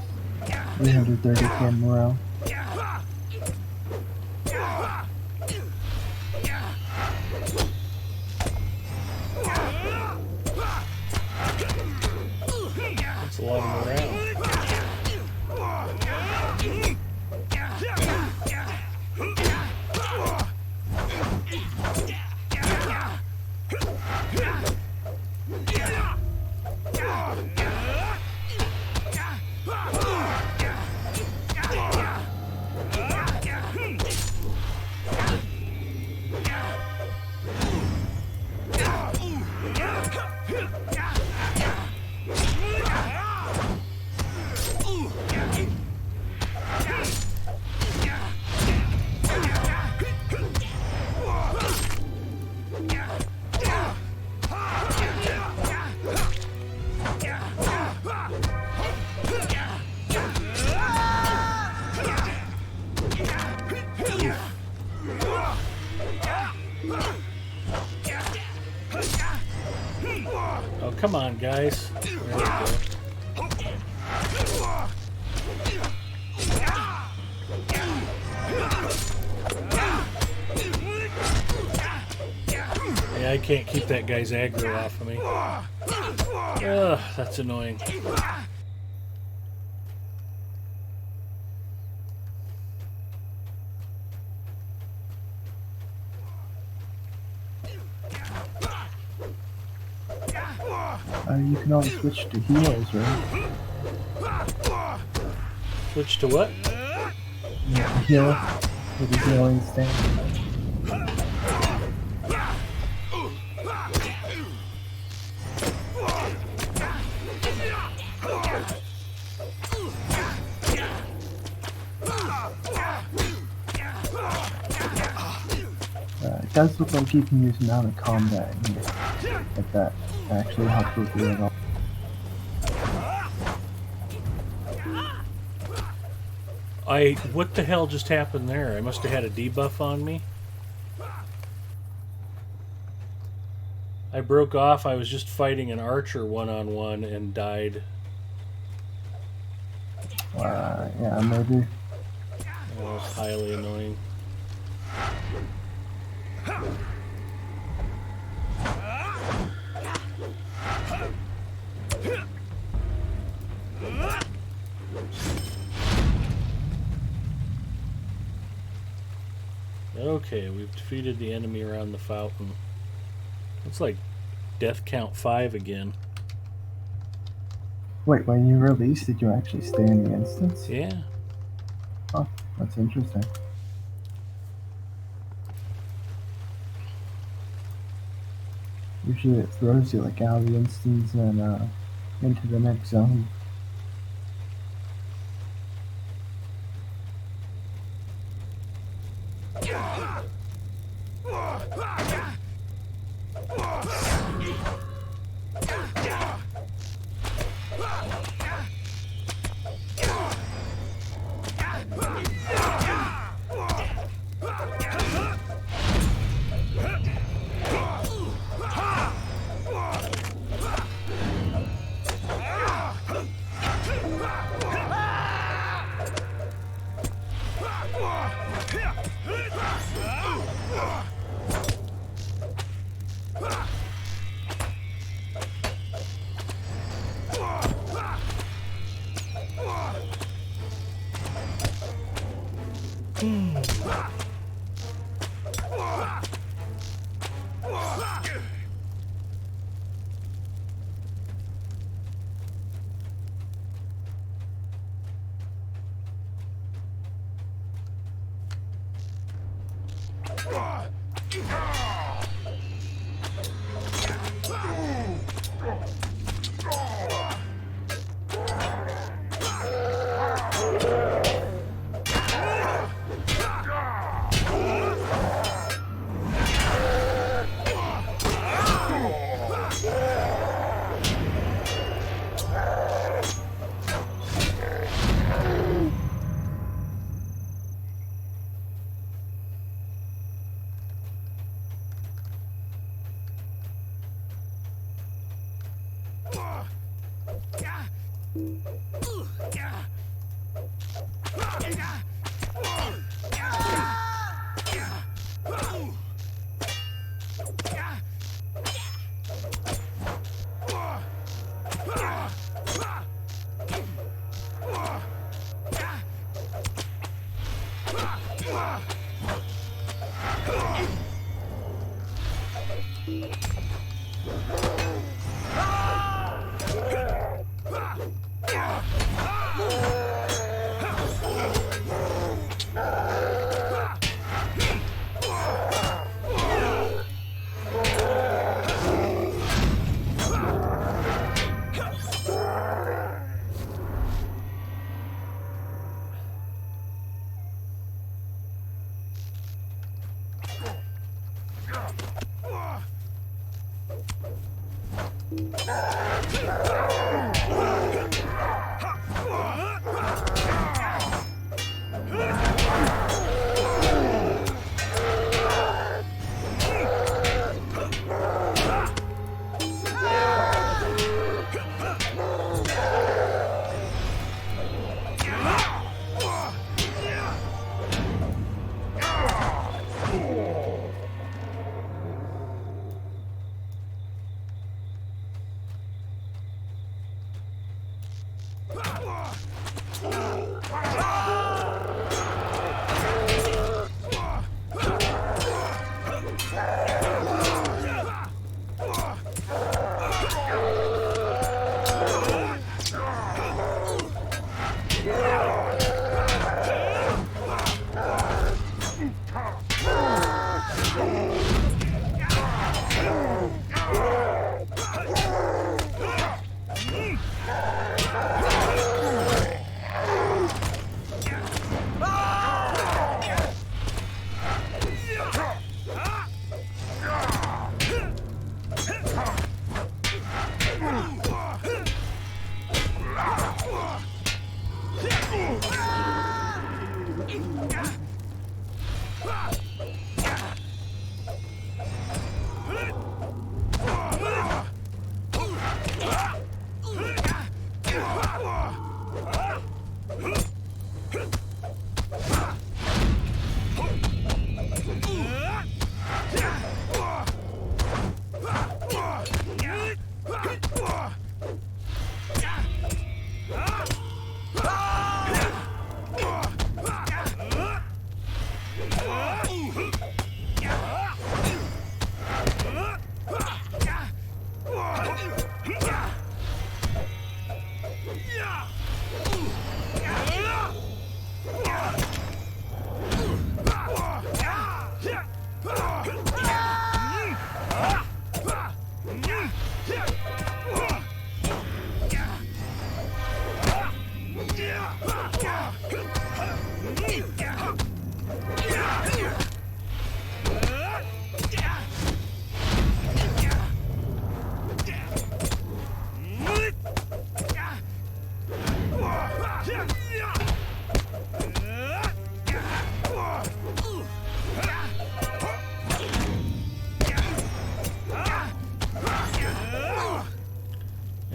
330 morale. That's a lot of morale. Oh, come on, guys. There we go. Yeah, I can't keep that guy's aggro off of me. Ugh, that's annoying. You can always switch to healers, right? Switch to what? Yeah, heal with the healing stand. It does look like you can use amount of combat in here. Like that actually helps with the level. What the hell just happened there? I must have had a debuff on me. I broke off. I was just fighting an archer one-on-one and died. Yeah, maybe. That was highly annoying. Okay, we've defeated the enemy around the fountain. Looks like death count 5 again. Wait, when you release, did you actually stay in the instance? Yeah. Oh, that's interesting. Usually it throws you like out of the instance and into the next zone.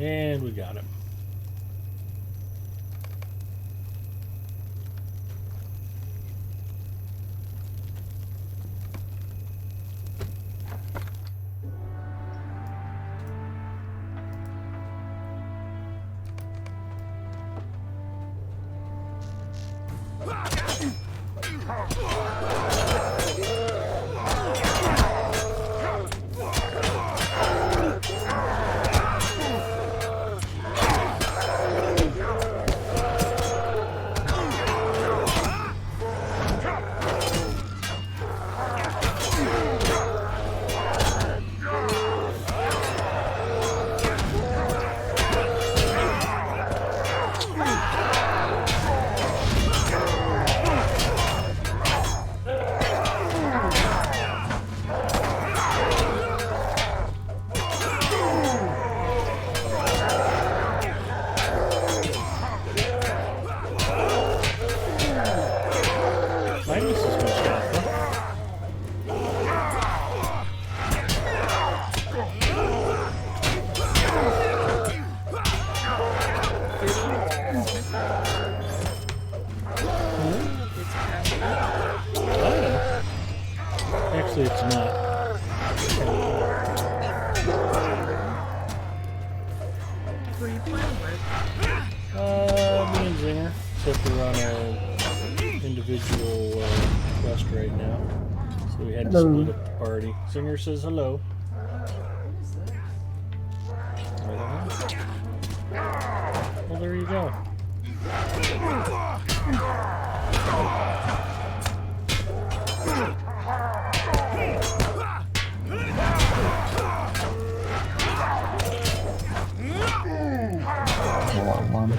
And we got him. Hi, Mrs. Mustafa. It's past that. Actually, it's not. What are you playing with? Me and Zinger. Except we're on a individual quest right now. So we had to Hello. split up the party. Zinger says hello. I don't know. Well, there you go. One.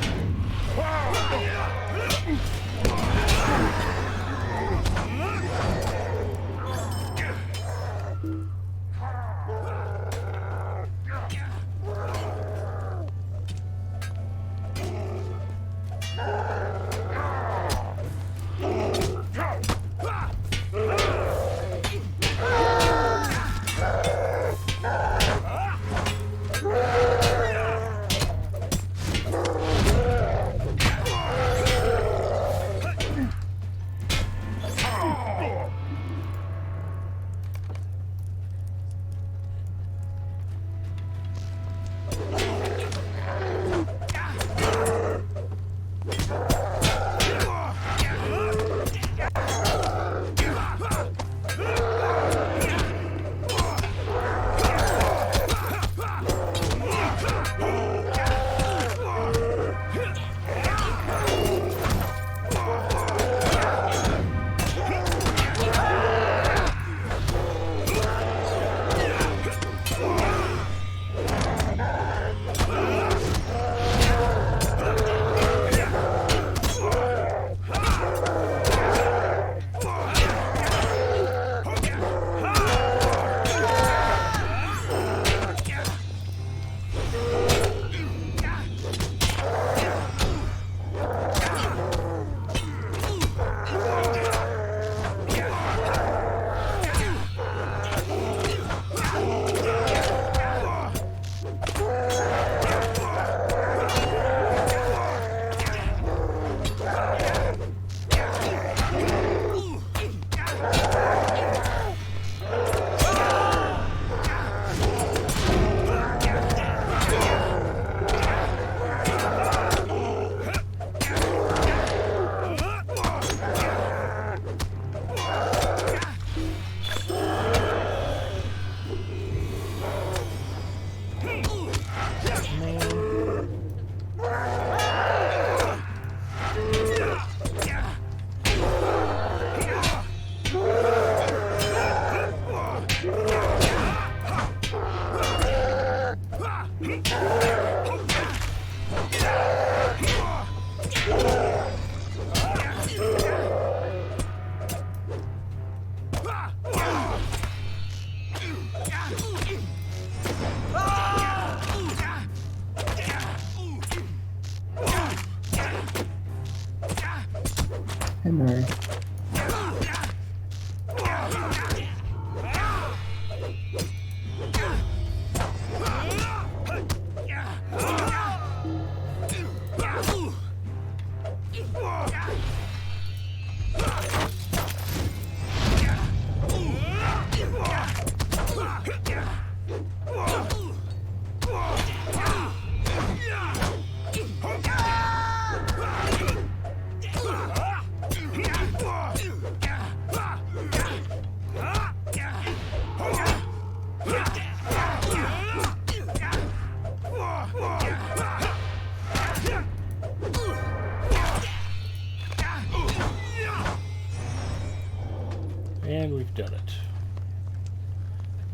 Hey, Mary.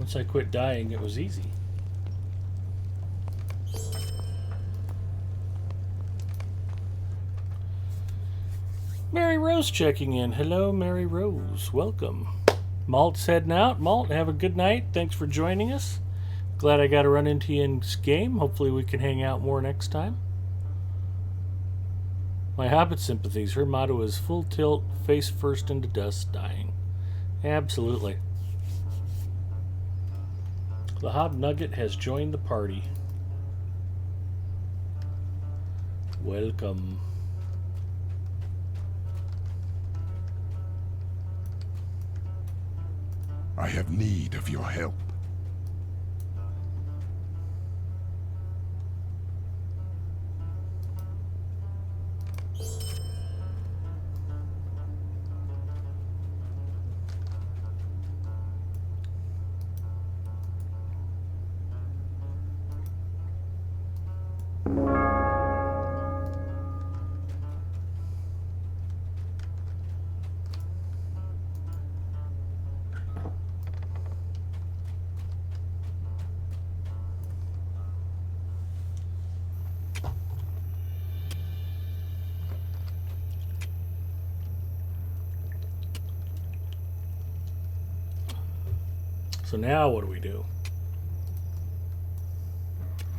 Once I quit dying, it was easy. Mary Rose checking in. Hello, Mary Rose. Welcome. Malt's heading out. Malt, have a good night. Thanks for joining us. Glad I got to run into you in this game. Hopefully we can hang out more next time. My Hobbit sympathies. Her motto is full tilt, face first into dust, dying. Absolutely. The Hobnugget has joined the party. Welcome. I have need of your help. So now what do we do?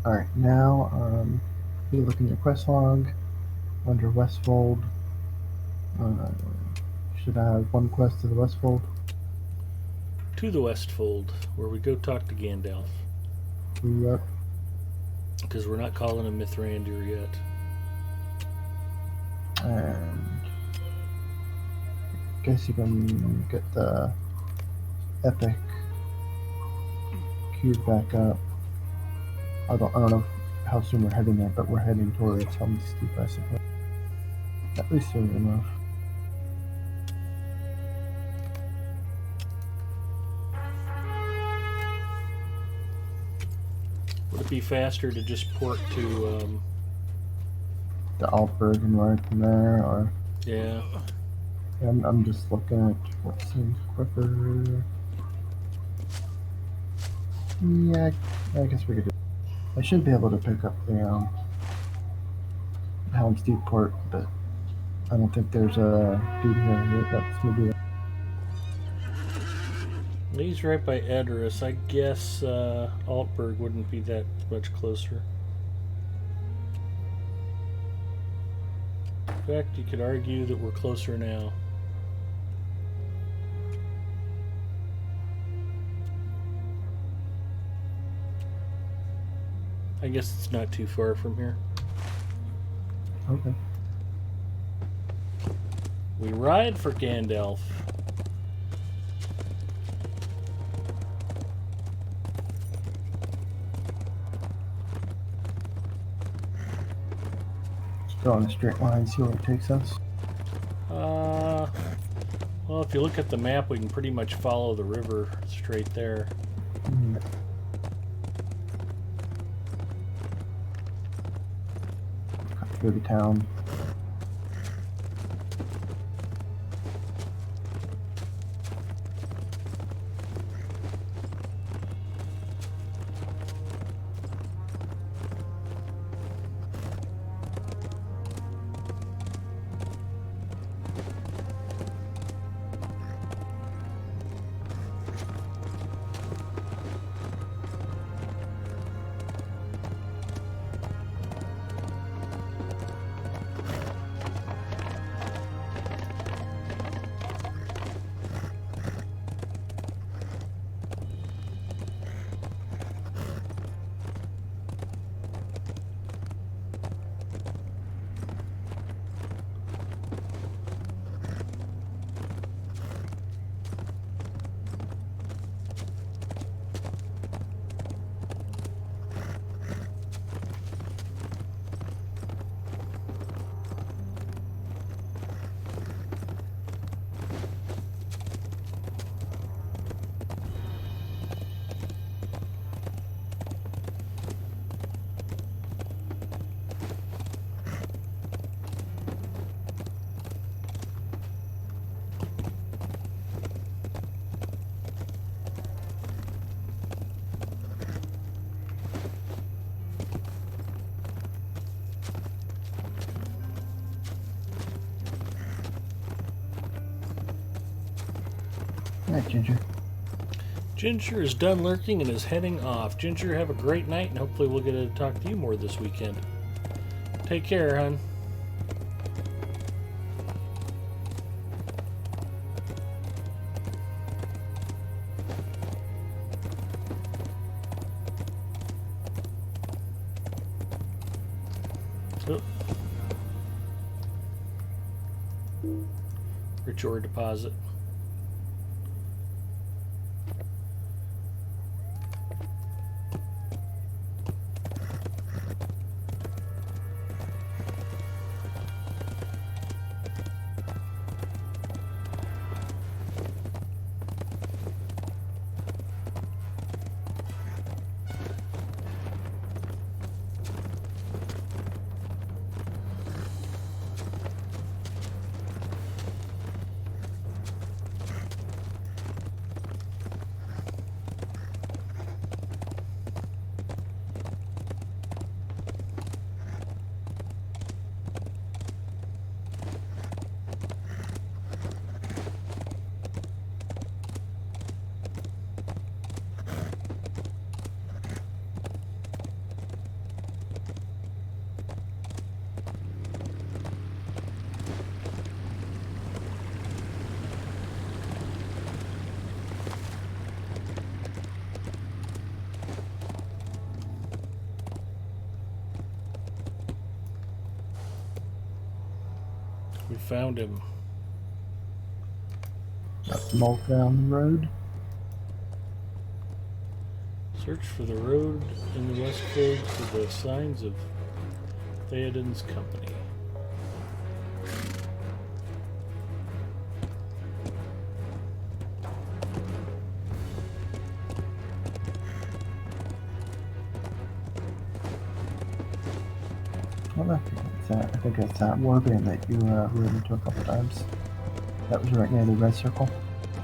Alright, now, you look in your quest log, under Westfold. Should I have one quest to the Westfold? To the Westfold, where we go talk to Gandalf. Yep. Because we're not calling him Mithrandir yet. And guess you can get the epic cube back up. I don't know how soon we're heading there, but we're heading towards Helm's Deep, I suppose. At least soon enough. Would it be faster to just port to, The Altberg and ride from there, or yeah. I'm just looking at what seems quicker. Yeah, I guess we could do. I should be able to pick up the Helm's Deep port, but I don't think there's a dude here that lets me do it. He's right by Edoras. I guess Altberg wouldn't be that much closer. In fact, you could argue that we're closer now. I guess it's not too far from here. Okay. We ride for Gandalf. Just go on a straight line, see where it takes us. Well, if you look at the map, we can pretty much follow the river straight there. Mm. Go to town. Night, Ginger. Ginger is done lurking and is heading off. Ginger, have a great night, and hopefully we'll get to talk to you more this weekend. Take care, hon. Oh. Rich ore deposit. We found him. Got Mole down the road. Search for the road in the West Cove for the signs of Theoden's company. Well, I think that's that warband that you rode into a couple times. That was right near the red circle.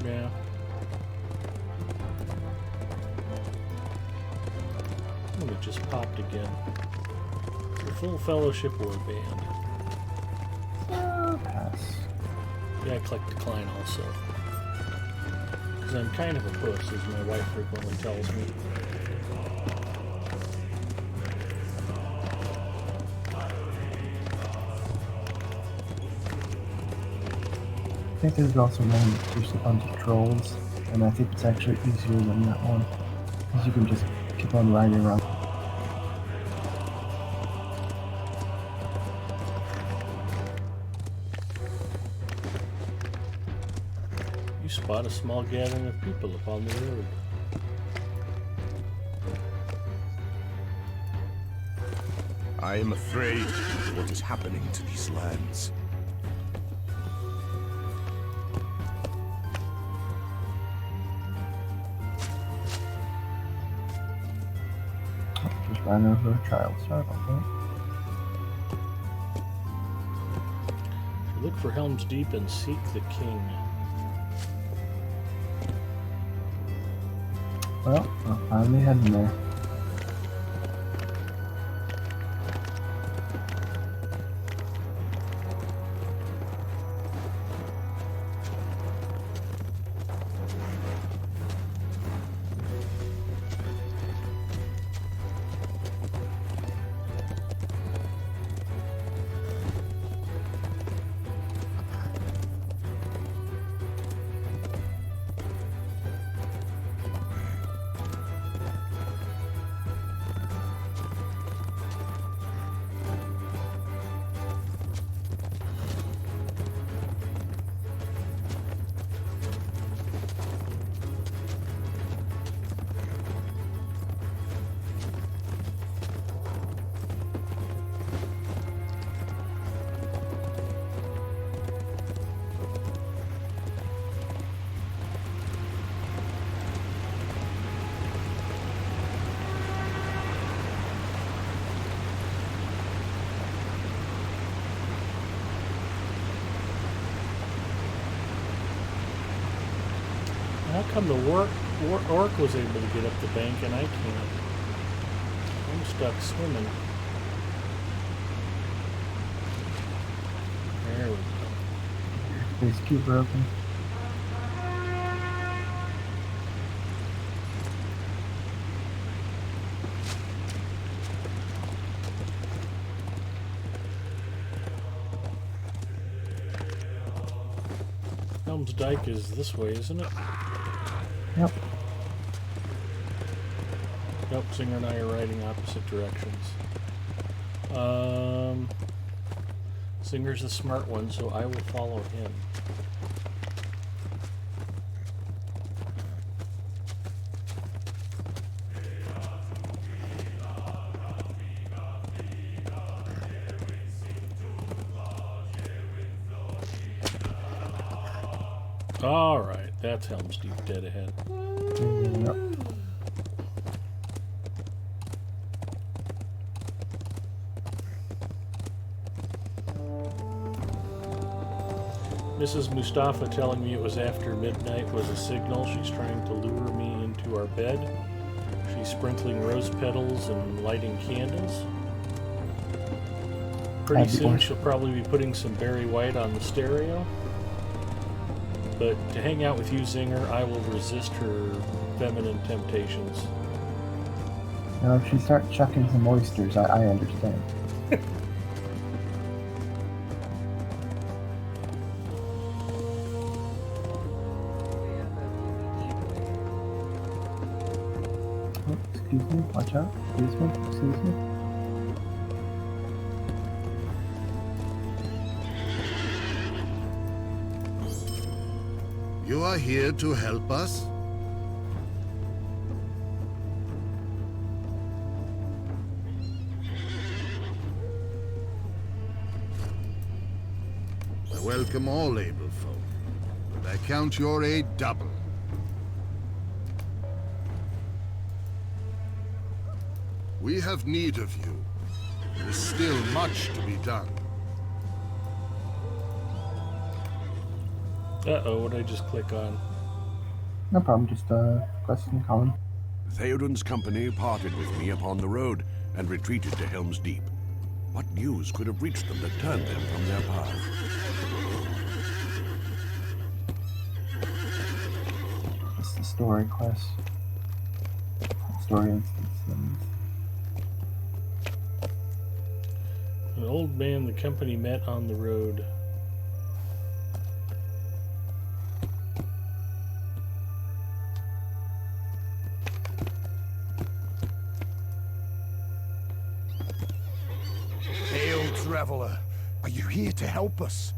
Yeah. Oh, it just popped again. The full fellowship warband. Pass. Yeah, I click decline also. Because I'm kind of a puss, as my wife frequently tells me. I think there's also one that's just a bunch of trolls, and I think it's actually easier than that one. Because you can just keep on riding around. You spot a small gathering of people upon the road. I am afraid of what is happening to these lands. Just ran over a child. Sorry about that. Look for Helm's Deep and seek the king. Well, I'm finally heading there. How come the orc was able to get up the bank and I can't? I'm stuck swimming. There we go. Please keep broken. Helm's Dyke is this way, isn't it? Yep. Nope, Singer and I are riding opposite directions. Singer's the smart one, so I will follow him. Alright, that's Helm's Deep dead ahead. Yep. Mrs. Mustafa telling me it was after midnight was a signal. She's trying to lure me into our bed. She's sprinkling rose petals and lighting candles. Pretty soon she'll probably be putting some Barry White on the stereo. But to hang out with you, Zinger, I will resist her feminine temptations. Now, if she starts chucking some oysters, I understand. Oh, excuse me, watch out. Excuse me. You are here to help us? I welcome all able folk, but I count your aid double. We have need of you. There is still much to be done. Uh-oh, what did I just click on? No problem, just question Colin. Theoden's company parted with me upon the road and retreated to Helm's Deep. What news could have reached them that turned them from their path? It's the story quest. Story instance. An old man the company met on the road. Hail, traveler. Are you here to help us?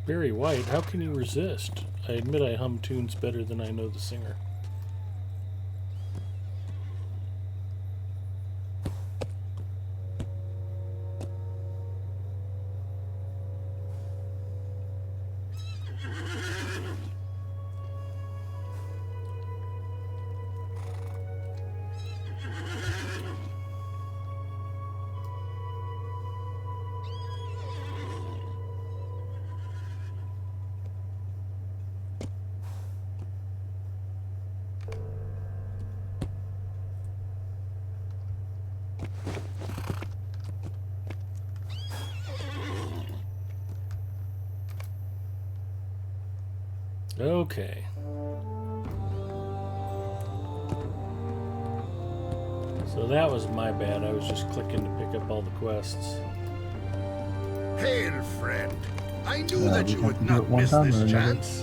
Barry White, how can you resist? I admit I hum tunes better than I know the singer. Okay. So that was my bad. I was just clicking to pick up all the quests. Hail, friend. I knew Yeah, that we you have would to do it not one miss time this or another. chance.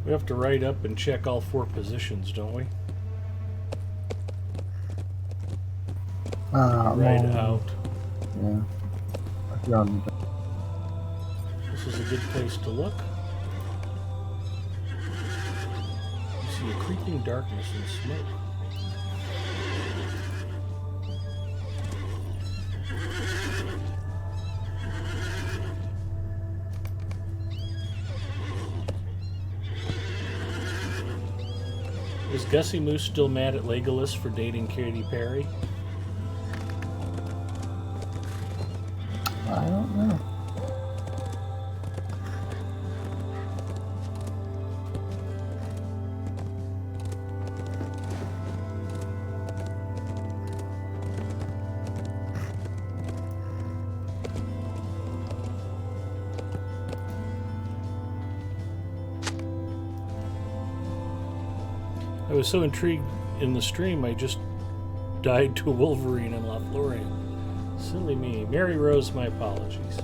We have to ride up and check all 4 positions, don't we? Ride well, out. Yeah. If you're on the This is a good place to look. You see a creeping darkness and smoke. Is Gussie Moose still mad at Legolas for dating Katy Perry? I don't know. I was so intrigued in the stream, I just died to a Wolverine in Lothlorien. Silly me. Mary Rose, my apologies.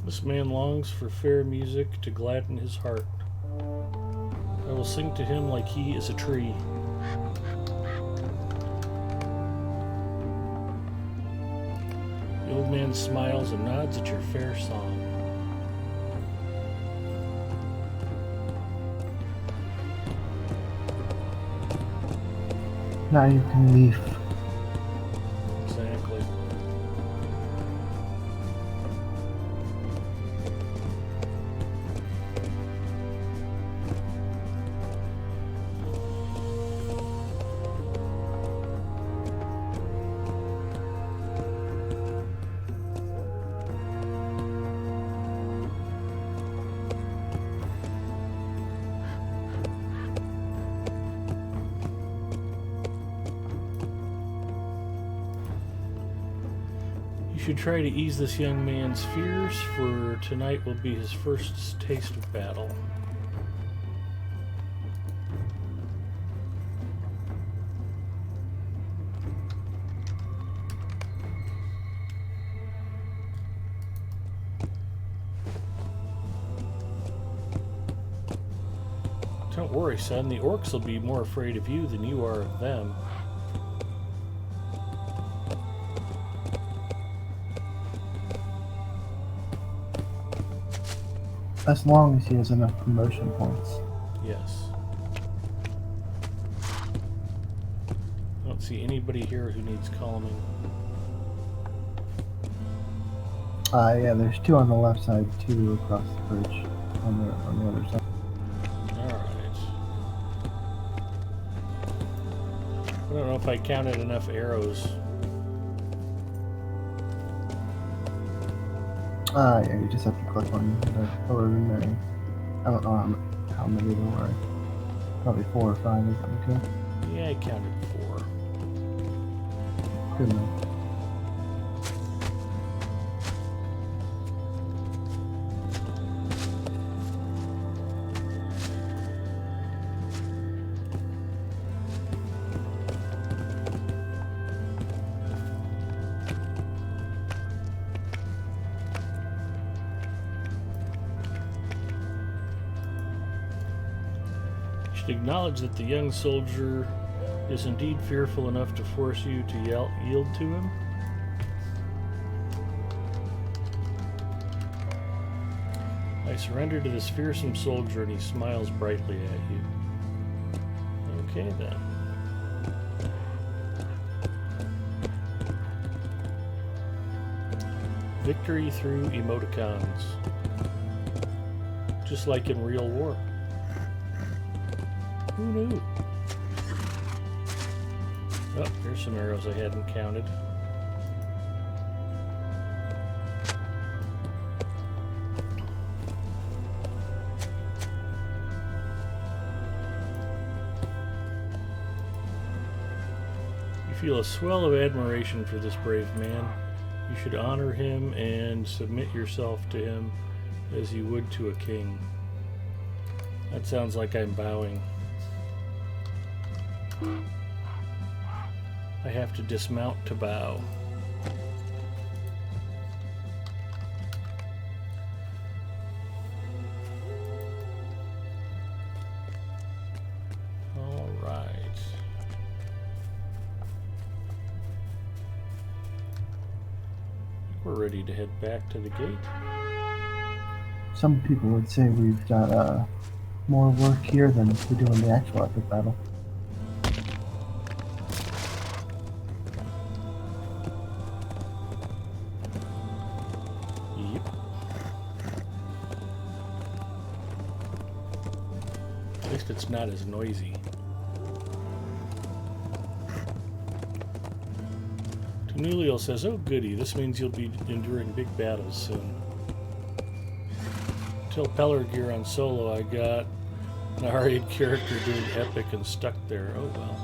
This man longs for fair music to gladden his heart. I will sing to him like he is a tree. The old man smiles and nods at your fair song. Now you can leave. Exactly. should try to ease this young man's fears, for tonight will be his first taste of battle. Don't worry, son. The orcs will be more afraid of you than you are of them. As long as he has enough promotion points. Yes. I don't see anybody here who needs calming. Yeah, there's 2 on the left side, 2 across the bridge on the other side. Alright. I don't know if I counted enough arrows. Yeah, you just have to click on the lower menu. I don't know how many there were. Probably 4 or 5 or something. Okay. Yeah, I counted 4. Good enough. Acknowledge that the young soldier is indeed fearful enough to force you to yield to him. I surrender to this fearsome soldier, and he smiles brightly at you. Okay then. Victory through emoticons. Just like in real war. Who knew? Oh, there's some arrows I hadn't counted. You feel a swell of admiration for this brave man. You should honor him and submit yourself to him as you would to a king. That sounds like I'm bowing. I have to dismount to bow. All right. We're ready to head back to the gate. Some people would say we've got more work here than we do in the actual epic battle. Yep. At least it's not as noisy. Tanulio says, "Oh goody, this means you'll be enduring big battles soon." Until Pelargear on solo, I got an R8 character doing epic and stuck there. Oh well.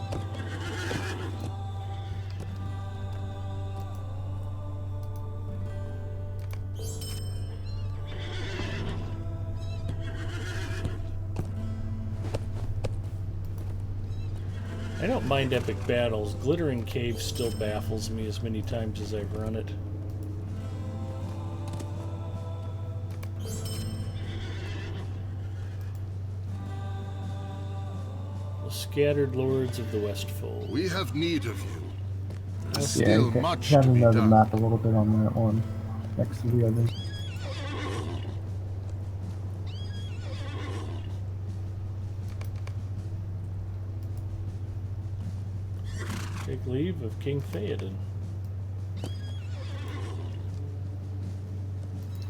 I don't mind epic battles. Glittering Cave still baffles me as many times as I've run it. The Scattered Lords of the Westfold. We have need of you. There's Yeah, still you can much have to be another done. map a little bit on that one next to the others. Take leave of King Theoden.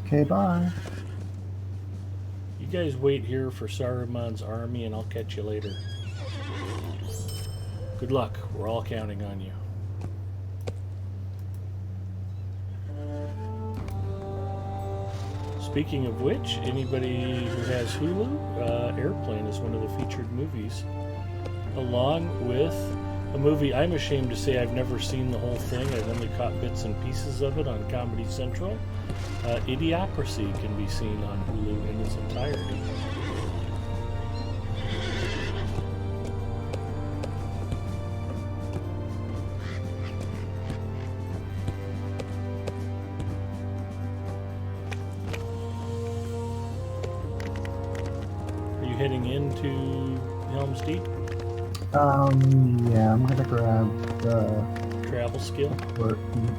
Okay, bye. You guys wait here for Saruman's army and I'll catch you later. Good luck. We're all counting on you. Speaking of which, anybody who has Hulu, Airplane is one of the featured movies, along with A movie I'm ashamed to say I've never seen the whole thing. I've only caught bits and pieces of it on Comedy Central. Idiocracy can be seen on Hulu in its entirety. Are you heading into Helm's Deep? Yeah, I'm gonna grab the Travel skill? work and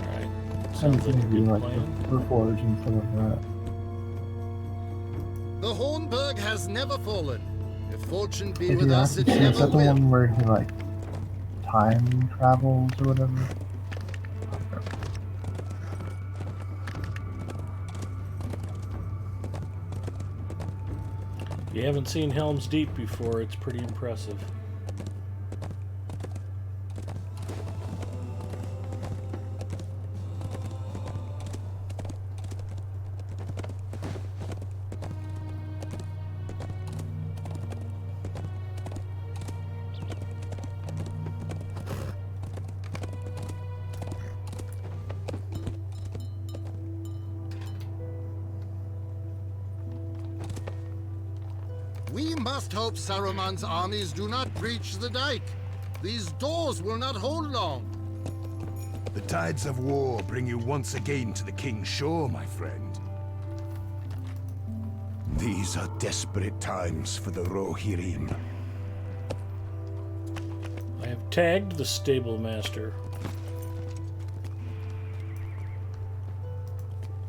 Alright. I'm Sounds like a gonna do good like plan. the forge instead of that. The Hornburg has never fallen. If fortune be with us, it Idiocracy, is never that the will. one where he like time travels or whatever? If you haven't seen Helm's Deep before, it's pretty impressive. We must hope Saruman's armies do not breach the dike. These doors will not hold long. The tides of war bring you once again to the King's Shore, my friend. These are desperate times for the Rohirrim. I have tagged the stable master.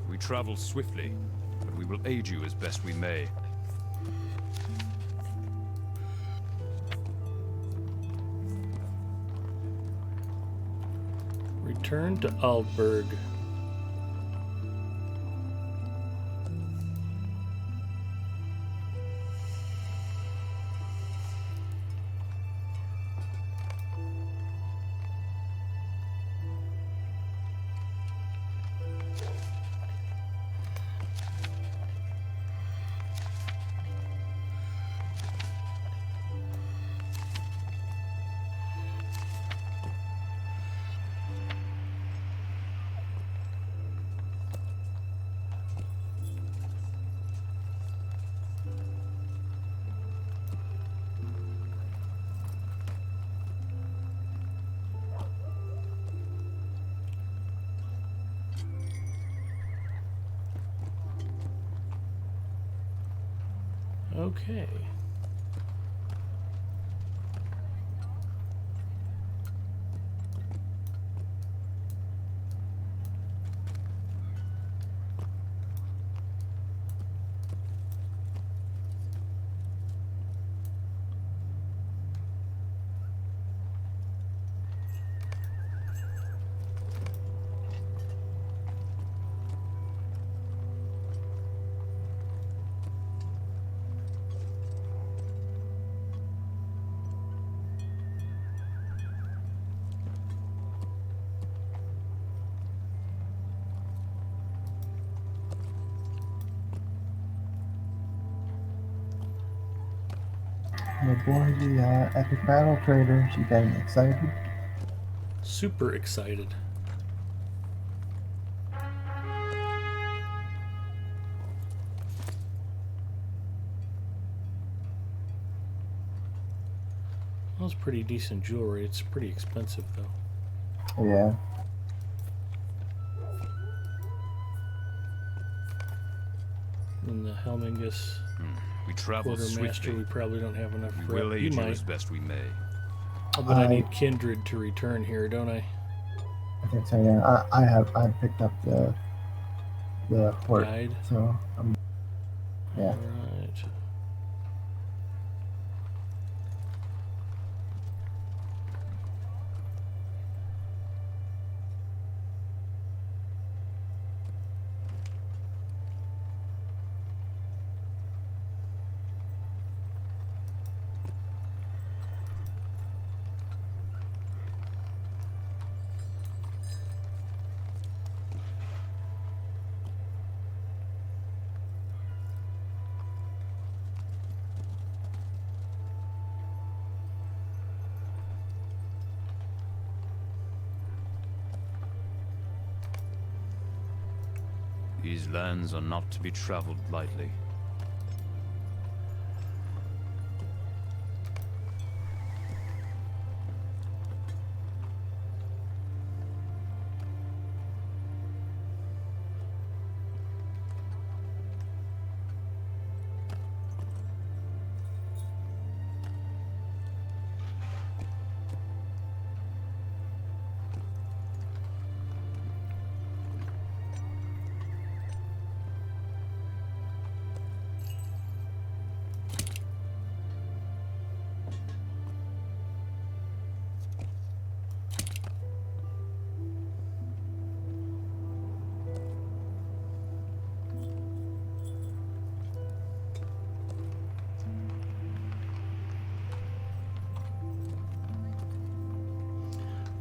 We travel swiftly, but we will aid you as best we may. Return to Aldburg. Okay. Oh boy, the epic battle traders, you getting excited? Super excited. Well, it's pretty decent jewelry. It's pretty expensive, though. Yeah. And the Helmingus We travel Quartermaster, swiftly. we probably don't have enough We for will it. aid You you might. as best we may. But I need Kindred to return here, don't I? I think so. Yeah, I picked up the work, Guide. so yeah. Alright. These lands are not to be traveled lightly.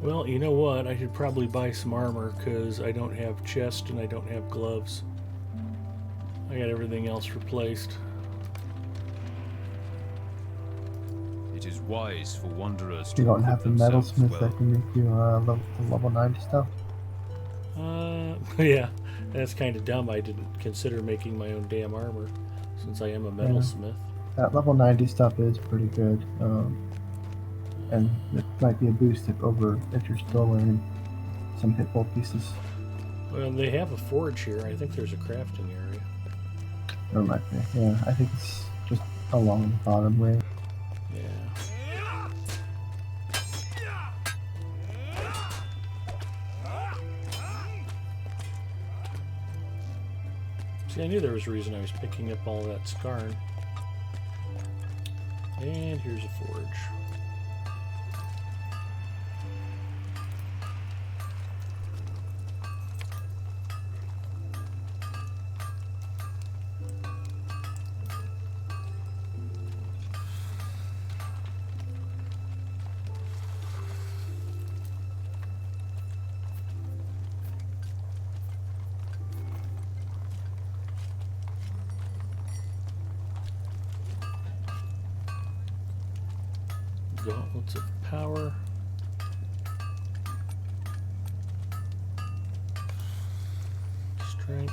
Well, you know what? I should probably buy some armor because I don't have chest and I don't have gloves. I got everything else replaced. It is wise for wanderers You to don't equip have the themselves metalsmith well. that can make you level 90 stuff. Yeah, that's kind of dumb. I didn't consider making my own damn armor since I am a metalsmith. That level 90 stuff is pretty good. And it might be a boost if you're still learning some hitful pieces. Well, they have a forge here. I think there's a crafting area. Or might be. Yeah, I think it's just along the bottom way. Yeah. See, I knew there was a reason I was picking up all that scarn. And here's a forge. Gauntlets of power. Strength.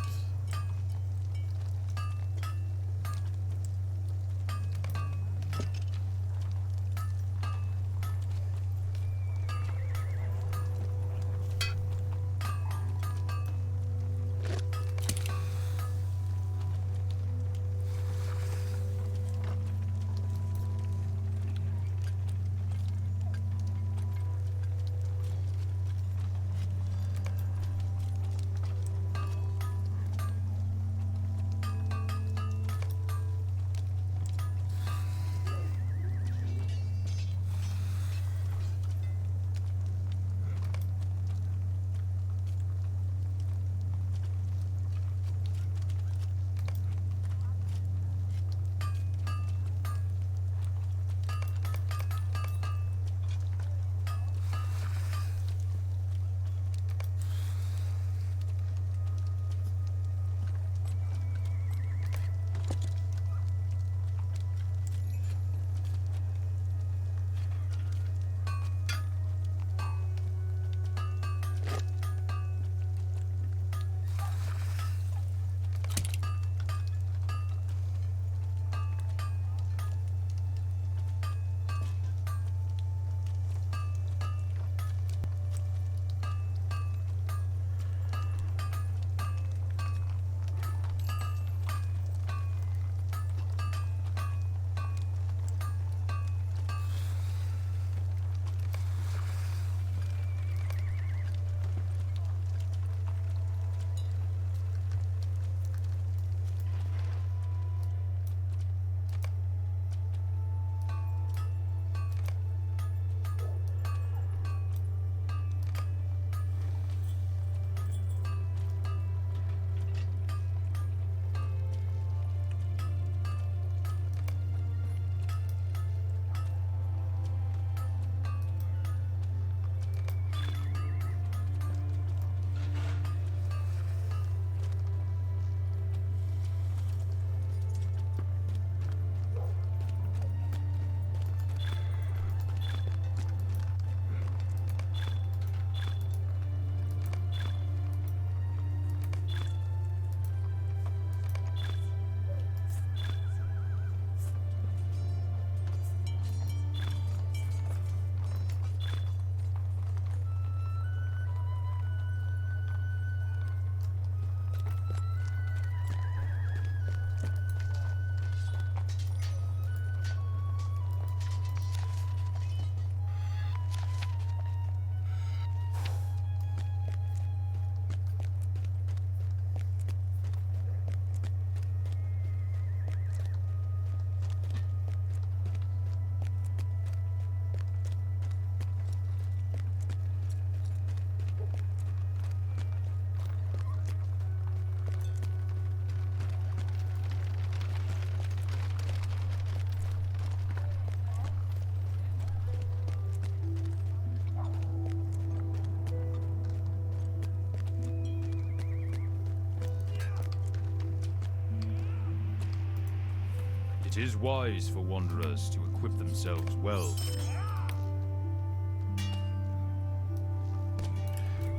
It is wise for wanderers to equip themselves well.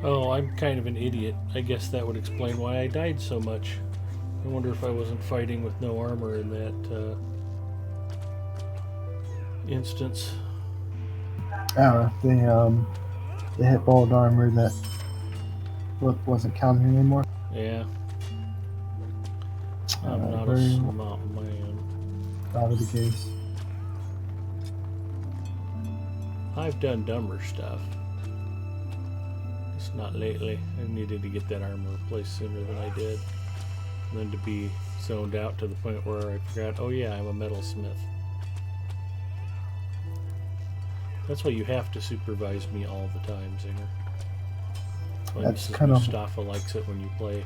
Oh, I'm kind of an idiot. I guess that would explain why I died so much. I wonder if I wasn't fighting with no armor in that instance. The hit bolt armor that wasn't counting anymore. Yeah. I'm not a Very smart man. probably the case. I've done dumber stuff. Just not lately. I needed to get that armor replaced sooner than I did. And then to be zoned out to the point where I forgot, oh yeah, I'm a metalsmith. That's why you have to supervise me all the time, Zinger. Well, That's Mrs. kind of- Mustafa likes it when you play.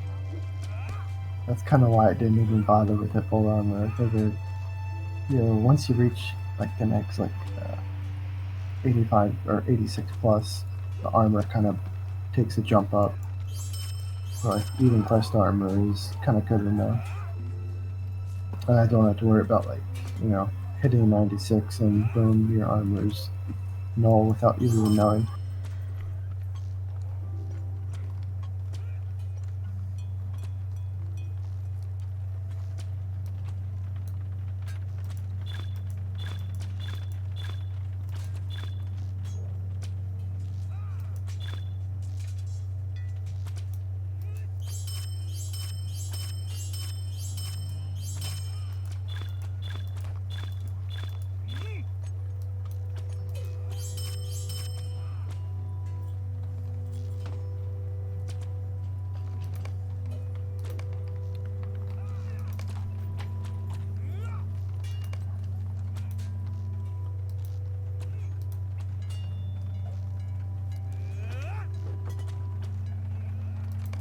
That's kind of why I didn't even bother with hit bolt armor. I figured, once you reach like the next 85 or 86 plus, the armor kind of takes a jump up. Like even quest armor is kind of good enough, and I don't have to worry about hitting 96 and boom, your armor's null without you even knowing.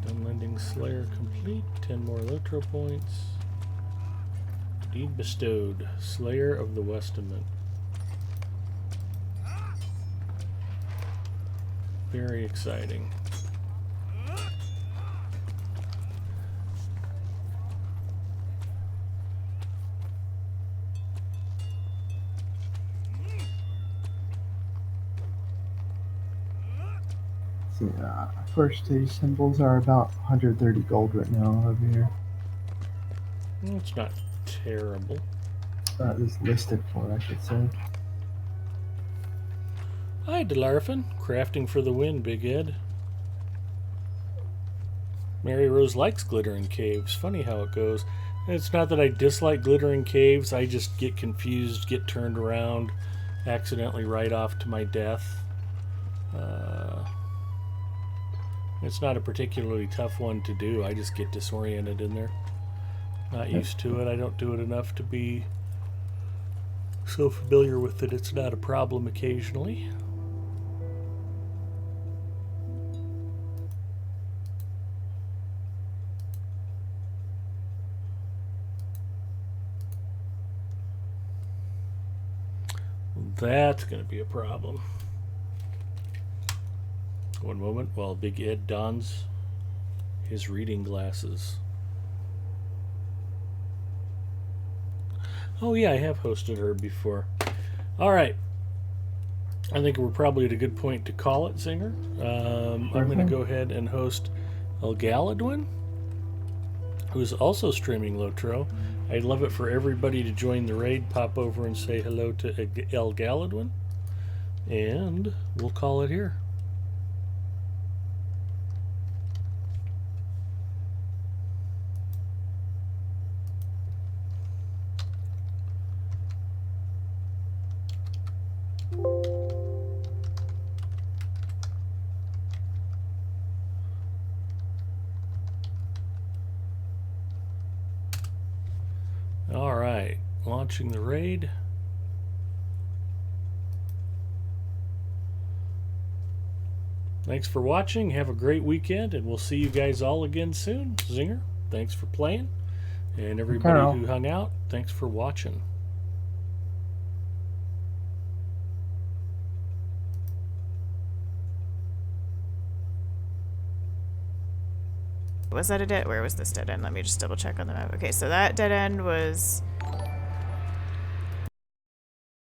Unlending Slayer complete. 10 more Lotro points. Deed bestowed. Slayer of the Westament. Very exciting. See, first stage symbols are about 130 gold right now over here. It's not terrible. At least listed for, I should say. Hi, Delarfin. Crafting for the win, Big Ed. Mary Rose likes glittering caves. Funny how it goes. And it's not that I dislike glittering caves. I just get confused, get turned around, accidentally right off to my death. It's not a particularly tough one to do. I just get disoriented in there. Not used to it. I don't do it enough to be so familiar with it. It's not a problem occasionally. That's going to be a problem. One moment while Big Ed dons his reading glasses. Oh yeah, I have hosted her before. Alright. I think we're probably at a good point to call it, Zinger. I'm going to go ahead and host El Galadwin, who's also streaming Lotro. I'd love it for everybody to join the raid, pop over and say hello to El Galadwin, and we'll call it here. Alright, launching the raid. Thanks for watching. Have a great weekend, and we'll see you guys all again soon. Zinger, thanks for playing. And everybody who hung out, thanks for watching. Was that a dead? Where was this dead end? Let me just double check on the map. Okay, so that dead end was